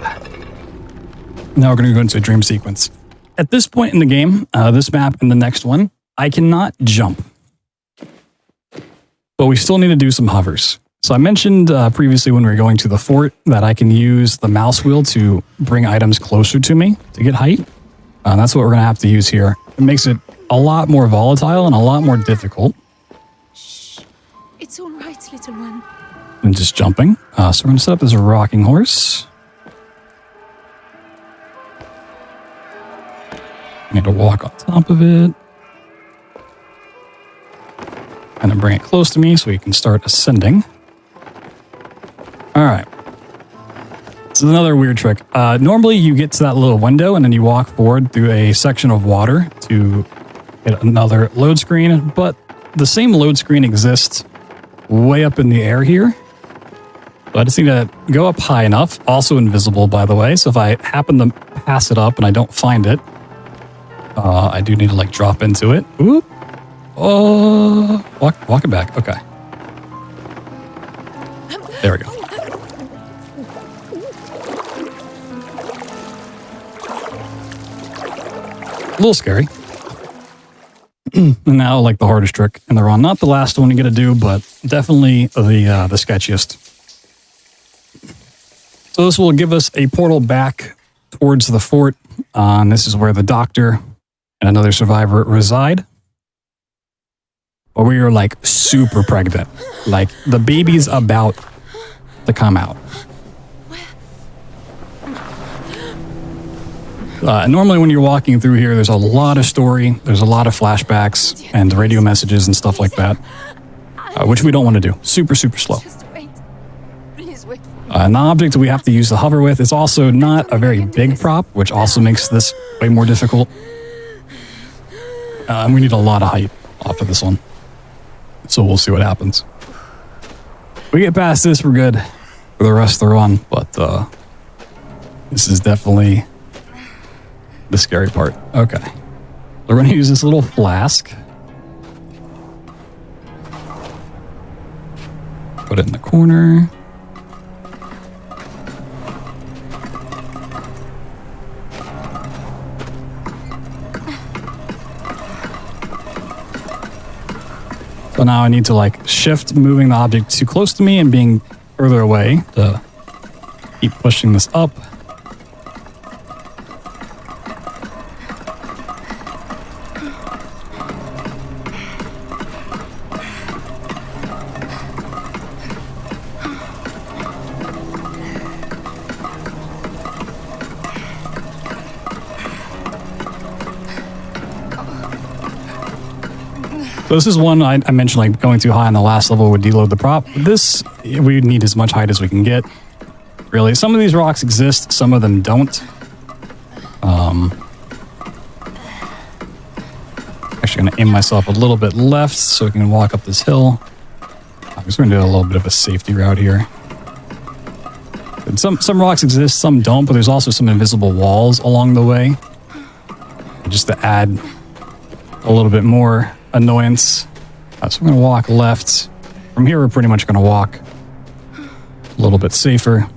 Now we're going to go into a dream sequence. At this point in the game, this map and the next one, I cannot jump. But we still need to do some hovers. So I mentioned previously when we were going to the fort that I can use the mouse wheel to bring items closer to me to get height. That's what we're going to have to use here. It makes it a lot more volatile and a lot more difficult. Shh. It's all right, little one. Than just jumping. So we're going to set up this rocking horse. I need to walk on top of it. And then bring it close to me so we can start ascending. All right. This is another weird trick. Normally you get to that little window and then you walk forward through a section of water to get another load screen, but the same load screen exists way up in the air here. So I just need to go up high enough. Also invisible, by the way. So if I happen to pass it up and I don't find it, I do need to like drop into it. Ooh. Oh, walk it back. Okay. There we go. A little scary. Now, like the hardest trick in the run. Not the last one you gotta do, but definitely the sketchiest. So this will give us a portal back towards the fort. And this is where the doctor and another survivor reside. But we are like super pregnant. Like the baby's about to come out. Normally when you're walking through here, there's a lot of story, there's a lot of flashbacks and radio messages and stuff like that, which we don't want to do. Super, super slow. An object we have to use to hover with is also not a very big prop, which also makes this way more difficult. And we need a lot of height off of this one. So we'll see what happens. If we get past this, we're good for the rest of the run, but this is definitely the scary part. Okay. We're going to use this little flask. Put it in the corner. So now I need to like shift moving the object too close to me and being further away to keep pushing this up. So this is one I mentioned, like going too high on the last level would deload the prop. This, we need as much height as we can get. Really, some of these rocks exist, some of them don't. Actually gonna aim myself a little bit left so I can walk up this hill. I'm just gonna do a little bit of a safety route here. Some rocks exist, some don't, but there's also some invisible walls along the way. Just to add a little bit more annoyance. So we're going to walk left. From here, we're pretty much going to walk a little bit safer.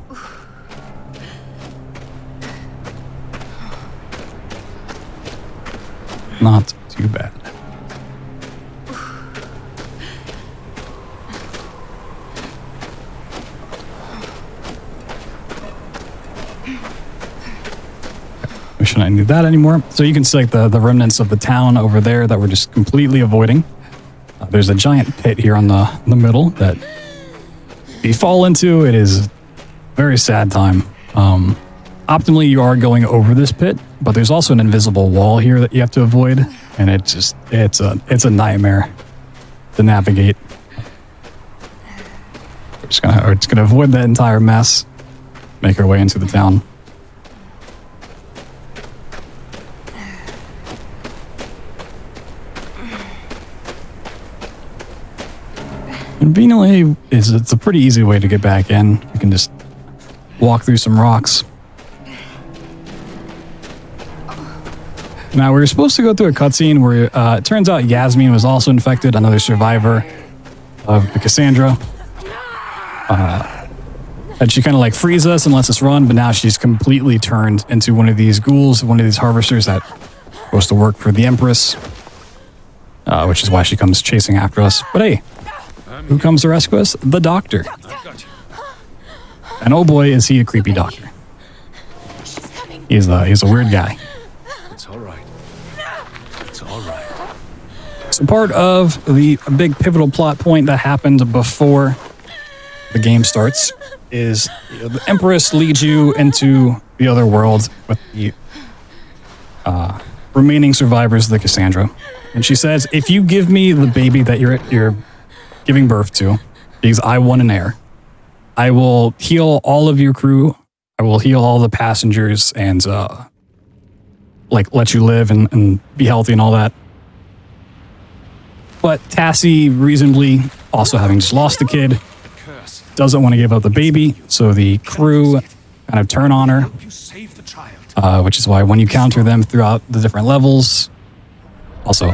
Not too bad. We shouldn't need that anymore. So you can see like the remnants of the town over there that we're just completely avoiding. There's a giant pit here on the middle that if you fall into, it is a very sad time. Optimally, you are going over this pit, but there's also an invisible wall here that you have to avoid, and it's a nightmare to navigate. We're just gonna avoid that entire mess, make our way into the town. Conveniently, it's a pretty easy way to get back in. You can just walk through some rocks. Now, we were supposed to go through a cutscene where it turns out Yasmin was also infected, another survivor of the Cassandra. And she kind of like frees us and lets us run, but now she's completely turned into one of these ghouls, one of these harvesters that's supposed to work for the Empress, which is why she comes chasing after us. But hey, who comes to rescue us? The doctor. And oh boy, is he a creepy doctor. He's a weird guy. It's all right. It's all right. So part of the big pivotal plot point that happened before the game starts is the Empress leads you into the other world with the remaining survivors of the Cassandra. And she says, if you give me the baby that you're giving birth to, because I want an heir, I will heal all of your crew. I will heal all the passengers and like let you live and be healthy and all that. But Tassie, reasonably, also having just lost the kid, doesn't want to give up the baby, so the crew kind of turn on her, which is why when you counter them throughout the different levels, also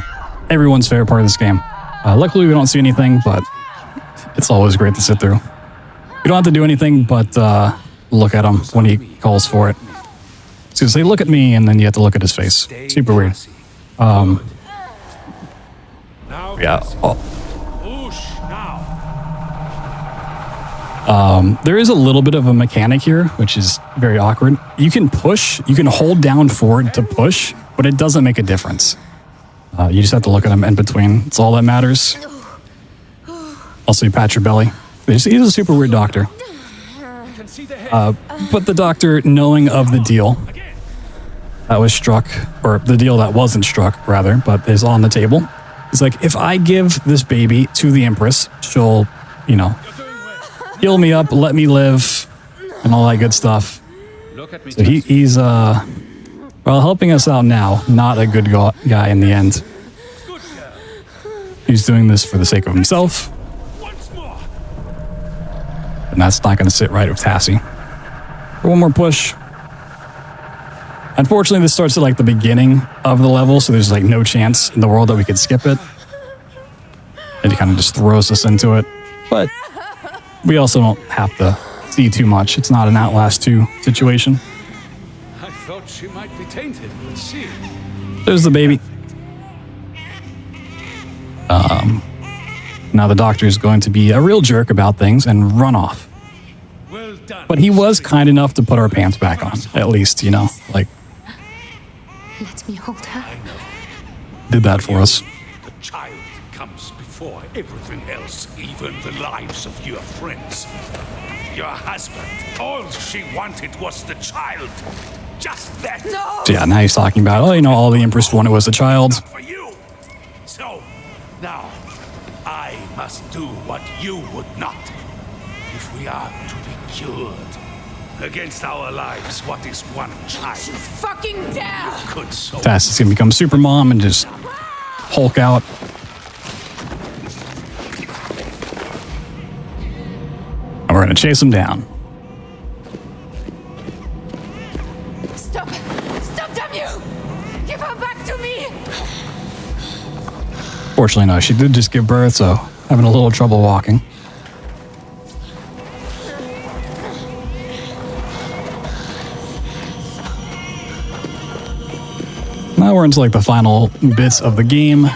everyone's favorite part of this game. Luckily, we don't see anything, but it's always great to sit through. You don't have to do anything but look at him when he calls for it. So say, look at me, and then you have to look at his face. Super weird. Yeah. There is a little bit of a mechanic here, which is very awkward. You can push, you can hold down forward to push, but it doesn't make a difference. You just have to look at him in between. It's all that matters. Also, you pat your belly. He's a super weird doctor. But the doctor, knowing of the deal that was struck, or the deal that wasn't struck, rather, but is on the table, is like, if I give this baby to the Empress, she'll, you know, heal me up, let me live, and all that good stuff. So he's, well, helping us out now, not a good guy in the end. He's doing this for the sake of himself. And that's not going to sit right with Tassie. One more push. Unfortunately, this starts at like the beginning of the level, so there's like no chance in the world that we could skip it. And it kind of just throws us into it. But we also don't have to see too much. It's not an Outlast 2 situation. I thought she might be tainted. See. There's the baby. Now the doctor is going to be a real jerk about things and run off. Well done. But he was kind enough to put our pants back on, at least, you know, like. Let me hold her. Did that for us. The child comes before everything else, even the lives of your friends. Your husband, all she wanted was the child. Just that. No! So yeah, now he's talking about, oh, you know, all the Empress wanted was a child. For you. So, now, I must do what you would not. If we are to be cured. Against our lives, what is one child? You fucking dare! Could so. Tassie's gonna become super mom and just Hulk out. And we're gonna chase him down. Stop! Stop, damn you! Give her back to me! Fortunately, no, she did just give birth, so having a little trouble walking. Now we're into like the final bits of the game,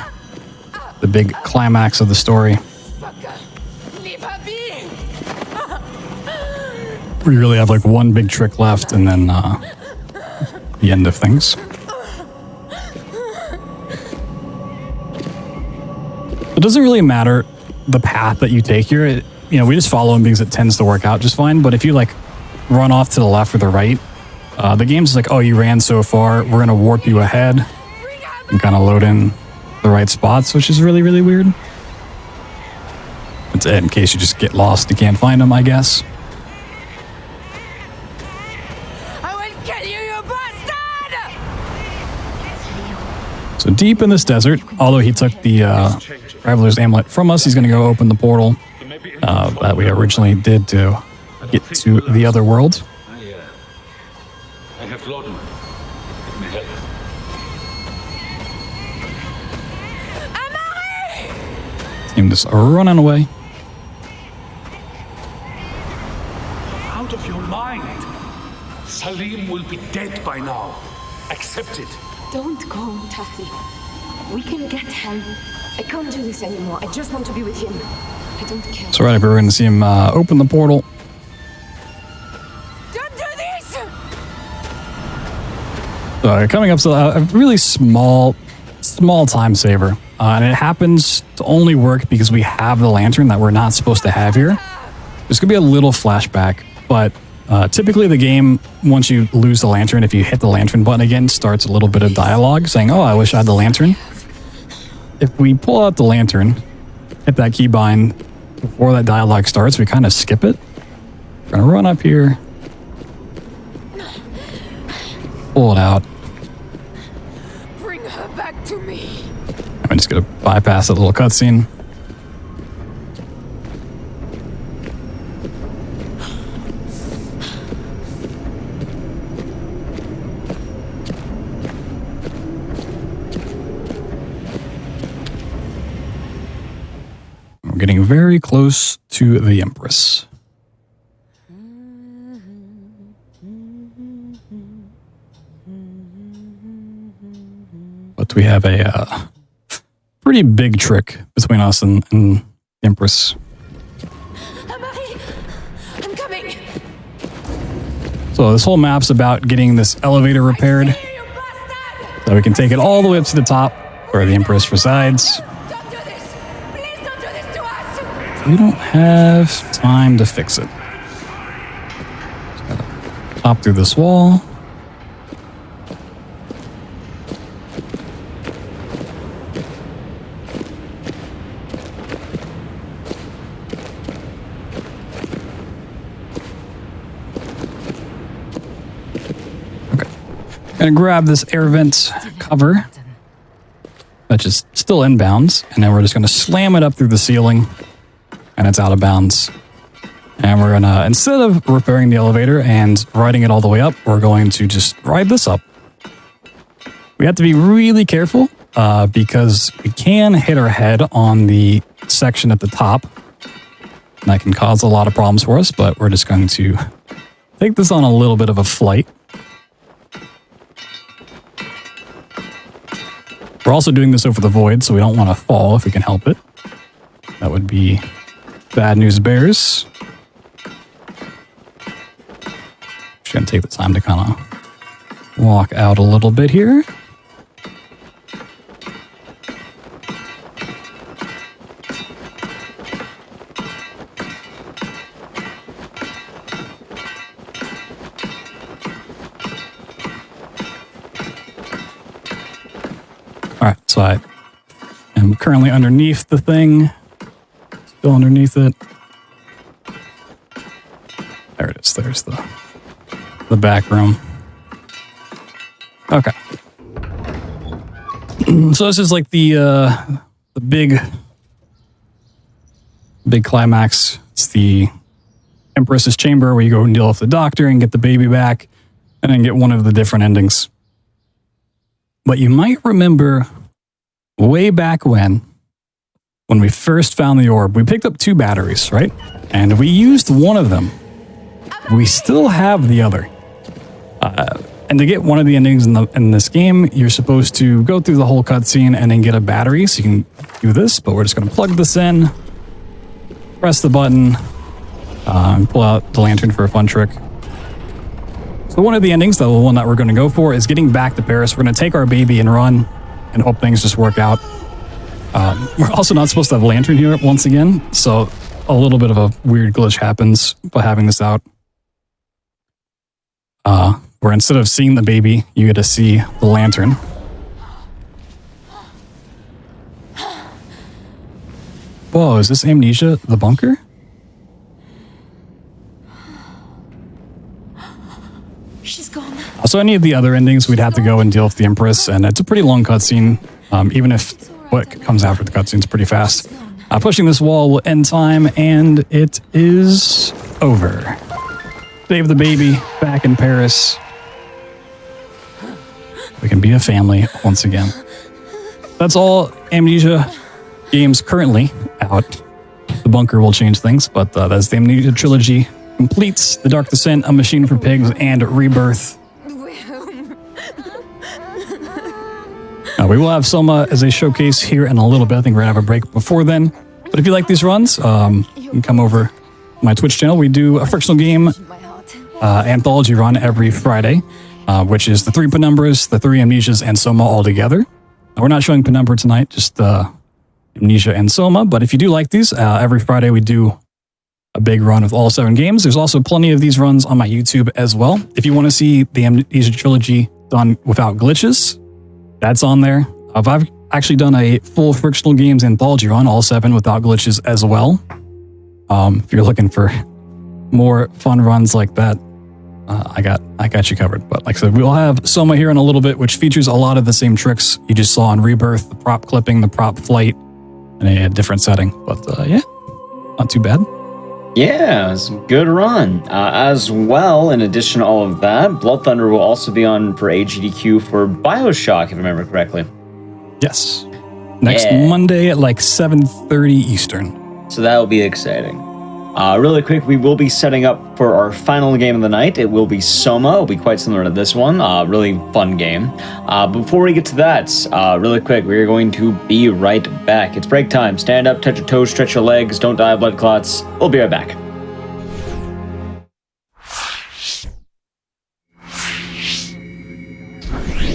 the big climax of the story. We really have like one big trick left and then the end of things. It doesn't really matter the path that you take here. You know, we just follow him because it tends to work out just fine. But if you like run off to the left or the right, the game's like, oh, you ran so far, we're going to warp you ahead and kind of load in the right spots, which is really, really weird. It's in case you just get lost, you can't find them, I guess. I will kill you, you bastard! So deep in this desert, although he took the Traveler's Amulet from us, he's going to go open the portal that we originally did to get to the other world. I have Lordman. Let me help. Him just running away. Out of your mind. Salim will be dead by now. Accept it. Don't go, Tassie. We can get help. I can't do this anymore. I just want to be with him. I don't care. So right up here, we're going to see him open the portal. Coming up, so a really small time saver. And it happens to only work because we have the lantern that we're not supposed to have here. There's going to be a little flashback, but typically the game, once you lose the lantern, if you hit the lantern button again, starts a little bit of dialogue saying, oh, I wish I had the lantern. If we pull out the lantern, hit that keybind before that dialogue starts, we kind of skip it. We're going to run up here. Pull it out. Bring her back to me. I'm just going to bypass that little cutscene. We're getting very close to the Empress. But we have a pretty big trick between us and the Empress. I'm coming. So this whole map's about getting this elevator repaired so we can take it all the way up to the top where the Empress resides. We don't have time to fix it. Just gotta hop through this wall. Okay. Gonna grab this air vent cover, which is still inbounds, and then we're just gonna slam it up through the ceiling. And it's out of bounds. And we're gonna, instead of repairing the elevator and riding it all the way up, we're going to just ride this up. We have to be really careful because we can hit our head on the section at the top. And that can cause a lot of problems for us, but we're just going to take this on a little bit of a flight. We're also doing this over the void, so we don't want to fall if we can help it. That would be bad news bears. Just gonna take the time to kind of walk out a little bit here. All right, so I am currently underneath the thing. Still underneath it. There it is. There's the back room. Okay. So this is like the big climax. It's the Empress's chamber where you go and deal with the doctor and get the baby back, and then get one of the different endings. But you might remember way back when we first found the orb, we picked up 2 batteries, right? And we used one of them. We still have the other. And to get one of the endings in this game, you're supposed to go through the whole cutscene and then get a battery, so you can do this, but we're just going to plug this in, press the button, and pull out the lantern for a fun trick. So one of the endings, the one that we're going to go for, is getting back to Paris. We're going to take our baby and run and hope things just work out. We're also not supposed to have a lantern here once again, so a little bit of a weird glitch happens by having this out. Where instead of seeing the baby, you get to see the lantern. Whoa, is this Amnesia the bunker? She's gone. So any of the other endings, we'd have to go and deal with the Empress, and it's a pretty long cutscene, even if what comes after the cutscene is pretty fast. Pushing this wall will end time, and it is over. Save the baby, back in Paris. We can be a family once again. That's all Amnesia games currently out. The bunker will change things, but that's the Amnesia Trilogy. Completes The Dark Descent, A Machine for Pigs, and Rebirth. We will have SOMA as a showcase here in a little bit. I think we're going to have a break before then. But if you like these runs, you can come over to my Twitch channel. We do a Frictional game anthology run every Friday, which is the 3 Penumbras, the 3 Amnesias, and SOMA all together. We're not showing Penumbra tonight, just Amnesia and SOMA. But if you do like these, every Friday we do a big run of all 7 games. There's also plenty of these runs on my YouTube as well. If you want to see the Amnesia Trilogy done without glitches, that's on there. I've actually done a full Frictional Games anthology run, all 7 without glitches as well. If you're looking for more fun runs like that, I got you covered. But like I said, we'll have Soma here in a little bit, which features a lot of the same tricks you just saw in Rebirth, the prop clipping, the prop flight, in a different setting. But yeah, not too bad. Yeah, it's a good run. As well, in addition to all of that, Blood Thunder will also be on for AGDQ for Bioshock, if I remember correctly. Yes. Next Monday at like 7:30 Eastern. So that will be exciting. Really quick, we will be setting up for our final game of the night. It will be SOMA. It will be quite similar to this one. Really fun game. Before we get to that, really quick, we're going to be right back. It's break time. Stand up, touch your toes, stretch your legs, don't die of blood clots. We'll be right back.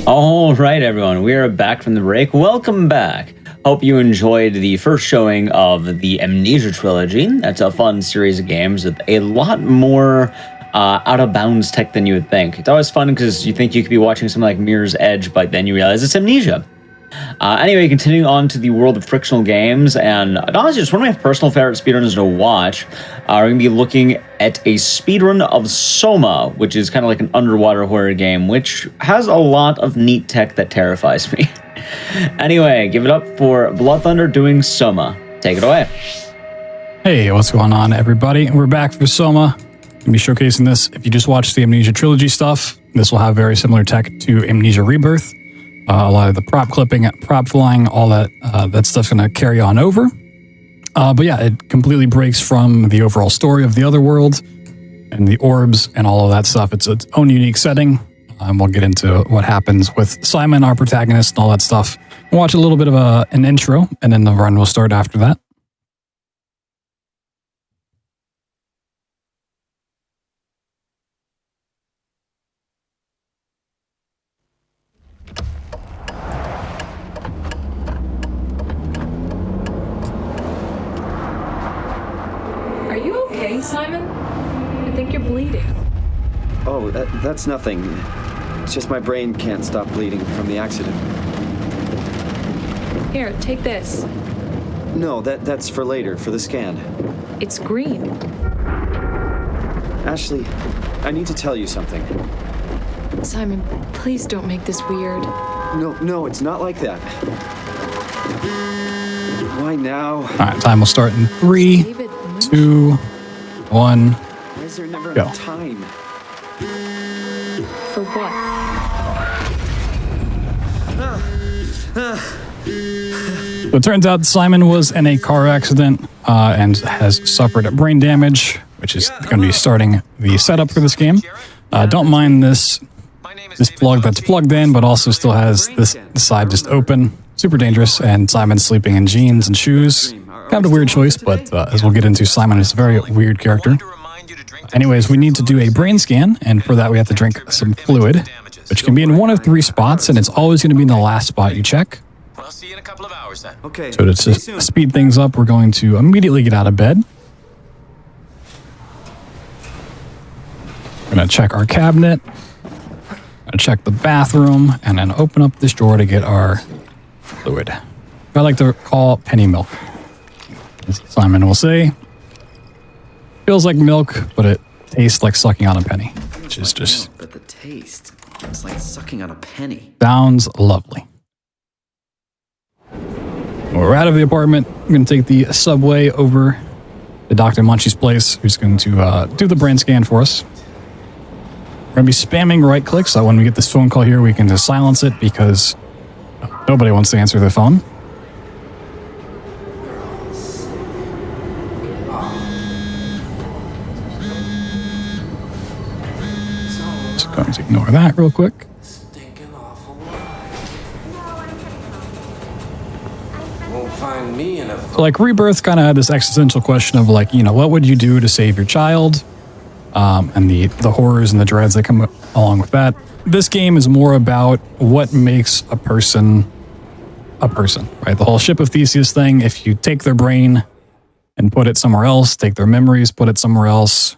All right, everyone, we are back from the break. Welcome back. Hope you enjoyed the first showing of the Amnesia Trilogy. That's a fun series of games with a lot more out-of-bounds tech than you would think. It's always fun because you think you could be watching something like Mirror's Edge, but then you realize it's Amnesia. Anyway, continuing on to the world of Frictional games, and honestly, just one of my personal favorite speedruns to watch. We're going to be looking at a speedrun of SOMA, which is kind of like an underwater horror game, which has a lot of neat tech that terrifies me. Anyway, give it up for Blood Thunder doing SOMA. Take it away. Hey, what's going on, everybody? We're back for SOMA. I'll be showcasing this. If you just watched the Amnesia Trilogy stuff, this will have very similar tech to Amnesia Rebirth. A lot of the prop clipping, prop flying, all that stuff's going to carry on over. But yeah, it completely breaks from the overall story of the other world and the orbs and all of that stuff. It's its own unique setting. We'll get into what happens with Simon, our protagonist, and all that stuff. We'll watch a little bit of an intro, and then the run will start after that. Are you okay, Simon? I think you're bleeding. Oh, that's nothing. It's just my brain can't stop bleeding from the accident. Here, take this. No, that's for later, for the scan. It's green. Ashley, I need to tell you something. Simon, please don't make this weird. No, it's not like that. Why now? All right, time will start in 3, 2, 1, Why is there never go. enough time? For what? So it turns out Simon was in a car accident and has suffered brain damage, which is going to be starting the setup for this game. Don't mind this plug that's plugged in, but also still has this side just open. Super dangerous, and Simon's sleeping in jeans and shoes. Kind of a weird choice, but as we'll get into, Simon is a very weird character. Anyways, we need to do a brain scan, and for that we have to drink some fluid, which can be in one of 3 spots, and it's always going to be in the last spot you check. I'll see you in a couple of hours then. Okay. So to speed things up, we're going to immediately get out of bed. We're going to check our cabinet, check the bathroom, and then open up this drawer to get our fluid. I like to call penny milk. As Simon will say, feels like milk, but it tastes like sucking on a penny, which is just... But the taste, it's like sucking on a penny. Sounds lovely. We're out of the apartment. We're going to take the subway over to Dr. Munchie's place, who's going to do the brain scan for us. We're going to be spamming right click, so when we get this phone call here, we can just silence it because nobody wants to answer their phone. Just going to ignore that real quick. Find me in a... So like Rebirth kind of had this existential question of like, what would you do to save your child? And the horrors and the dreads that come along with that. This game is more about what makes a person, right? The whole Ship of Theseus thing, if you take their brain and put it somewhere else, take their memories, put it somewhere else,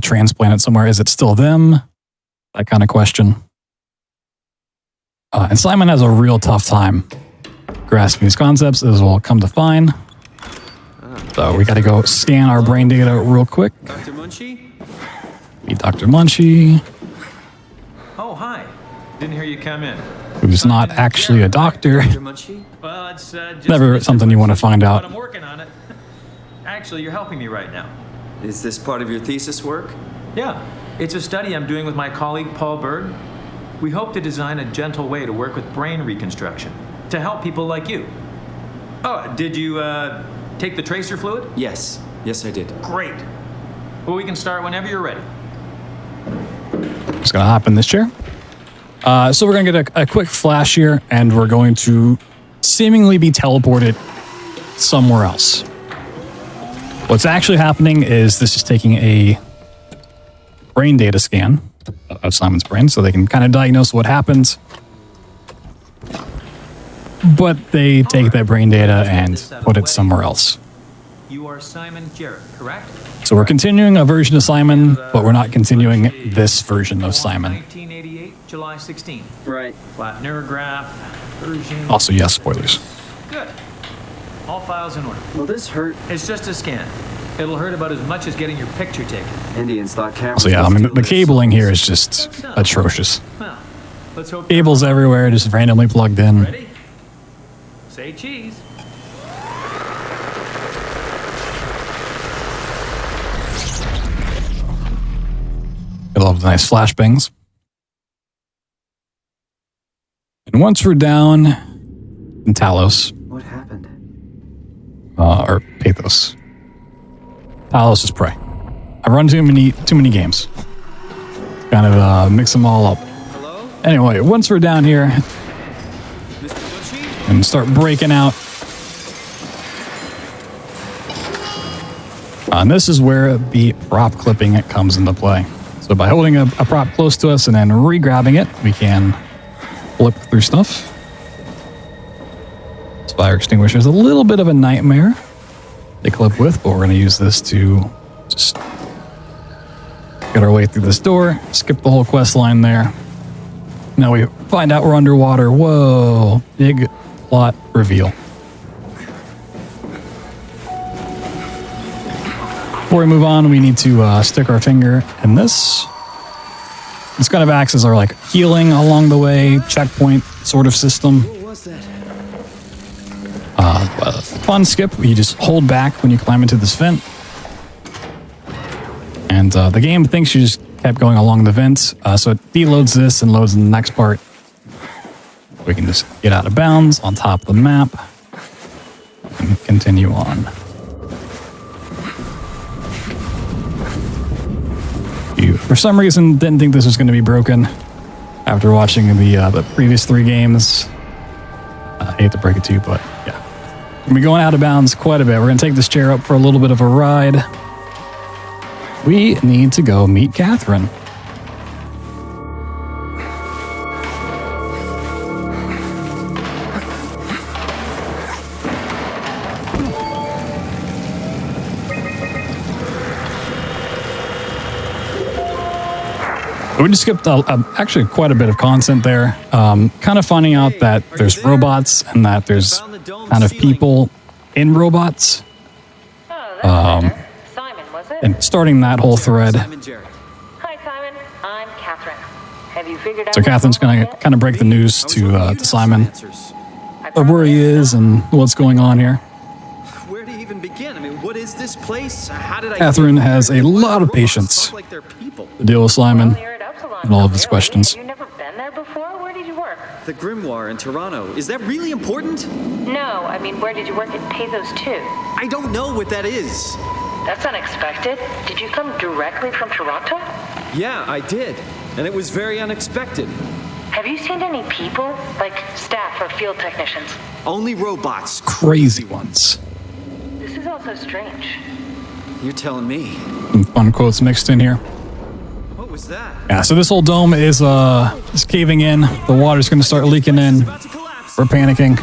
transplant it somewhere, is it still them? That kind of question. And Simon has a real tough time grasping these concepts, as we'll come to find. So we got to go scan our brain data real quick. Dr. Munchie? Meet Dr. Munchie, Oh, hi. Didn't hear you come in. who's not actually a doctor. Well, it's just Never something you want to find but out. I'm working on it. Actually, you're helping me right now. Is this part of your thesis work? Yeah, it's a study I'm doing with my colleague Paul Berg. We hope to design a gentle way to work with brain reconstruction to help people like you. Oh, did you take the tracer fluid? Yes. Yes, I did. Great. Well, we can start whenever you're ready. Just gonna hop in this chair. So we're gonna get a quick flash here, and we're going to seemingly be teleported somewhere else. What's actually happening is this is taking a brain data scan of Simon's brain, so they can kind of diagnose what happens. But they take that brain data and put it somewhere else. You are Simon Jarrett, correct? So we're continuing a version of Simon, but we're not continuing this version of Simon. 1988, July 16th. Right. Flat neurograph, version. Also, yes, spoilers. Good. All files in order. Will this hurt? It's just a scan. It'll hurt about as much as getting your picture taken. Indians thought cameras. So yeah, I mean, the cabling here is just atrocious. Well, let's hope. Cables everywhere, just randomly plugged in. Ready? Say cheese. I love the nice flashbangs. And once we're down in Talos, What happened? or Pathos. Talos is prey. I run too many games. Kind of mix them all up. Anyway, once we're down here and start breaking out, and this is where the prop clipping comes into play. So by holding a prop close to us and then re-grabbing it, we can flip through stuff. This fire extinguisher is a little bit of a nightmare to clip with, but we're going to use this to just get our way through this door, skip the whole quest line there. Now we find out we're underwater. Whoa, big plot reveal. Before we move on, we need to stick our finger in this. This kind of acts as our like healing along the way, checkpoint sort of system. What was that? Fun skip. You just hold back when you climb into this vent. And the game thinks you just kept going along the vents. So it deloads this and loads in the next part. We can just get out of bounds on top of the map and continue on. You, for some reason, didn't think this was going to be broken after watching the previous 3 games. I hate to break it to you, but yeah. We're going to be going out of bounds quite a bit. We're going to take this chair up for a little bit of a ride. We need to go meet Catherine. We just skipped actually quite a bit of content there. Kind of finding out that there's robots and that there's kind of people in robots. And starting that whole thread. Hi, Simon. I'm Catherine. Have you figured out? So Catherine's going to kind of break the news to Simon of where he is and what's going on here. Where do you even begin? I mean, what is this place? How did I? Catherine has a lot of patience to deal with Simon and all of his questions. You've never been there before? Where did you work? The Grimoire in Toronto. Is that really important? No, I mean, where did you work at Pathos 2? I don't know what that is. That's unexpected. Did you come directly from Toronto? Yeah, I did. And it was very unexpected. Have you seen any people? Like staff or field technicians? Only robots. Crazy ones. This is also strange. You're telling me. Some fun quotes mixed in here. What was that? Yeah, so this whole dome is caving in. The water's going to start leaking in. We're panicking.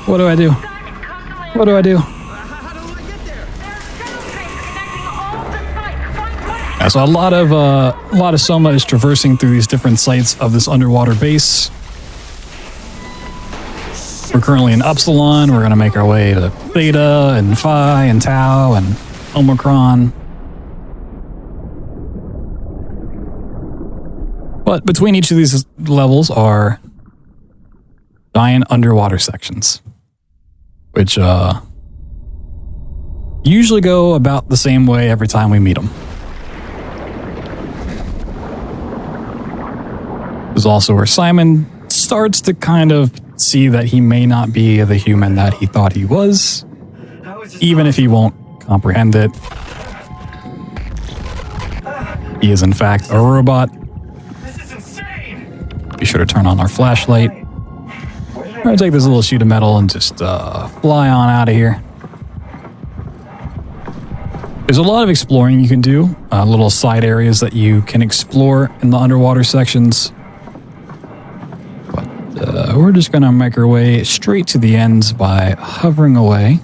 What do I do? What do I do? Yeah, so a lot of SOMA is traversing through these different sites of this underwater base. We're currently in Upsilon. We're going to make our way to Theta and Phi and Tau and Omicron. But between each of these levels are giant underwater sections, which usually go about the same way every time we meet them. This is also where Simon starts to kind of see that he may not be the human that he thought he was, even if he won't comprehend it. He is in fact a robot. This is insane! Be sure to turn on our flashlight. We're gonna take this little sheet of metal and just fly on out of here. There's a lot of exploring you can do, little side areas that you can explore in the underwater sections. But we're just gonna make our way straight to the ends by hovering away.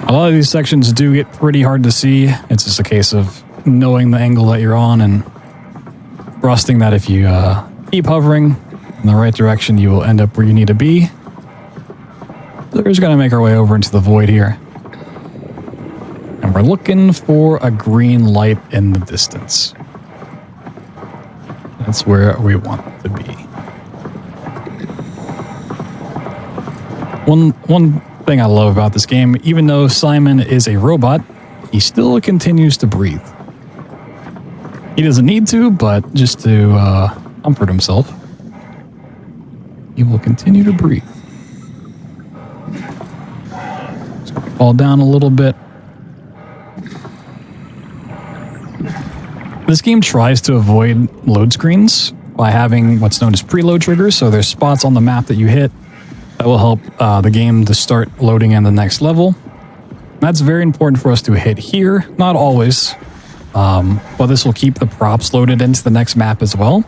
A lot of these sections do get pretty hard to see. It's just a case of knowing the angle that you're on and trusting that if you keep hovering in the right direction, you will end up where you need to be. So we're just going to make our way over into the void here. And we're looking for a green light in the distance. That's where we want to be. One thing I love about this game, even though Simon is a robot, he still continues to breathe. He doesn't need to, but just to comfort himself, he will continue to breathe. So fall down a little bit. This game tries to avoid load screens by having what's known as preload triggers, so there's spots on the map that you hit that will help the game to start loading in the next level. That's very important for us to hit here. Not always, but this will keep the props loaded into the next map as well.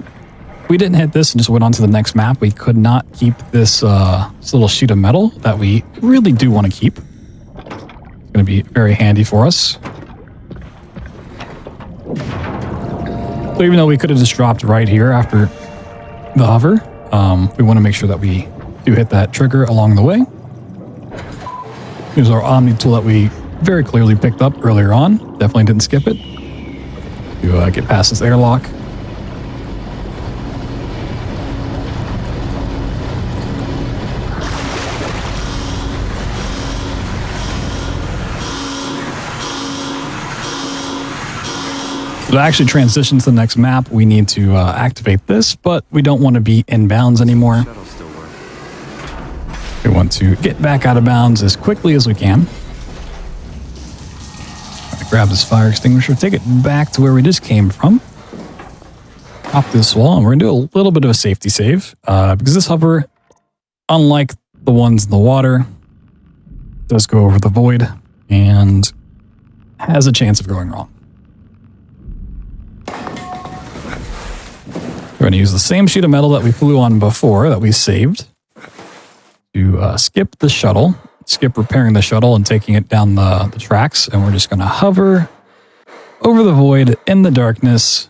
If we didn't hit this and just went on to the next map, we could not keep this little sheet of metal that we really do want to keep. It's going to be very handy for us. So even though we could have just dropped right here after the hover, we want to make sure that we do hit that trigger along the way. Here's our Omni tool that we very clearly picked up earlier on. Definitely didn't skip it. To get past this airlock. To actually transition to the next map, we need to activate this, but we don't want to be in bounds anymore. We want to get back out of bounds as quickly as we can. Grab this fire extinguisher, take it back to where we just came from. Pop this wall, and we're going to do a little bit of a safety save. Because this hover, unlike the ones in the water, does go over the void and has a chance of going wrong. We're going to use the same sheet of metal that we flew on before, that we saved, to skip the shuttle, skip repairing the shuttle and taking it down the tracks, and we're just going to hover over the void in the darkness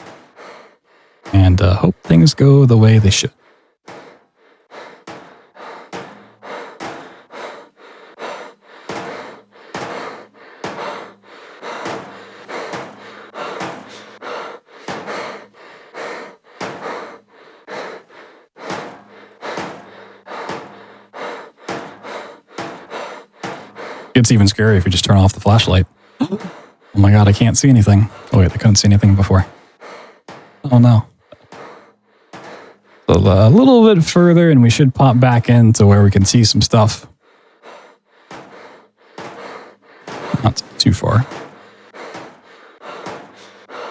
and hope things go the way they should. It's even scary if you just turn off the flashlight. Oh my god, I can't see anything. Oh wait, I couldn't see anything before. Oh no. So a little bit further and we should pop back into where we can see some stuff. Not too far.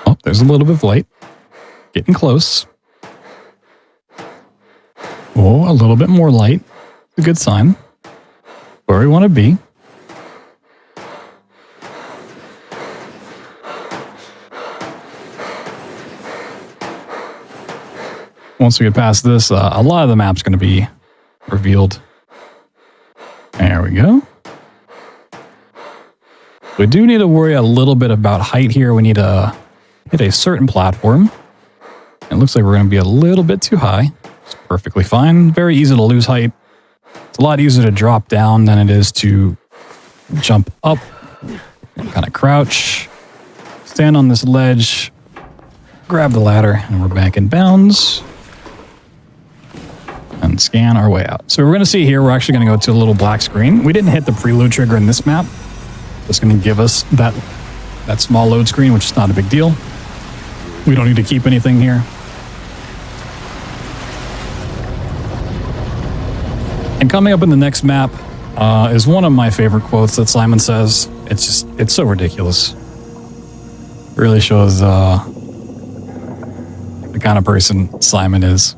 Oh, there's a little bit of light. Getting close. Oh, a little bit more light. A good sign. Where we want to be. Once we get past this, a lot of the map's going to be revealed. There we go. We do need to worry a little bit about height here. We need to hit a certain platform. It looks like we're going to be a little bit too high. It's perfectly fine. Very easy to lose height. It's a lot easier to drop down than it is to jump up Kind of crouch, stand on this ledge, grab the ladder, and we're back in bounds. And scan our way out. So we're going to see here, we're actually going to go to a little black screen. We didn't hit the preload trigger in this map. It's going to give us that small load screen, which is not a big deal. We don't need to keep anything here. And coming up in the next map is one of my favorite quotes that Simon says. It's so ridiculous. It really shows the kind of person Simon is.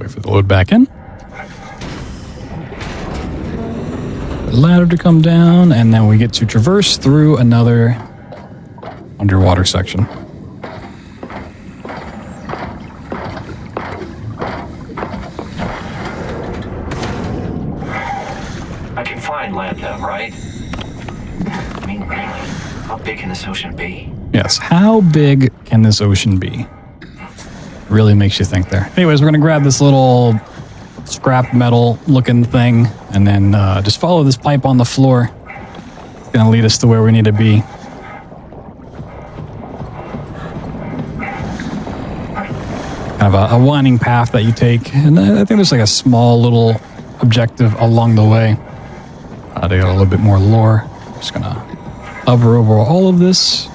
Wait for the load back in. The ladder to come down, and then we get to traverse through another underwater section. I can find land though, right? I mean, really, how big can this ocean be? Yes, how big can this ocean be? Really makes you think there. Anyways, we're going to grab this little scrap metal looking thing and then just follow this pipe on the floor. It's going to lead us to where we need to be. Kind of a winding path that you take. And I think there's like a small little objective along the way. To get a little bit more lore. Just going to hover over all of this.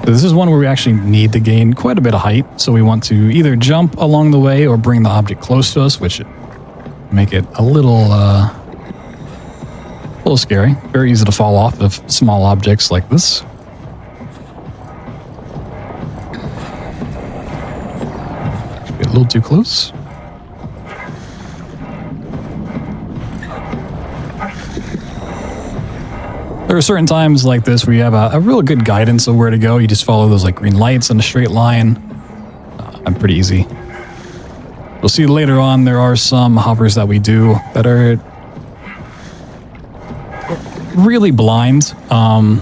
This is one where we actually need to gain quite a bit of height, so we want to either jump along the way or bring the object close to us, which would make it a little scary. Very easy to fall off of small objects like this. Get a little too close. There are certain times like this where you have a real good guidance of where to go. You just follow those like green lights in a straight line. I'm pretty easy. We'll see later on there are some hovers that we do that are really blind. And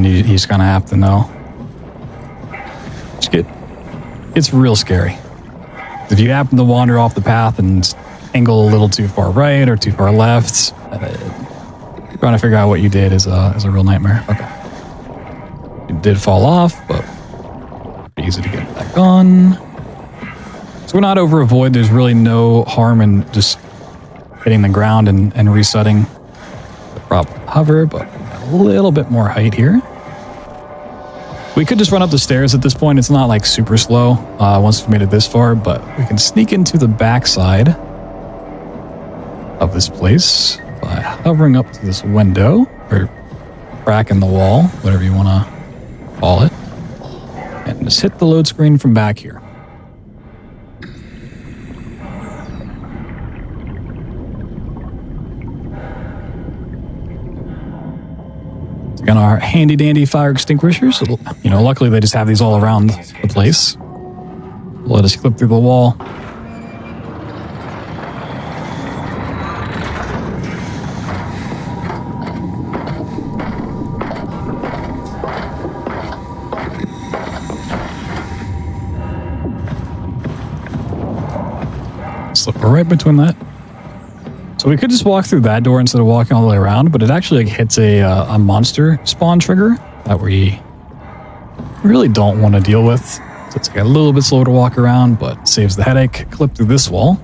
you just kind of have to know. It's real scary. If you happen to wander off the path and angle a little too far right or too far left, trying to figure out what you did is a real nightmare. Okay. You did fall off, but pretty easy to get back on. So we're not over a void. There's really no harm in just hitting the ground and resetting the prop hover, but a little bit more height here. We could just run up the stairs at this point. It's not like super slow once we've made it this far, but we can sneak into the backside of this place by hovering up to this window or crack in the wall, whatever you want to call it, and just hit the load screen from back here. Got our handy dandy fire extinguishers. You know, luckily they just have these all around the place. Let us clip through the wall. Slip right between that. So we could just walk through that door instead of walking all the way around, but it actually hits a monster spawn trigger that we really don't want to deal with. So it's like a little bit slower to walk around, but saves the headache. Clip through this wall.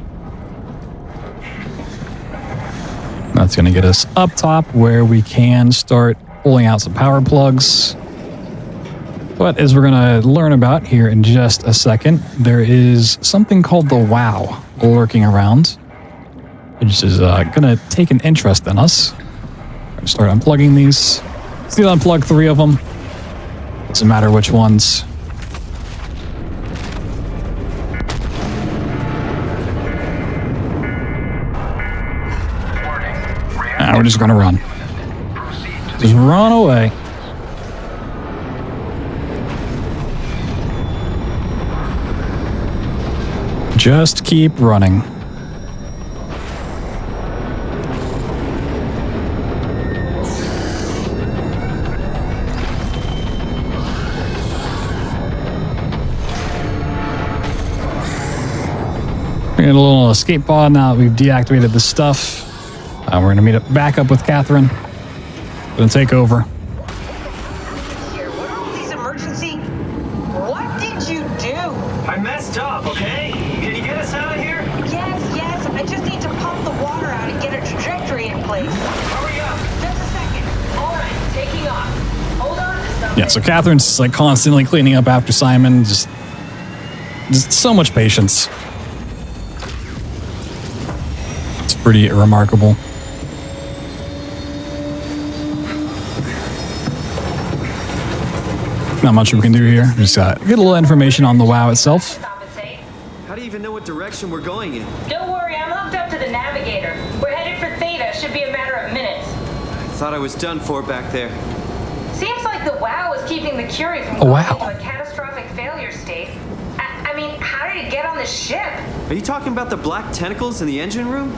That's going to get us up top where we can start pulling out some power plugs. But as we're going to learn about here in just a second, there is something called the WOW lurking around, which is going to take an interest in us. I'm going to start unplugging these. Let's need to unplug 3 of them. Doesn't matter which ones. Now we're just going to run. Just run away. Just keep running. We're in a little escape pod now that we've deactivated the stuff. We're going to meet up back up with Catherine. Going to take over. Emergency? What did you do? I messed up, okay? Can you get us out of here? Yes. I just need to pump the water out and get a trajectory in place. Hurry up. Just a second. All right, taking off. Hold on to something. Yeah, so Catherine's just like constantly cleaning up after Simon. Just so much patience. It's pretty remarkable. Not much we can do here. Just get a little information on the WoW itself. How do you even know what direction we're going in? Don't worry, I'm hooked up to the navigator. We're headed for Theta. Should be a matter of minutes. I thought I was done for back there. Seems like the WoW is keeping the Curie from Oh, going wow. into a catastrophic failure state. I mean, how did it get on the ship? Are you talking about the black tentacles in the engine room?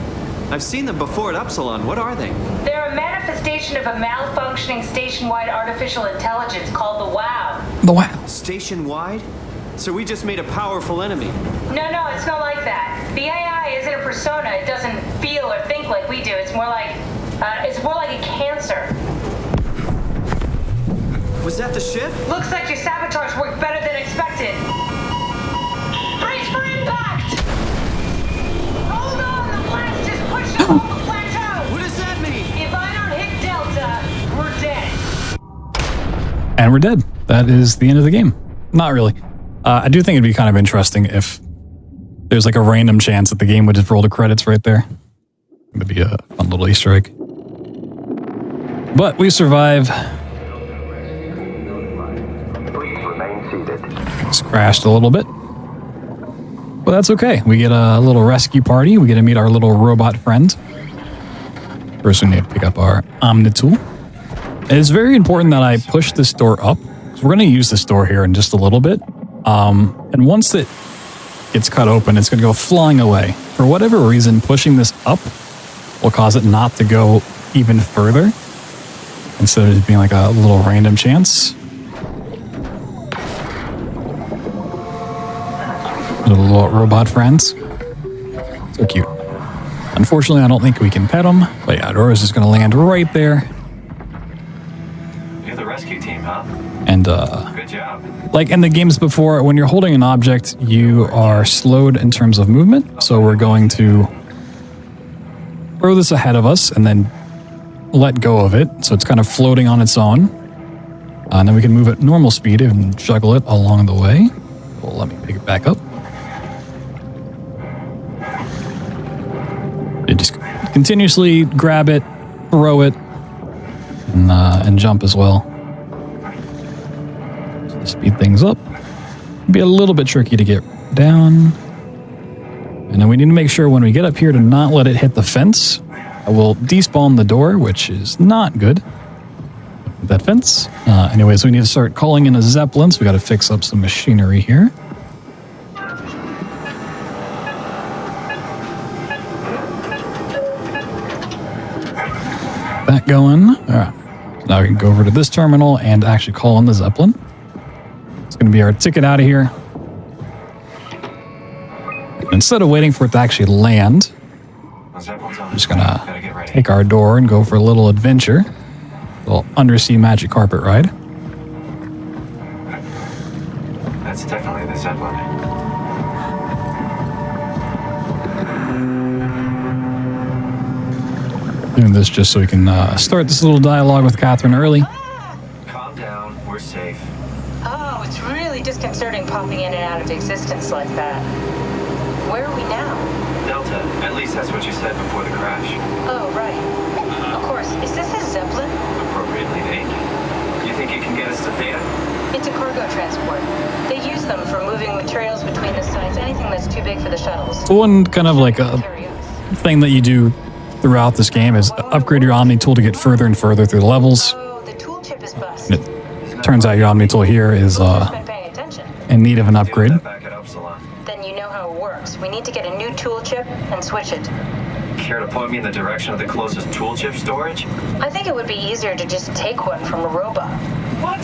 I've seen them before at Upsilon. What are they? They're a manifestation of a malfunctioning station-wide artificial intelligence called the WoW. The WoW. Station-wide? So we just made a powerful enemy. No, it's not like that. The AI isn't a persona. It doesn't feel or think like we do. It's more like a cancer. Was that the ship? Looks like your sabotage worked better than expected. Brace for impact! Hold on, the blast is pushing off the plateau! What does that mean? If I don't hit Delta, we're dead. And we're dead. That is the end of the game. Not really. I do think it'd be kind of interesting if there's like a random chance that the game would just roll the credits right there. It'd be a fun little Easter egg. But we survive. Just crashed a little bit. But that's okay. We get a little rescue party. We get to meet our little robot friend. First we need to pick up our Omni tool. It is very important that I push this door up. So we're going to use this door here in just a little bit. And once it gets cut open, it's going to go flying away. For whatever reason, pushing this up will cause it not to go even further. Instead of just being like a little random chance. Little robot friends. So cute. Unfortunately, I don't think we can pet them. But yeah, Dora's just going to land right there. You're the rescue team, huh? And, Good job. like in the games before, when you're holding an object, you are slowed in terms of movement. So we're going to throw this ahead of us and then let go of it. So it's kind of floating on its own. And then we can move at normal speed and juggle it along the way. Well, let me pick it back up. You just continuously grab it, throw it, and jump as well. So to speed things up. Be a little bit tricky to get down. And then we need to make sure when we get up here to not let it hit the fence. I will despawn the door, which is not good. That fence. Anyways, we need to start calling in a Zeppelin, so we got to fix up some machinery here. That going. All right. So now we can go over to this terminal and actually call in the Zeppelin. It's going to be our ticket out of here. Instead of waiting for it to actually land, I'm just going to take our door and go for a little adventure. A little undersea magic carpet ride. That's definitely the Zeppelin. Doing this just so we can start this little dialogue with Catherine early. Calm down, we're safe. Oh, it's really disconcerting popping in and out of existence like that. Where are we now? Delta, at least that's what you said before the crash. Oh, right. Of course. Is this a Zeppelin? Appropriately named. You think it can get us to Theta? It's a cargo transport. They use them for moving materials between the sites, anything that's too big for the shuttles. One kind of like a thing that you do throughout this game is upgrade your Omni tool to get further and further through the levels. And it turns out your Omni tool here is in need of an upgrade. Then you know how it works. We need to get a new tool chip and switch it. Care to point me in the direction of the closest tool chip storage? I think it would be easier to just take one from a robot. What?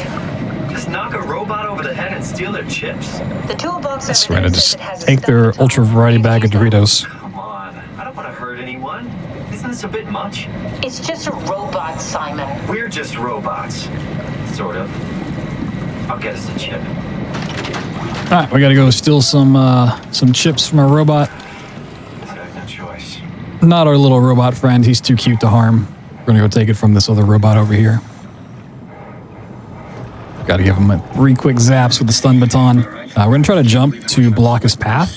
Just just knock a robot over the head and steal their chips? The toolbox That's right, I just take their ultra variety bag of Doritos. Come on, I don't want to hurt anyone. Isn't this a bit much? It's just a robot, Simon. We're just robots. Sort of. I'll get us a chip. Alright, we gotta go steal some chips from our robot. No choice. Not our little robot friend, he's too cute to harm. We're gonna go take it from this other robot over here. Gotta give him 3 quick zaps with the stun baton. We're gonna try to jump to block his path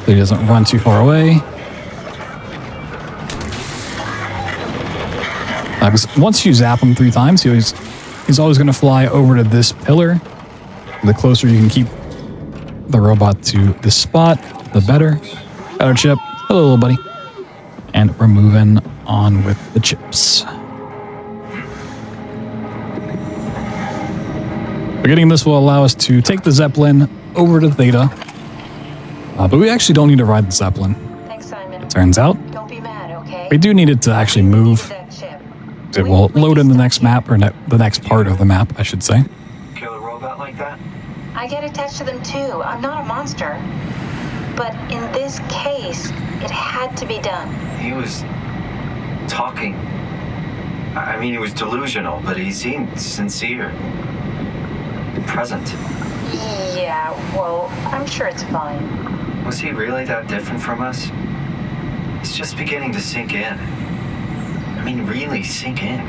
so he doesn't run too far away. Because once you zap him 3 times, he's always gonna fly over to this pillar. The closer you can keep the robot to this spot, the better. Got our chip. Hello, little buddy. And we're moving on with the chips. Getting this will allow us to take the Zeppelin over to Theta. But we actually don't need to ride the Zeppelin. Thanks, Simon. It turns out. Don't be mad, okay? We do need it to actually move. It will load in the next map, or the next part of the map, I should say. Kill a robot like that? I get attached to them too. I'm not a monster. But in this case, it had to be done. He was talking. I mean, he was delusional, but he seemed sincere. Present. Yeah, well, I'm sure it's fine. Was he really that different from us? It's just beginning to sink in. I mean, really sink in.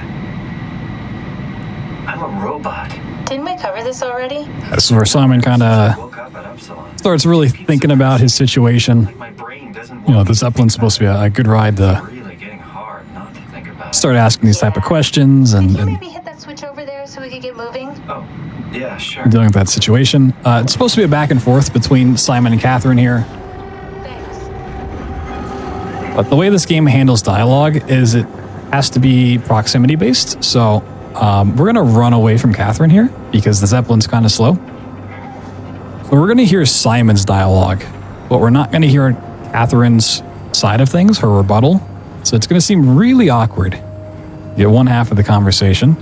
I'm a robot. Didn't we cover this already? This is where Simon kind of starts really thinking about his situation. You know, the Zeppelin's supposed to be a good ride to start asking these type of questions and Maybe hit that switch over there so we could get moving? Oh, yeah, sure. dealing with that situation. It's supposed to be a back and forth between Simon and Catherine here. But the way this game handles dialogue is it has to be proximity based. So we're going to run away from Catherine here because the Zeppelin's kind of slow. So we're going to hear Simon's dialogue, but we're not going to hear Catherine's side of things, her rebuttal. So it's going to seem really awkward. You get one half of the conversation.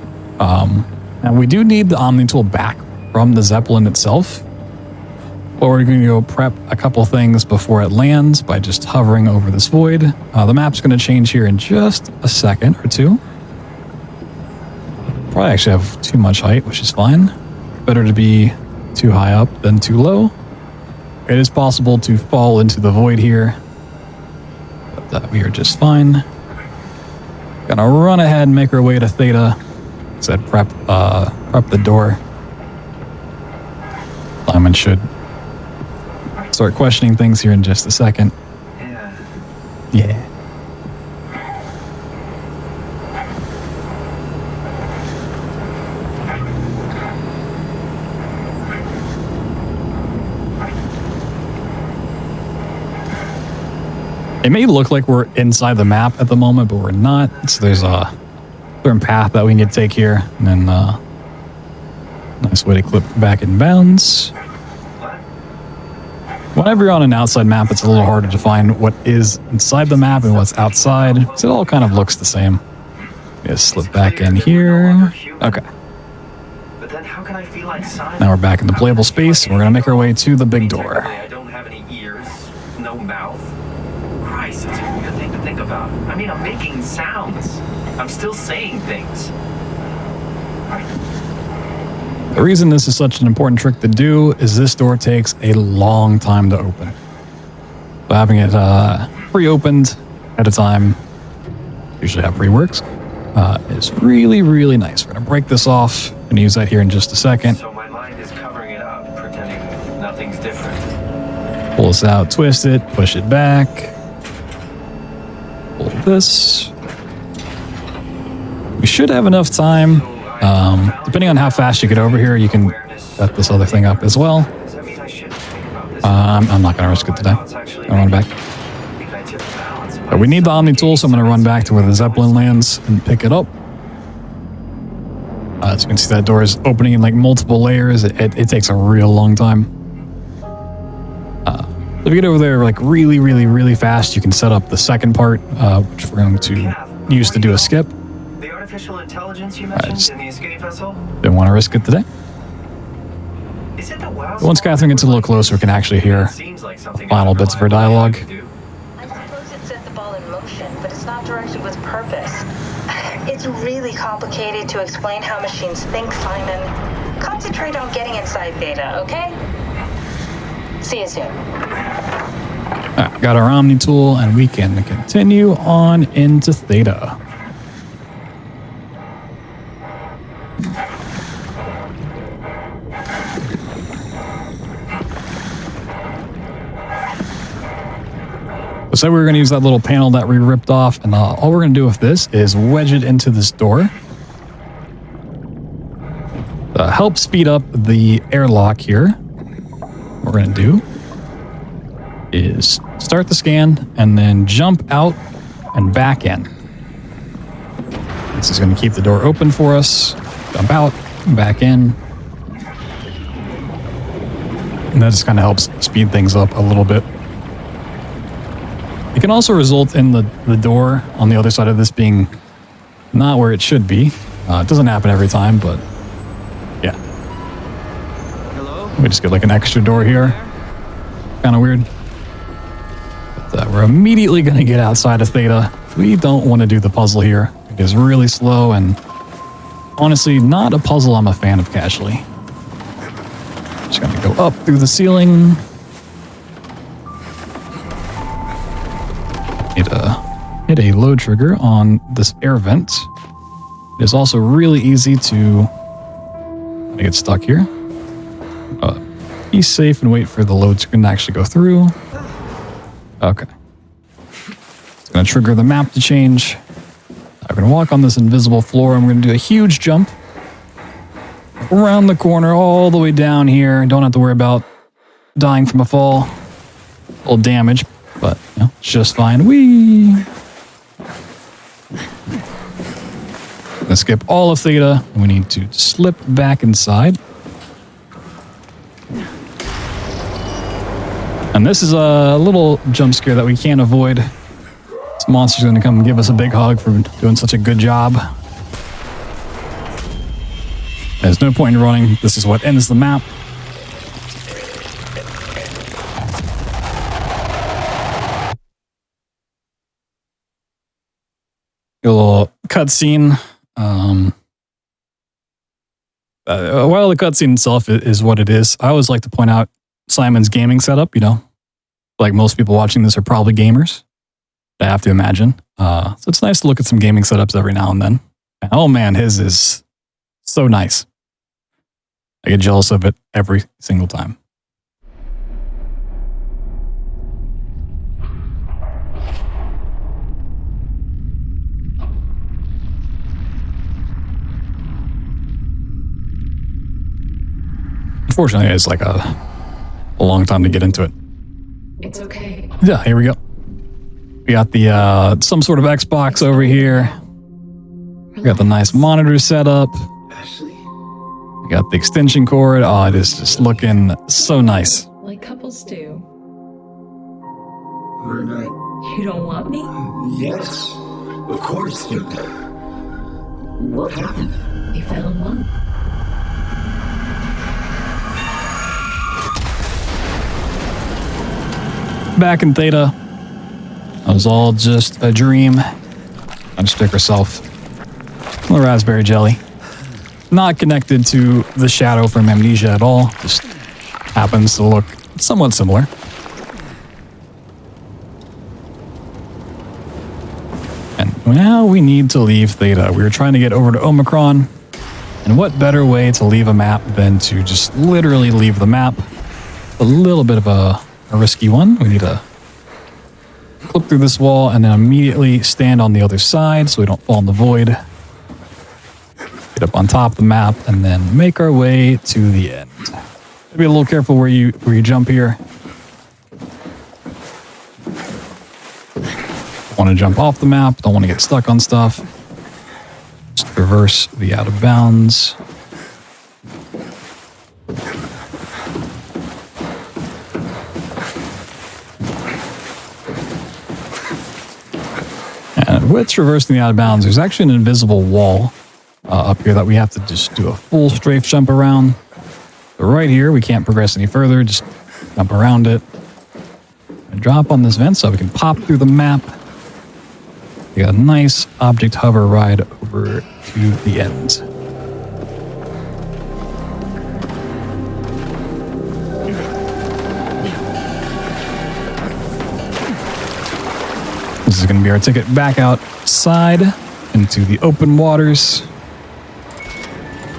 And we do need the Omni tool back from the Zeppelin itself. But we're going to go prep a couple things before it lands by just hovering over this void. The map's going to change here in just a second or two. Probably actually have too much height, which is fine. Better to be too high up than too low. It is possible to fall into the void here, but we are just fine. Gonna run ahead and make our way to Theta. Said prep the door. Simon should start questioning things here in just a second. Yeah. It may look like we're inside the map at the moment, but we're not. So there's a certain path that we need to take here, and then nice way to clip back in bounds. Whenever you're on an outside map, it's a little harder to find what is inside the map and what's outside. So it all kind of looks the same. Just slip back in here. Okay. But then how can I feel like Simon? Now we're back in the playable space, and we're gonna make our way to the big door. I don't have any ears, no mouth. Christ, it's a weird thing to think about. I mean, I'm making sounds. I'm still saying things. The reason this is such an important trick to do is this door takes a long time to open. So having it pre-opened at a time, usually how pre-works, is really, really nice. We're going to break this off and use that here in just a second. So my mind is covering it up, pretending nothing's different. Pull this out, twist it, push it back. Pull this. We should have enough time. Depending on how fast you get over here, you can set this other thing up as well. I'm not going to risk it today. I'm run back. But we need the Omni tool, so I'm going to run back to where the Zeppelin lands and pick it up. As you can see, that door is opening in like multiple layers. It takes a real long time. If you get over there like really, really, really fast, you can set up the second part, which we're going to use to do a skip. The artificial intelligence you mentioned in the escape vessel? Didn't want to risk it today. Is it the wow? Once Catherine gets a little closer, we can actually hear the final bits of her dialogue. I suppose it set the ball in motion, but it's not directed with purpose. It's really complicated to explain how machines think, Simon. Concentrate on getting inside Theta, okay? See you soon. Alright, got our Omni tool, and we can continue on into Theta. So we were going to use that little panel that we ripped off, and all we're going to do with this is wedge it into this door. Help speed up the airlock here. What we're going to do is start the scan and then jump out and back in. This is going to keep the door open for us. Jump out, back in. And that just kind of helps speed things up a little bit. It can also result in the door on the other side of this being not where it should be. It doesn't happen every time, but yeah. Hello? We just get like an extra door here. Kind of weird. But we're immediately going to get outside of Theta. We don't want to do the puzzle here. It is really slow and honestly not a puzzle I'm a fan of casually. Just going to go up through the ceiling. Hit a load trigger on this air vent. It is also really easy to get stuck here. Be safe and wait for the load screen to actually go through. Okay. It's going to trigger the map to change. I'm going to walk on this invisible floor. I'm going to do a huge jump around the corner all the way down here. Don't have to worry about dying from a fall. A little damage, but you know, it's just fine. Whee! Let's skip all of Theta, and we need to slip back inside. And this is a little jump scare that we can't avoid. This monster's going to come and give us a big hug for doing such a good job. There's no point in running. This is what ends the map. A little cutscene. While the cutscene itself is what it is, I always like to point out Simon's gaming setup. You know, like most people watching this are probably gamers, I have to imagine. So it's nice to look at some gaming setups every now and then. And oh man, his is so nice. I get jealous of it every single time. Unfortunately, it's like a long time to get into it. It's okay. Yeah, here we go. We got the some sort of Xbox over here. We got the nice monitor set up. We got the extension cord. Oh, it is just looking so nice. Like couples do. We're not. You don't want me? Yes, of course. What happened? We found one. Back in Theta. It was all just a dream. I'll just stick herself. The raspberry jelly. Not connected to the shadow from Amnesia at all. Just happens to look somewhat similar. And now we need to leave Theta. We were trying to get over to Omicron. And what better way to leave a map than to just literally leave the map? A little bit of a risky one. We need to clip through this wall and then immediately stand on the other side so we don't fall in the void. Get up on top of the map and then make our way to the end. Be a little careful where you jump here. Want to jump off the map, don't want to get stuck on stuff. Just reverse the out of bounds. And with traversing the out of bounds, there's actually an invisible wall up here that we have to just do a full strafe jump around. So right here, we can't progress any further. Just jump around it. And drop on this vent so we can pop through the map. We got a nice object hover ride over to the end. This is going to be our ticket back outside into the open waters.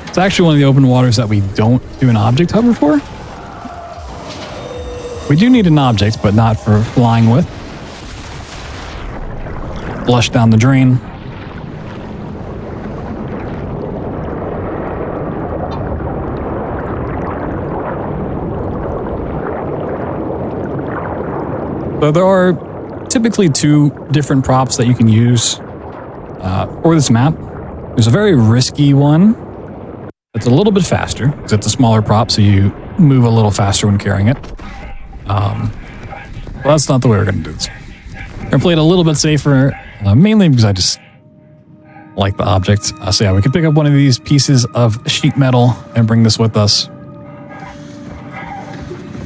It's actually one of the open waters that we don't do an object hover for. We do need an object, but not for flying with. Flush down the drain. So there are typically 2 different props that you can use for this map. There's a very risky one. It's a little bit faster because it's a smaller prop, so you move a little faster when carrying it. Well, that's not the way we're going to do this. We're going to play it a little bit safer, mainly because I just like the object. So yeah, we can pick up one of these pieces of sheet metal and bring this with us.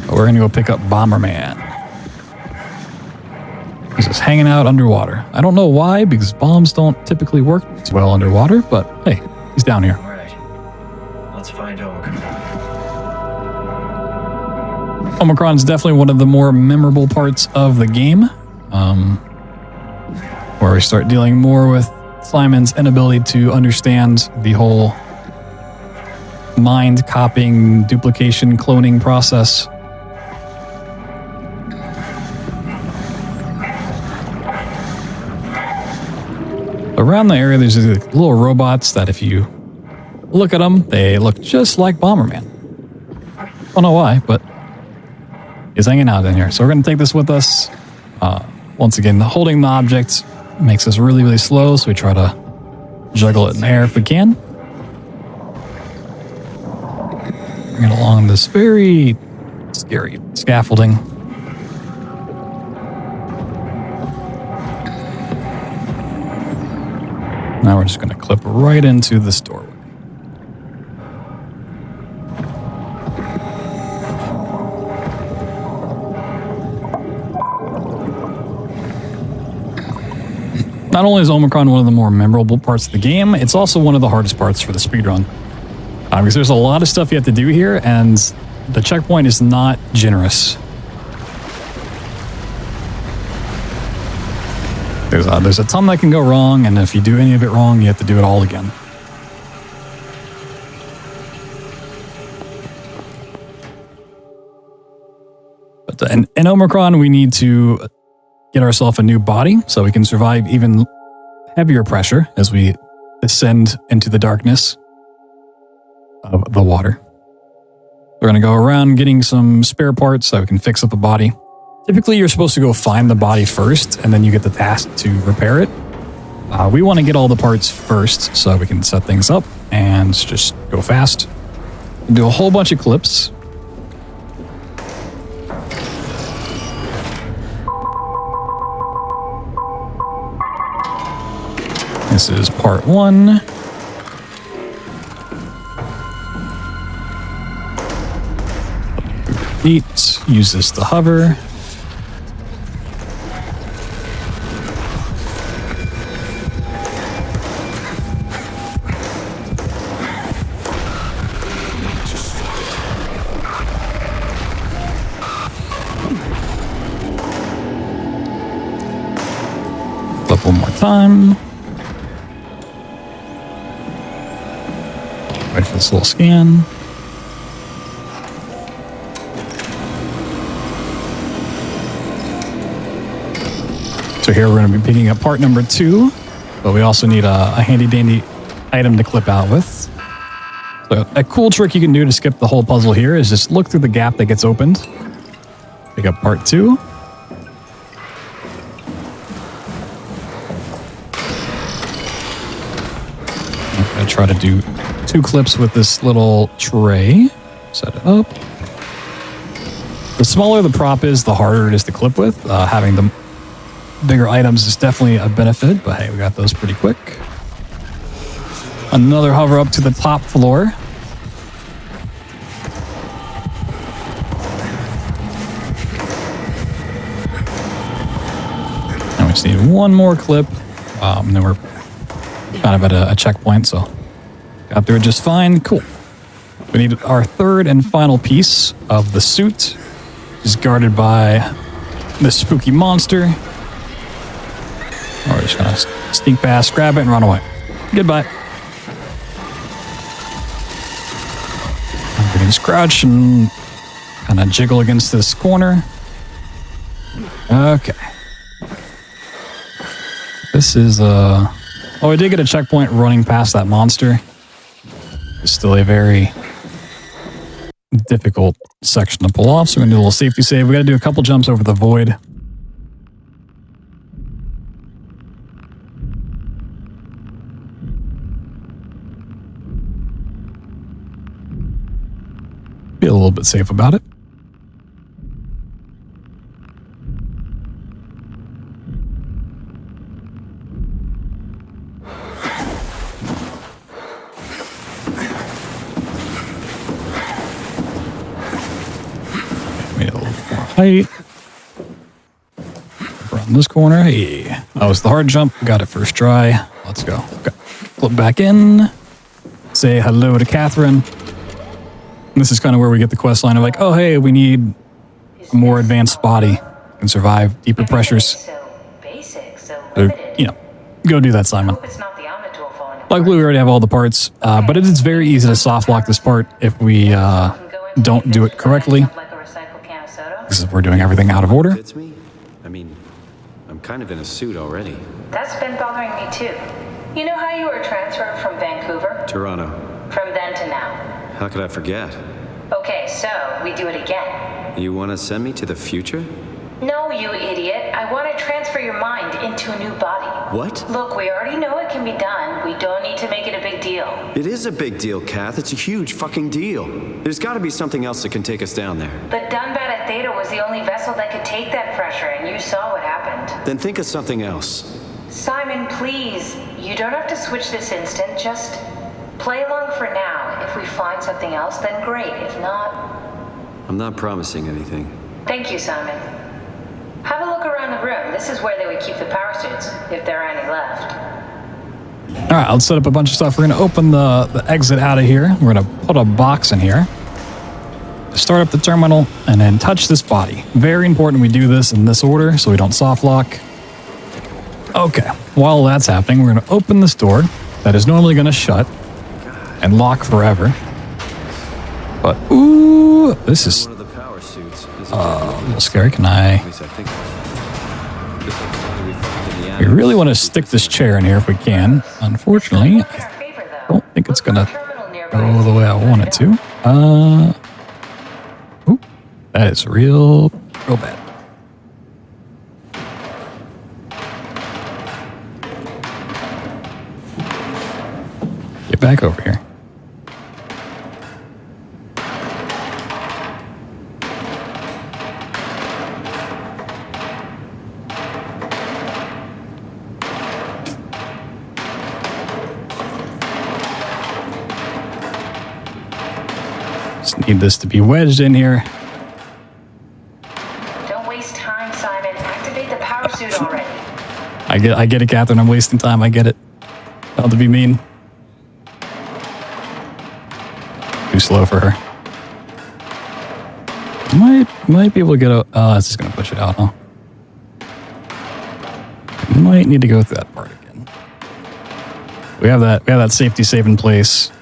But we're going to go pick up Bomberman. He's just hanging out underwater. I don't know why, because bombs don't typically work too well underwater, but hey, he's down here. All right. Let's find Omicron. Omicron is definitely one of the more memorable parts of the game, where we start dealing more with Simon's inability to understand the whole mind copying, duplication, cloning process. Around the area, there's these little robots that if you look at them, they look just like Bomberman. I don't know why, but he's hanging out in here. So we're going to take this with us. Once again, holding the object makes us really, really slow, so we try to juggle it in the air if we can. Bring it along this very scary scaffolding. Now we're just going to clip right into this doorway. Not only is Omicron one of the more memorable parts of the game, it's also one of the hardest parts for the speedrun. Because there's a lot of stuff you have to do here, and the checkpoint is not generous. There's a ton that can go wrong, and if you do any of it wrong, you have to do it all again. But in Omicron, we need to get ourselves a new body so we can survive even heavier pressure as we descend into the darkness of the water. We're going to go around getting some spare parts so we can fix up the body. Typically, you're supposed to go find the body first, and then you get the task to repair it. We want to get all the parts first so we can set things up and just go fast. And do a whole bunch of clips. This is part 1. Feet. Use this to hover. Flip one more time. Wait for this little scan. So here we're going to be picking up part number 2, but we also need a handy dandy item to clip out with. So a cool trick you can do to skip the whole puzzle here is just look through the gap that gets opened. Pick up part 2. I try to do 2 clips with this little tray. Set it up. The smaller the prop is, the harder it is to clip with. Having the bigger items is definitely a benefit, but hey, we got those pretty quick. Another hover up to the top floor. Just need one more clip. And then we're kind of at a checkpoint, so got through it just fine. Cool. We need our third and final piece of the suit, which is guarded by this spooky monster. We're just gonna sneak past, grab it, and run away. Goodbye. We can just crouch and kind of jiggle against this corner. Okay. This is oh, I did get a checkpoint running past that monster. It's still a very difficult section to pull off, so we're gonna do a little safety save. We gotta do a couple jumps over the void. Be a little bit safe about it. Made a little more height. Around this corner. Hey, that was the hard jump. Got it first try. Let's go. Okay. Flip back in. Say hello to Catherine. This is kind of where we get the quest line of like, oh, hey, we need a more advanced body. Can survive deeper pressures. So, you know, go do that, Simon. Luckily, we already have all the parts, but it is very easy to soft lock this part if we don't do it correctly. This is we're doing everything out of order. Fits me? I mean, I'm kind of in a suit already. That's been bothering me too. You know how you were transferred from Vancouver? Toronto. From then to now. How could I forget? Okay, so we do it again. You want to send me to the future? No, you idiot. I want to transfer your mind into a new body. What? Look, we already know it can be done. We don't need to make it a big deal. It is a big deal, Kath. It's a huge fucking deal. There's got to be something else that can take us down there. But Dunbat Theta was the only vessel that could take that pressure, and you saw what happened. Then think of something else. Simon, please. You don't have to switch this instant. Just play along for now. If we find something else, then great. If not... I'm not promising anything. Thank you, Simon. Have a look around the room. This is where they would keep the power suits, if there are any left. All right, let's set up a bunch of stuff. We're going to open the exit out of here. We're going to put a box in here. Start up the terminal, and then touch this body. Very important we do this in this order so we don't soft lock. Okay, while that's happening, we're going to open this door that is normally going to shut and lock forever. But, ooh, this is a little scary. Can I... We really want to stick this chair in here if we can. Unfortunately, I don't think it's going to go the way I want it to. Ooh, that is real bad. Get back over here. Just need this to be wedged in here. Don't waste time, Simon. Activate the power suit already. I get it, Catherine. I'm wasting time. I get it. Not to be mean. Too slow for her. Might be able to get out. It's just gonna push it out, huh? Might need to go through that part again. We have that safety save in place.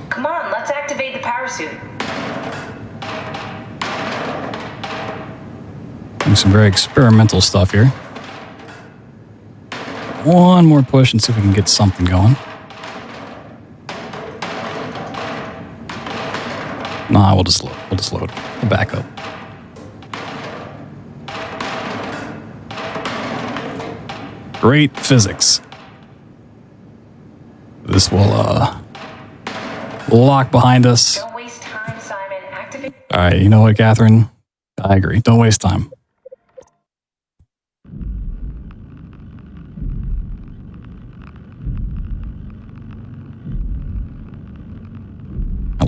Come on, let's activate the power suit. Doing some very experimental stuff here. One more push and see if we can get something going. Nah, we'll just load. We'll back up. Great physics. This will lock behind us. Don't waste time, Simon. Activate. All right, you know what, Catherine? I agree. Don't waste time.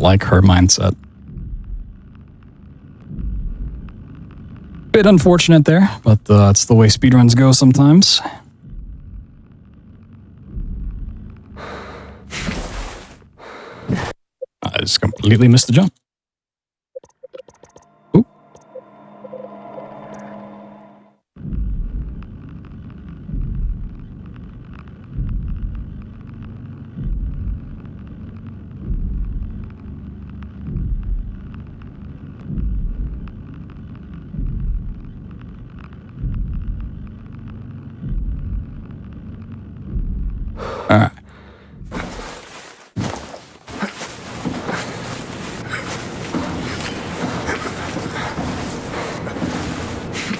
like her mindset. Bit unfortunate there, but that's the way speedruns go sometimes. I just completely missed the jump. Oop. All right.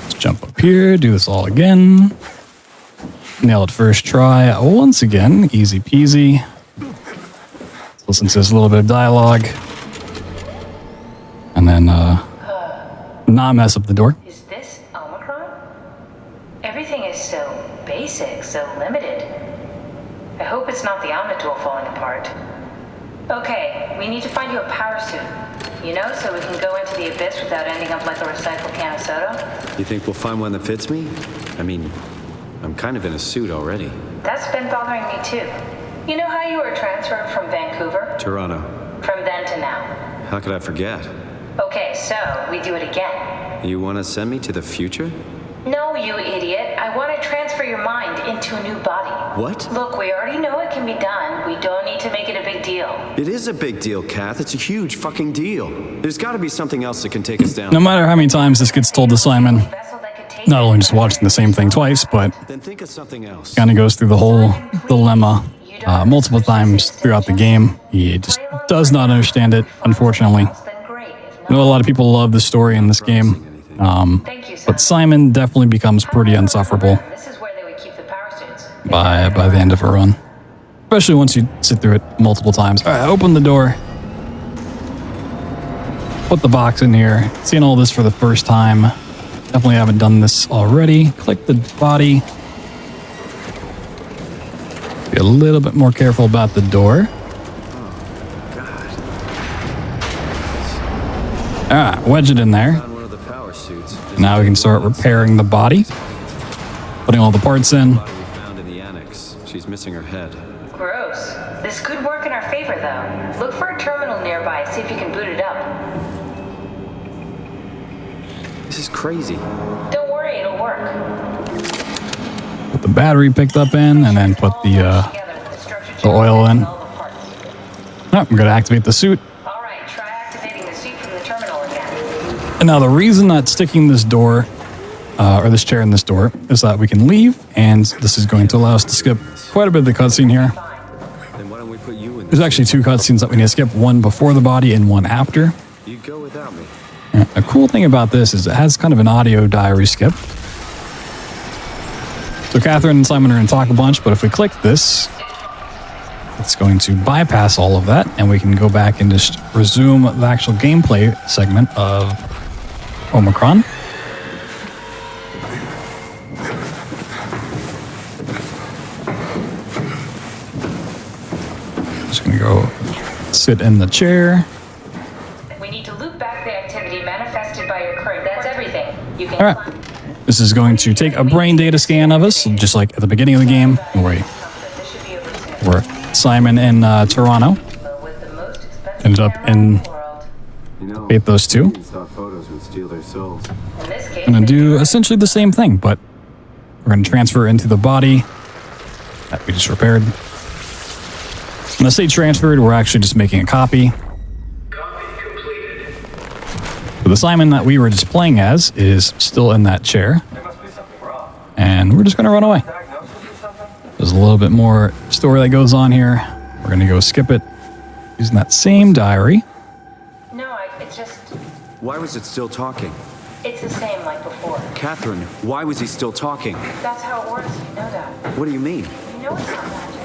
Let's jump up here, do this all again. Nail it first try. Once again, easy peasy. Let's listen to this little bit of dialogue. And then, not mess up the door. Is this Omicron? Everything is so basic, so limited. I hope it's not the Omnitool falling apart. Okay, we need to find you a power suit. You know, so we can go into the abyss without ending up like a recycled can of soda. You think we'll find one that fits me? I mean, I'm kind of in a suit already. That's been bothering me too. You know how you were transferred from Vancouver? Toronto. From then to now. How could I forget? Okay, so we do it again. You want to send me to the future? No, you idiot. I want to transfer your mind into a new body. What? Look, we already know it can be done. We don't need to make it a big deal. It is a big deal, Kath. It's a huge fucking deal. There's got to be something else that can take us down. No matter how many times this gets told to Simon, not only just watching the same thing twice, but Then think of something else. kind of goes through the whole dilemma multiple times throughout the game. He just does not understand it, unfortunately. I know a lot of people love the story in this game, but Simon definitely becomes pretty insufferable by the end of a run. Especially once you sit through it multiple times. All right, open the door. Put the box in here. Seeing all this for the first time. Definitely haven't done this already. Click the body. Be a little bit more careful about the door. All right, wedge it in there. Now we can start repairing the body. Putting all the parts in. She's missing her head. Gross. This could work in our favor, though. Look for a terminal nearby, see if you can boot it up. This is crazy. Don't worry, it'll work. Put the battery picked up in, and then put the oil in. Oh, I'm going to activate the suit. Alright, try activating the suit from the terminal again. And now the reason that sticking this door, or this chair in this door, is that we can leave, and this is going to allow us to skip quite a bit of the cutscene here. Then why don't we put you in? There's actually two cutscenes that we need to skip, one before the body and one after. You go without me. A cool thing about this is it has kind of an audio diary skip. So Catherine and Simon are going to talk a bunch, but if we click this, it's going to bypass all of that, and we can go back and just resume the actual gameplay segment of Omicron. Just going to go sit in the chair. We need to loop back the activity manifested by your current. That's everything. You can. All right. This is going to take a brain data scan of us, just like at the beginning of the game, where Simon in Toronto ended up in Fate those two. I'm going to do essentially the same thing, but we're going to transfer into the body that we just repaired. When I say transferred, we're actually just making a copy. So the Simon that we were just playing as is still in that chair. And we're just going to run away. There's a little bit more story that goes on here. We're going to go skip it using that same diary. No, it's just... Why was it still talking? It's the same like before. Catherine, why was he still talking? That's how it works, you know that. What do you mean? You know it's not magic.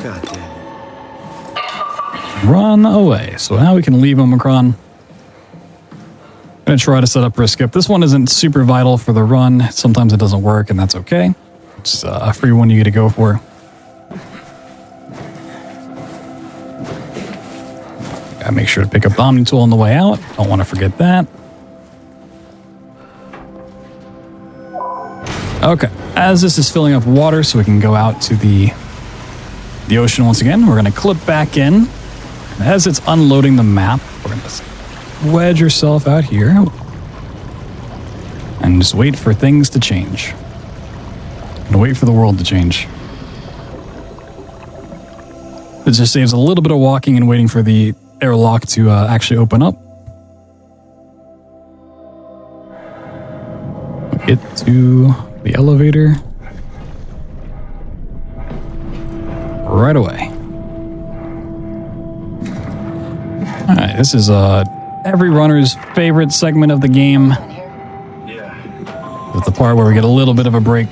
God damn. Run away. So now we can leave Omicron. I'm going to try to set up for a skip. This one isn't super vital for the run. Sometimes it doesn't work, and that's okay. which is a free one you get to go for. Gotta make sure to pick up the Omni tool on the way out. Don't want to forget that. Okay, as this is filling up water so we can go out to the ocean once again, we're going to clip back in. As it's unloading the map, we're going to wedge yourself out here and just wait for things to change. And wait for the world to change. It just saves a little bit of walking and waiting for the airlock to actually open up. We'll get to the elevator right away. All right, this is every runner's favorite segment of the game. It's the part where we get a little bit of a break.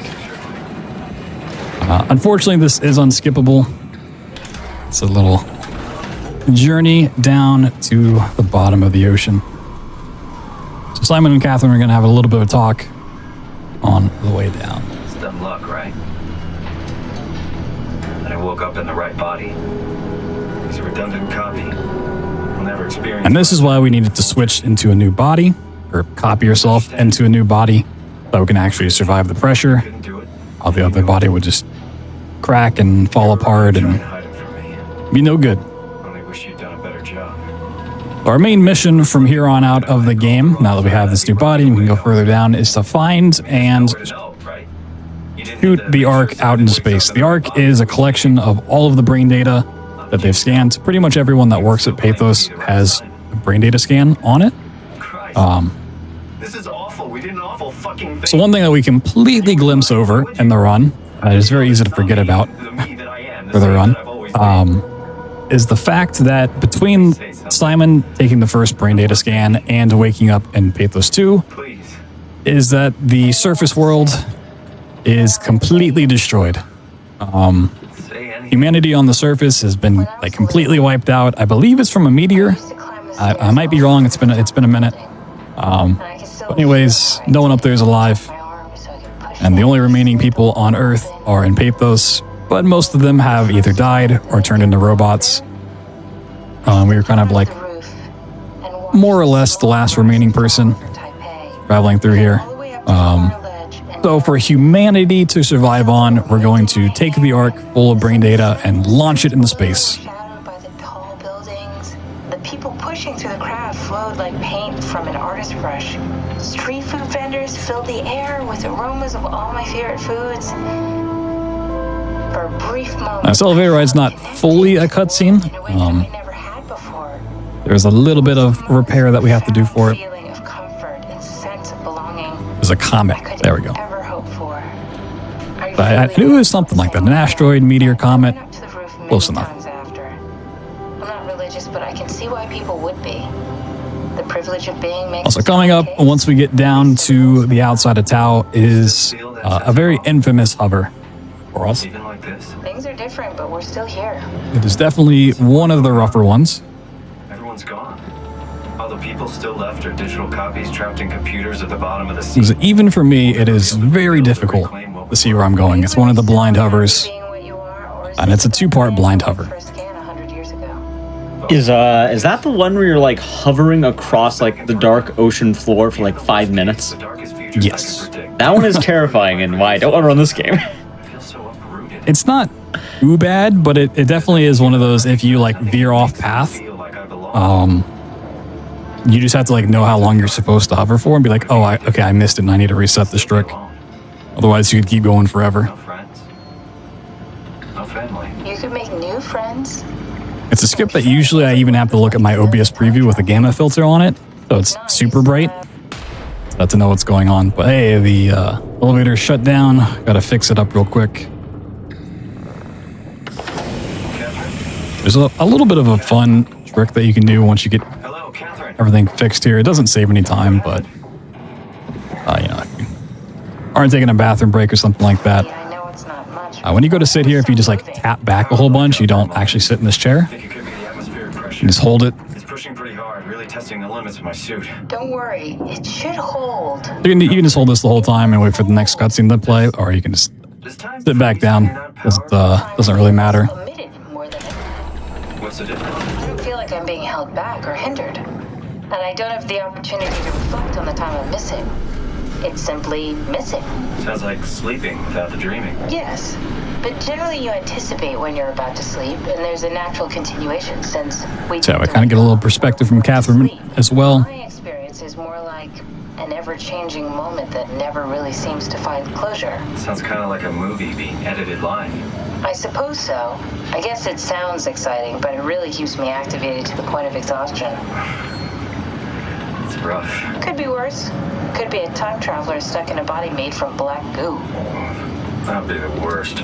Unfortunately, this is unskippable. It's a little journey down to the bottom of the ocean. So Simon and Catherine are going to have a little bit of a talk on the way down. It's dumb luck, right? And I woke up in the right body. It's a redundant copy. I'll never experience. And this is why we needed to switch into a new body, or copy yourself into a new body, so we can actually survive the pressure. While the other body would just crack and fall apart and be no good. Only wish you'd done a better job. Our main mission from here on out of the game, now that we have this new body and we can go further down, is to find and shoot the Ark out into space. The Ark is a collection of all of the brain data that they've scanned. Pretty much everyone that works at Pathos has a brain data scan on it. This is awful. We did an awful fucking thing. So one thing that we completely glimpse over in the run, it's very easy to forget about for the run, is the fact that between Simon taking the first brain data scan and waking up in Pathos 2, is that the surface world is completely destroyed. Humanity on the surface has been like completely wiped out. I believe it's from a meteor. I might be wrong. It's been a minute. But anyways, no one up there is alive. And the only remaining people on Earth are in Pathos, but most of them have either died or turned into robots. We were kind of like more or less the last remaining person traveling through here. So for humanity to survive on, we're going to take the Ark full of brain data and launch it into space. The people pushing through the crowd flowed like paint from an artist's brush. Street food vendors filled the air with aromas of all my favorite foods. For a brief moment, This elevator ride's not fully a cutscene. There's a little bit of repair that we have to do for it. There's a comet. There we go. I knew it was something like that. An asteroid, meteor, comet. Close enough. I'm not religious, but I can see why people would be. The privilege of being makes. Also coming up, once we get down to the outside of Tau, is a very infamous hover for us. Things are different, but we're still here. It is definitely one of the rougher ones. Everyone's gone. All the people still left are digital copies trapped in computers at the bottom of the sea. Because even for me, it is very difficult to see where I'm going. It's one of the blind hovers, and it's a two-part blind hover. Is that the one where you're like hovering across like the dark ocean floor for like 5 minutes? Yes. That one is terrifying, and why I don't want to run this game. It's not too bad, but it definitely is one of those, if you like veer off path, you just have to like know how long you're supposed to hover for and be like, oh, okay, I missed it and I need to reset this trick. Otherwise, you could keep going forever. No family. You could make new friends. It's a skip that usually I even have to look at my OBS preview with a gamma filter on it, so it's super bright. Not to know what's going on. But hey, the elevator shut down. Gotta fix it up real quick. There's a little bit of a fun trick that you can do once you get everything fixed here. It doesn't save any time, but you know, if you aren't taking a bathroom break or something like that, when you go to sit here, if you just like tap back a whole bunch, you don't actually sit in this chair. You just hold it. It's pushing pretty hard, really testing the limits of my suit. Don't worry, it should hold. You can just hold this the whole time and wait for the next cutscene to play, or you can just sit back down. Doesn't really matter. What's the difference? I don't feel like I'm being held back or hindered. And I don't have the opportunity to reflect on the time I'm missing. It's simply missing. Sounds like sleeping without the dreaming. Yes. But generally you anticipate when you're about to sleep, and there's a natural continuation since we... So I kind of get a little perspective from Catherine as well. My experience is more like an ever-changing moment that never really seems to find closure. Sounds kind of like a movie being edited live. I suppose so. I guess it sounds exciting, but it really keeps me activated to the point of exhaustion. It's rough. Could be worse. Could be a time traveler stuck in a body made from black goo. That'd be the worst.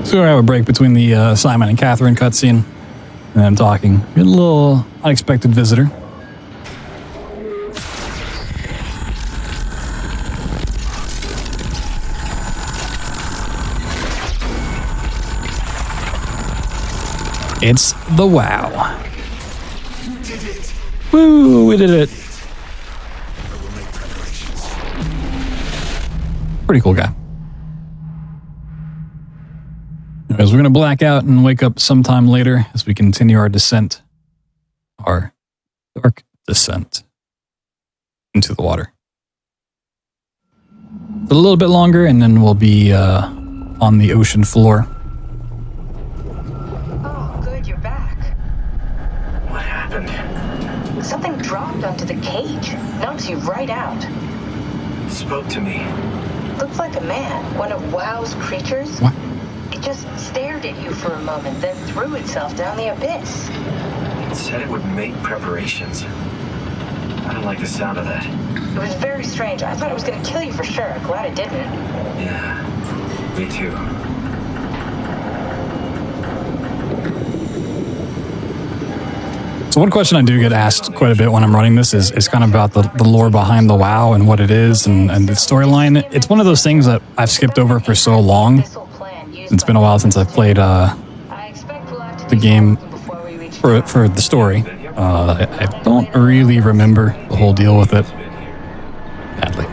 So I have a break between the Simon and Catherine cutscene and them talking. We had a little unexpected visitor. It's the WoW. You did it. Woo, we did it. I will make preparations. Pretty cool guy. Anyways, we're going to black out and wake up sometime later as we continue our descent. Our dark descent into the water. A little bit longer and then we'll be on the ocean floor. Oh, good, you're back. What happened? Something dropped onto the cage. Knocks you right out. It spoke to me. Looks like a man, one of WoW's creatures. What? It just stared at you for a moment, then threw itself down the abyss. It said it would make preparations. I don't like the sound of that. It was very strange. I thought it was going to kill you for sure. Glad it didn't. Yeah, me too. So one question I do get asked quite a bit when I'm running this is kind of about the lore behind the WoW and what it is and the storyline. It's one of those things that I've skipped over for so long. It's been a while since I've played the game for the story. I don't really remember the whole deal with it. Badly.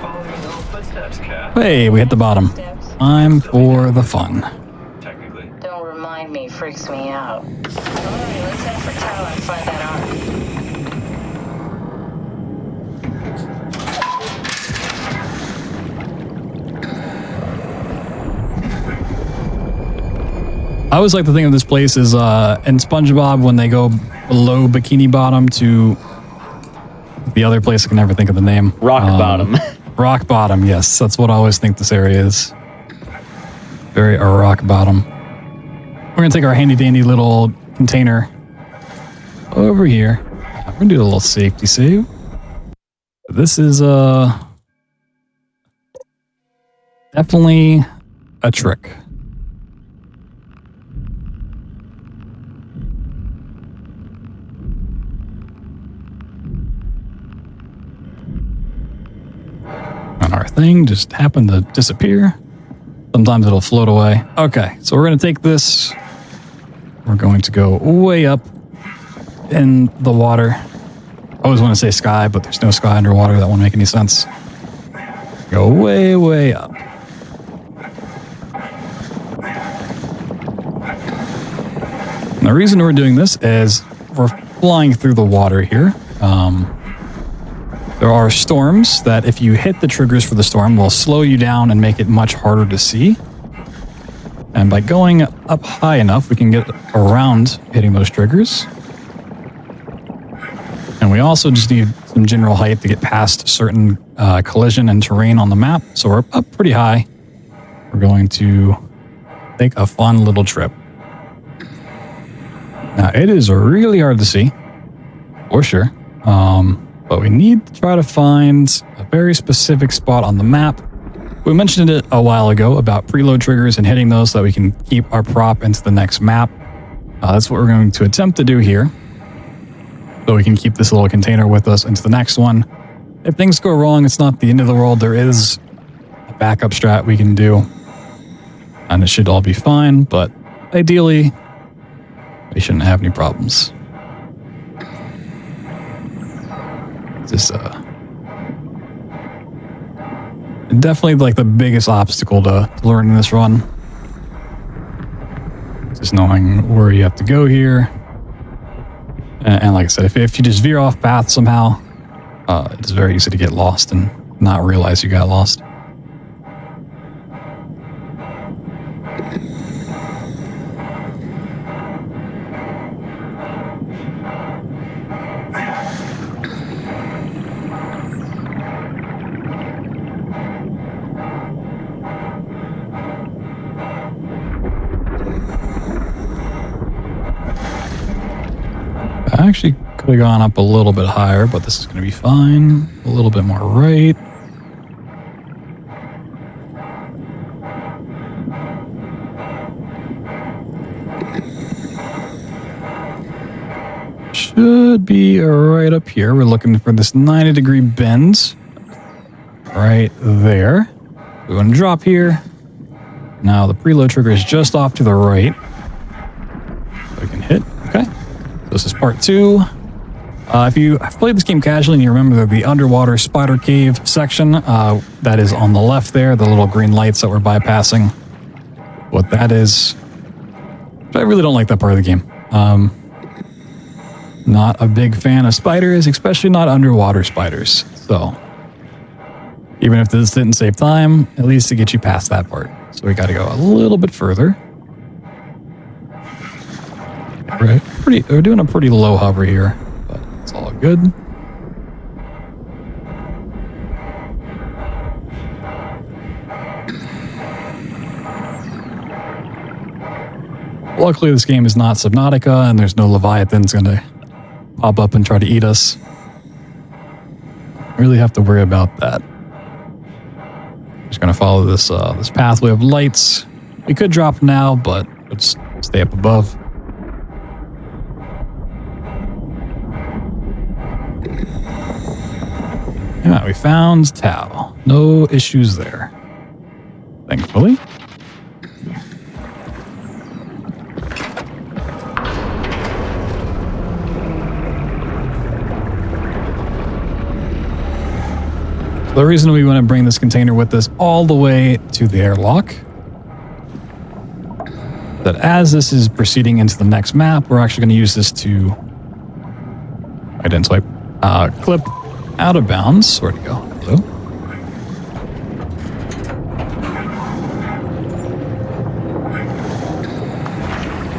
Hey, we hit the bottom. I'm for the fun. Don't remind me, freaks me out. Alright, let's head for tower and find that ark. I always like to think of this place as in SpongeBob when they go below Bikini Bottom to the other place. I can never think of the name. Rock Bottom. Rock Bottom, yes. That's what I always think this area is. Very a rock bottom. We're going to take our handy dandy little container over here. We're going to do a little safety save. This is definitely a trick. And our thing just happened to disappear. Sometimes it'll float away. Okay, so we're going to take this. We're going to go way up in the water. I always want to say sky, but there's no sky underwater. That won't make any sense. Go way, way up. And the reason we're doing this is we're flying through the water here. There are storms that if you hit the triggers for the storm will slow you down and make it much harder to see. And by going up high enough, we can get around hitting those triggers. And we also just need some general height to get past certain collision and terrain on the map. So we're up pretty high. We're going to take a fun little trip. Now, it is really hard to see, for sure. But we need to try to find a very specific spot on the map. We mentioned it a while ago about preload triggers and hitting those so that we can keep our prop into the next map. That's what we're going to attempt to do here. So we can keep this little container with us into the next one. If things go wrong, it's not the end of the world. There is a backup strat we can do. And it should all be fine, but ideally, we shouldn't have any problems. Just Definitely like the biggest obstacle to learning this run. Just knowing where you have to go here. And like I said, if you just veer off path somehow, it's very easy to get lost and not realize you got lost. I actually could have gone up a little bit higher, but this is going to be fine. A little bit more right. Should be right up here. We're looking for this 90-degree bend. Right there. We want to drop here. Now the preload trigger is just off to the right. So we can hit. Okay. This is part 2. If you have played this game casually and you remember the underwater spider cave section, that is on the left there, the little green lights that we're bypassing. What that is. I really don't like that part of the game. Not a big fan of spiders, especially not underwater spiders. So, even if this didn't save time, at least to get you past that part. So we got to go a little bit further. We're doing a pretty low hover here, but it's all good. Luckily, this game is not Subnautica, and there's no Leviathans going to pop up and try to eat us. Really have to worry about that. Just going to follow this this pathway of lights. We could drop now, but let's stay up above. Yeah, we found Tau. No issues there. Thankfully. The reason we want to bring this container with us all the way to the airlock, that as this is proceeding into the next map, we're actually going to use this to, I didn't swipe, clip out of bounds. Where'd it go? Hello?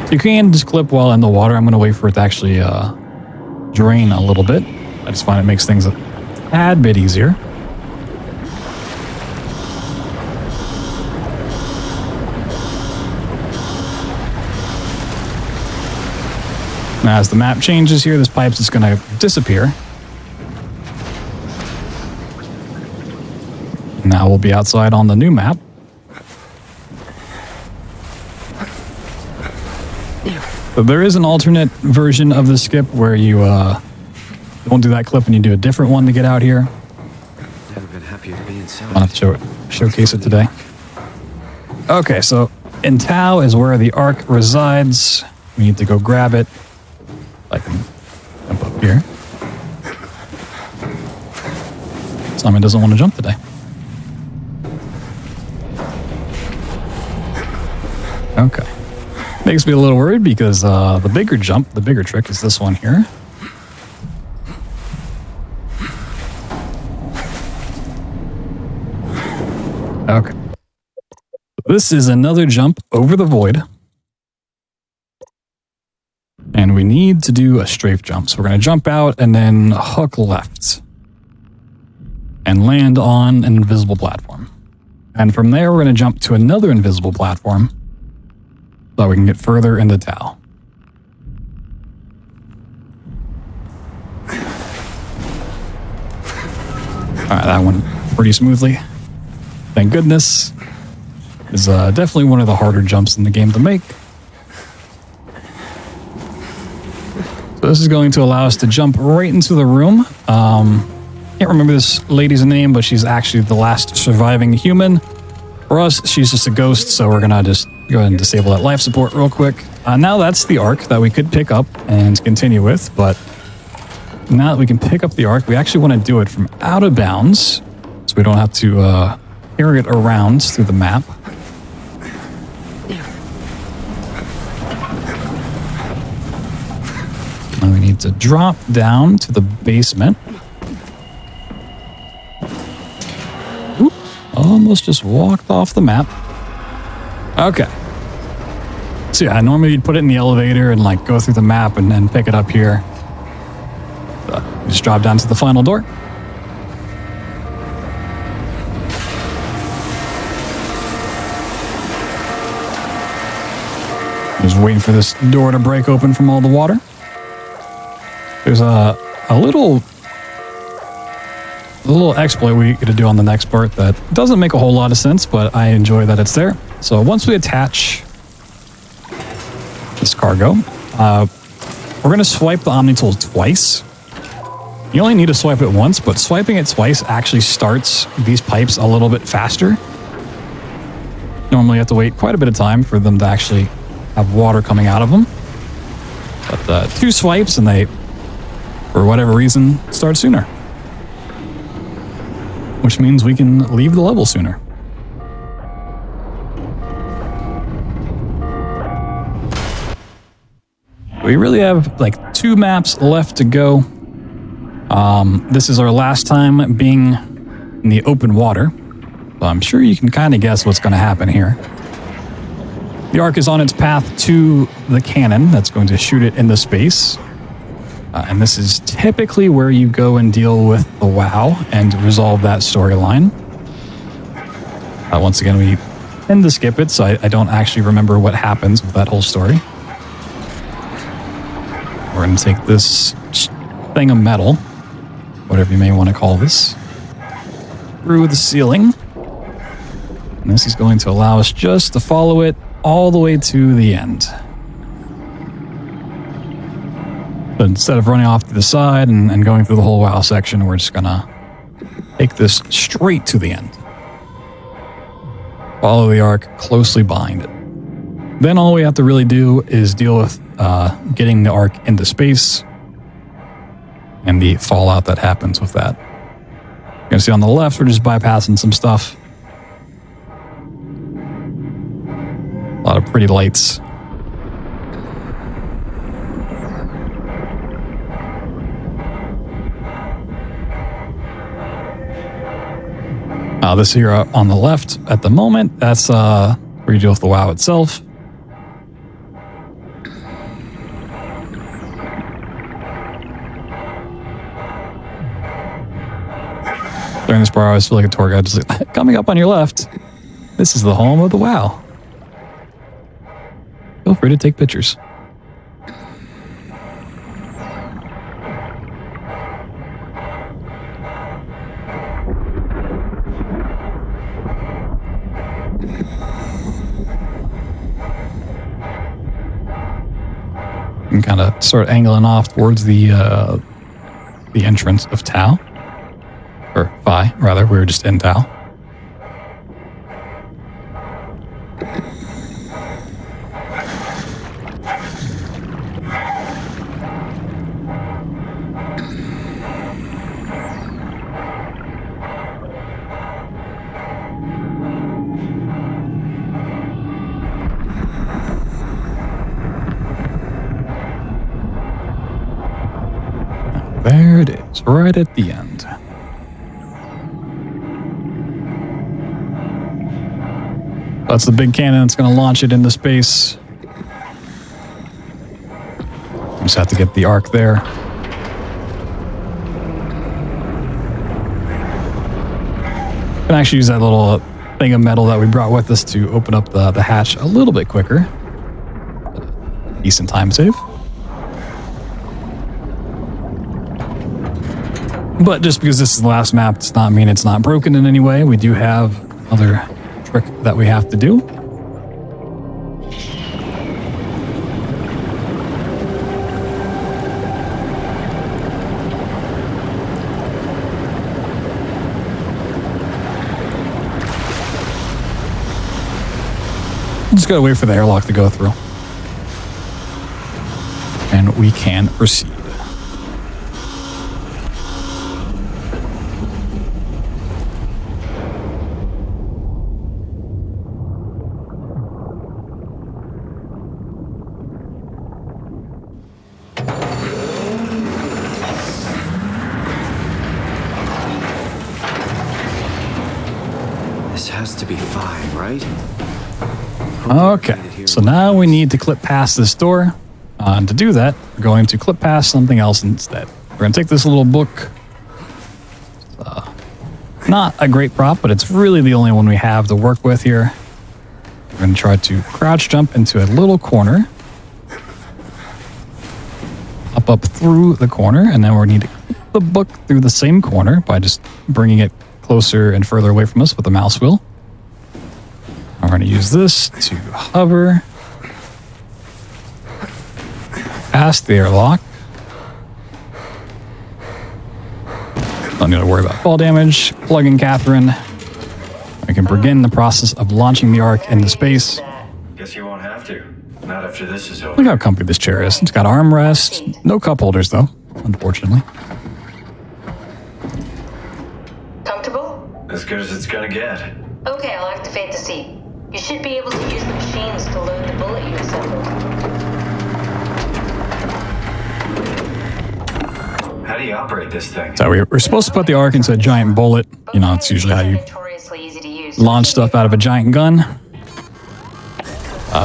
So you can just clip while in the water. I'm going to wait for it to actually drain a little bit. I just find it makes things a tad bit easier. Now, as the map changes here, this pipe's just going to disappear. Now we'll be outside on the new map. So there is an alternate version of the skip where you don't do that clip and you do a different one to get out here. Never been happier to be inside. I'll have to showcase it today. Okay, so in Tau is where the Ark resides. We need to go grab it. I can jump up here. Simon doesn't want to jump today. Okay. Makes me a little worried because the bigger jump, the bigger trick is this one here. Okay. This is another jump over the void. And we need to do a strafe jump. So we're going to jump out and then hook left. And land on an invisible platform. And from there, we're going to jump to another invisible platform. So we can get further into Tau. Alright, that went pretty smoothly. Thank goodness. It's definitely one of the harder jumps in the game to make. So this is going to allow us to jump right into the room. Can't remember this lady's name, but she's actually the last surviving human. For us, she's just a ghost, so we're going to just go ahead and disable that life support real quick. Now that's the Ark that we could pick up and continue with, but now that we can pick up the Ark, we actually want to do it from out of bounds, so we don't have to carry it around through the map. And we need to drop down to the basement. Oop, almost just walked off the map. Okay. So yeah, normally you'd put it in the elevator and like go through the map and then pick it up here. Just drop down to the final door. Just waiting for this door to break open from all the water. There's a little exploit we get to do on the next part that doesn't make a whole lot of sense, but I enjoy that it's there. So once we attach this cargo, we're going to swipe the Omni tool twice. You only need to swipe it once, but swiping it twice actually starts these pipes a little bit faster. Normally you have to wait quite a bit of time for them to actually have water coming out of them. But 2 swipes and they, for whatever reason, start sooner. Which means we can leave the level sooner. We really have like 2 maps left to go. This is our last time being in the open water. So I'm sure you can kind of guess what's going to happen here. The Ark is on its path to the cannon that's going to shoot it into space. And this is typically where you go and deal with the WoW and resolve that storyline. Once again, we tend to skip it, so I don't actually remember what happens with that whole story. We're going to take this thing of metal, whatever you may want to call this, through the ceiling. And this is going to allow us just to follow it all the way to the end. But instead of running off to the side and going through the whole WoW section, we're just going to take this straight to the end. Follow the Ark closely behind it. Then all we have to really do is deal with getting the Ark into space and the fallout that happens with that. You can see on the left, we're just bypassing some stuff. A lot of pretty lights. This here on the left at the moment, that's where you deal with the WoW itself. During this part, I always feel like a tour guide, just like, coming up on your left, this is the home of the WoW. Feel free to take pictures. And kind of start angling off towards the entrance of Tau. Or Phi, rather. We were just in Tau. There it is, right at the end. That's the big cannon that's going to launch it into space. Just have to get the Ark there. Can actually use that little thing of metal that we brought with us to open up the hatch a little bit quicker. Decent time save. But just because this is the last map does not mean it's not broken in any way. We do have another trick that we have to do. Just gotta wait for the airlock to go through. And we can proceed. Okay, so now we need to clip past this door. And to do that, we're going to clip past something else instead. We're going to take this little book. Not a great prop, but it's really the only one we have to work with here. We're going to try to crouch jump into a little corner. Up through the corner, and then we need to clip the book through the same corner by just bringing it closer and further away from us with the mouse wheel. We're going to use this to hover past the airlock. Don't need to worry about fall damage. Plug in Catherine. We can begin the process of launching the Ark into space. Guess you won't have to. Not after this is over. Look how comfy this chair is. It's got armrests. No cup holders, though, unfortunately. Comfortable? As good as it's gonna get. Okay, I'll activate the seat. You should be able to use the machines to load the bullet you assembled. How do you operate this thing? So we're supposed to put the Ark into a giant bullet. You know, it's usually how you launch stuff out of a giant gun.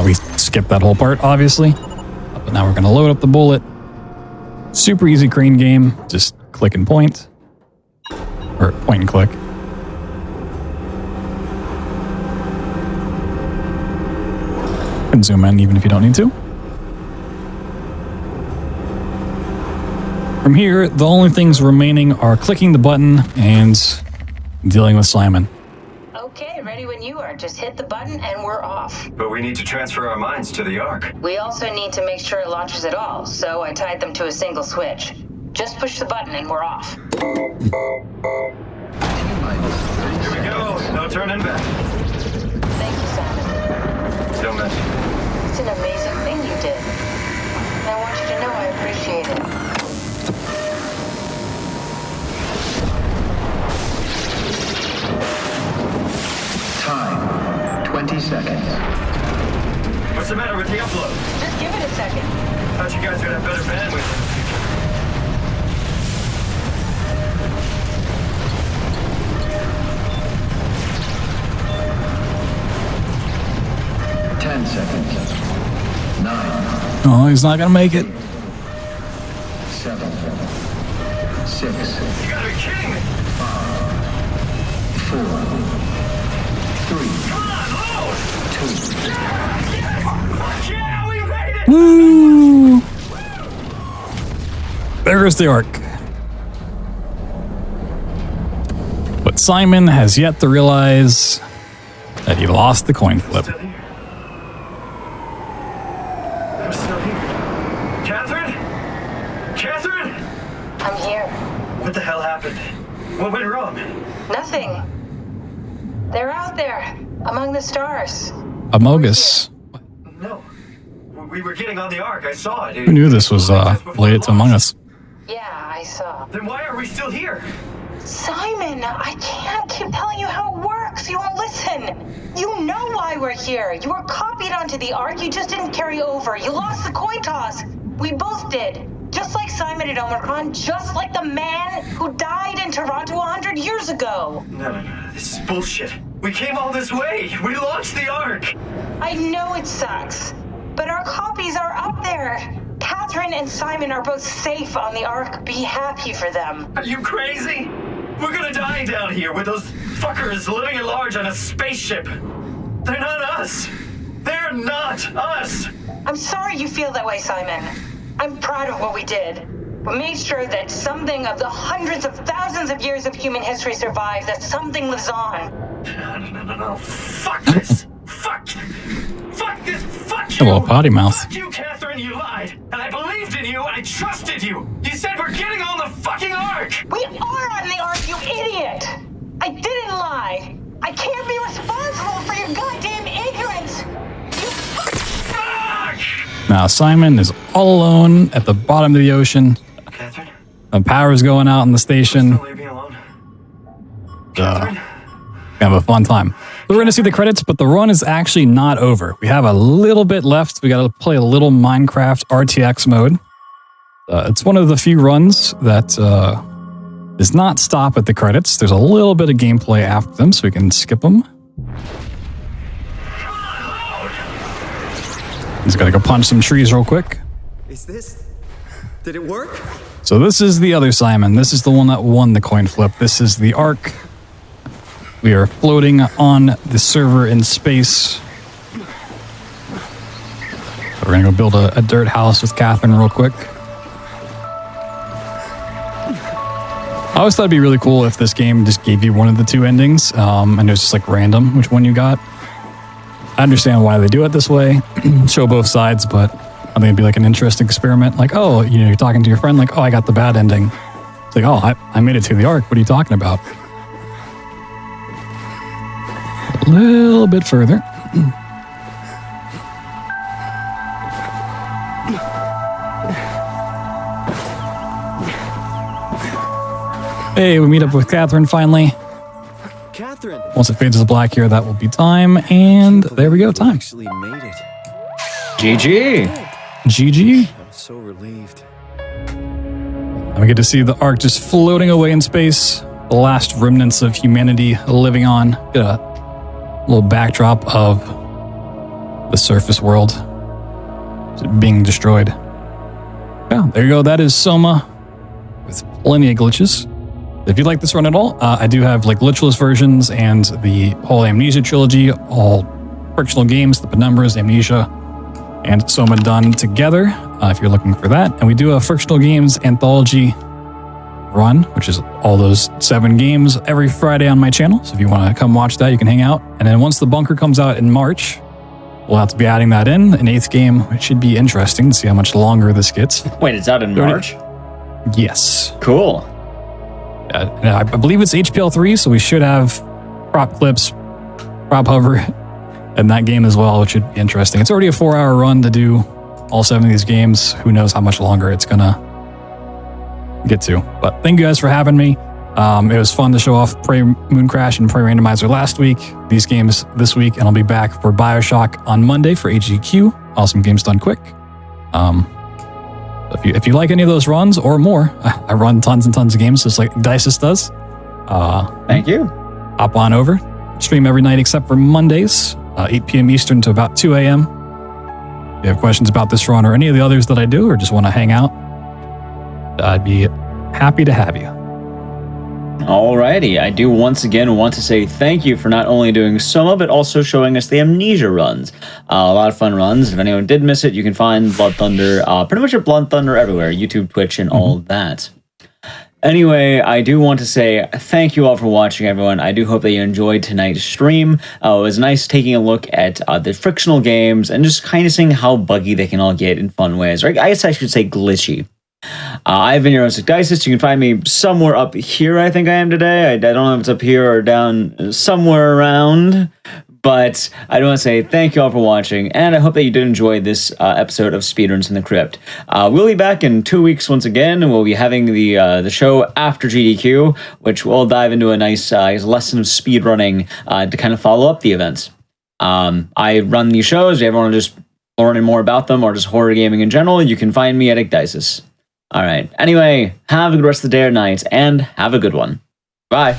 We skipped that whole part, obviously. But now we're going to load up the bullet. Super easy crane game. Just click and point. Or point and click. And zoom in even if you don't need to. From here, the only things remaining are clicking the button and dealing with Simon. Okay, ready when you are. Just hit the button and we're off. But we need to transfer our minds to the Ark. We also need to make sure it launches at all, so I tied them to a single switch. Just push the button and we're off. Here we go. No turning back. Thank you, Simon. Don't mention it. It's an amazing thing you did. And I want you to know I appreciate it. Time, 20 seconds. What's the matter with the upload? Just give it a second. Thought you guys would have better bandwidth. 10 seconds. 9. Oh, he's not going to make it. 7. 6. You gotta be kidding me! 5. 4. 3. Come on, load! 2. Yes! Fuck yeah, we made it! Woo! There's the Ark. But Simon has yet to realize that he lost the coin flip. I'm still here. Catherine? Catherine? I'm here. What the hell happened? What went wrong? Nothing. They're out there, among the stars. Amogus. No. We were getting on the Ark. I saw it. Who knew this was related to Among Us? Yeah, I saw. Then why are we still here? Simon, I can't keep telling you how it works. You won't listen. You know why we're here. You were copied onto the Ark. You just didn't carry over. You lost the coin toss. We both did. Just like Simon at Omicron, just like the man who died in Toronto 100 years ago. No. This is bullshit. We came all this way. We launched the Ark. I know it sucks, but our copies are up there. Catherine and Simon are both safe on the Ark. Be happy for them. Are you crazy? We're gonna die down here with those fuckers living at large on a spaceship. They're not us. They're not us. I'm sorry you feel that way, Simon. I'm proud of what we did. We made sure that something of the hundreds of thousands of years of human history survives, that something lives on. No. Fuck this. Fuck this. Fuck you. A little potty mouth. Fuck you, Catherine. You lied. And I believed in you. I trusted you. You said we're getting on the fucking Ark. We are on the Ark, you idiot. I didn't lie. I can't be responsible for your goddamn ignorance. Now Simon is all alone at the bottom of the ocean. Catherine? The power's going out in the station. Leave me alone. Have a fun time. We're going to see the credits, but the run is actually not over. We have a little bit left. We got to play a little Minecraft RTX mode. It's one of the few runs that does not stop at the credits. There's a little bit of gameplay after them, so we can skip them. Just gotta go punch some trees real quick. Is this? Did it work? So this is the other Simon. This is the one that won the coin flip. This is the Ark. We are floating on the server in space. We're gonna go build a dirt house with Catherine real quick. I always thought it'd be really cool if this game just gave you one of the two endings, and it was just like random which one you got. I understand why they do it this way, show both sides, but I think it'd be like an interesting experiment. Like, oh, you know, you're talking to your friend, like, oh, I got the bad ending. It's like, oh, I made it to the Ark. What are you talking about? A little bit further. Hey, we meet up with Catherine finally. Catherine. Once it fades to black here, that will be time. And there we go, time. Actually made it. GG. GG. I'm so relieved. And we get to see the Ark just floating away in space. The last remnants of humanity living on. Get a little backdrop of the surface world being destroyed. Yeah, there you go. That is SOMA with plenty of glitches. If you like this run at all, I do have like glitchless versions and the whole Amnesia Trilogy, all Frictional games, the Penumbras, Amnesia, and SOMA done together, if you're looking for that. And we do a Frictional Games anthology run, which is all those 7 games every Friday on my channel. So if you want to come watch that, you can hang out. And then once the bunker comes out in March, we'll have to be adding that in, an 8th game. It should be interesting to see how much longer this gets. Wait, it's out in March? Yes. Cool. I believe it's HPL3, so we should have prop clips, prop hover, and that game as well, which should be interesting. It's already a 4-hour run to do all 7 of these games. Who knows how much longer it's gonna get to. But thank you guys for having me. It was fun to show off Prey Moon Crash and Prey Randomizer last week, these games this week, and I'll be back for Bioshock on Monday for HGQ. Awesome games done quick. If you like any of those runs or more, I run tons and tons of games just like Dices does. Thank you. Hop on over. Stream every night except for Mondays, 8 p.m. Eastern to about 2 a.m. If you have questions about this run or any of the others that I do, or just want to hang out, I'd be happy to have you. Alrighty, I do once again want to say thank you for not only doing SOMA, but also showing us the Amnesia runs. A lot of fun runs. If anyone did miss it, you can find Blood Thunder, pretty much at Blood Thunder everywhere, YouTube, Twitch, and all that. Anyway, I do want to say thank you all for watching, everyone. I do hope that you enjoyed tonight's stream. It was nice taking a look at the Frictional games and just kind of seeing how buggy they can all get in fun ways. Or I guess I should say glitchy. I've been your host, Dices. You can find me somewhere up here, I think I am today. I don't know if it's up here or down somewhere around. But I do want to say thank you all for watching, and I hope that you did enjoy this episode of Speedruns From the Crypt. We'll be back in 2 weeks once again, and we'll be having the show after GDQ, which will dive into a nice lesson of speedrunning to kind of follow up the events. I run these shows. If you ever want to just learn more about them or just horror gaming in general, you can find me at Dices. All right. Anyway, have a good rest of the day or night, and have a good one. Bye.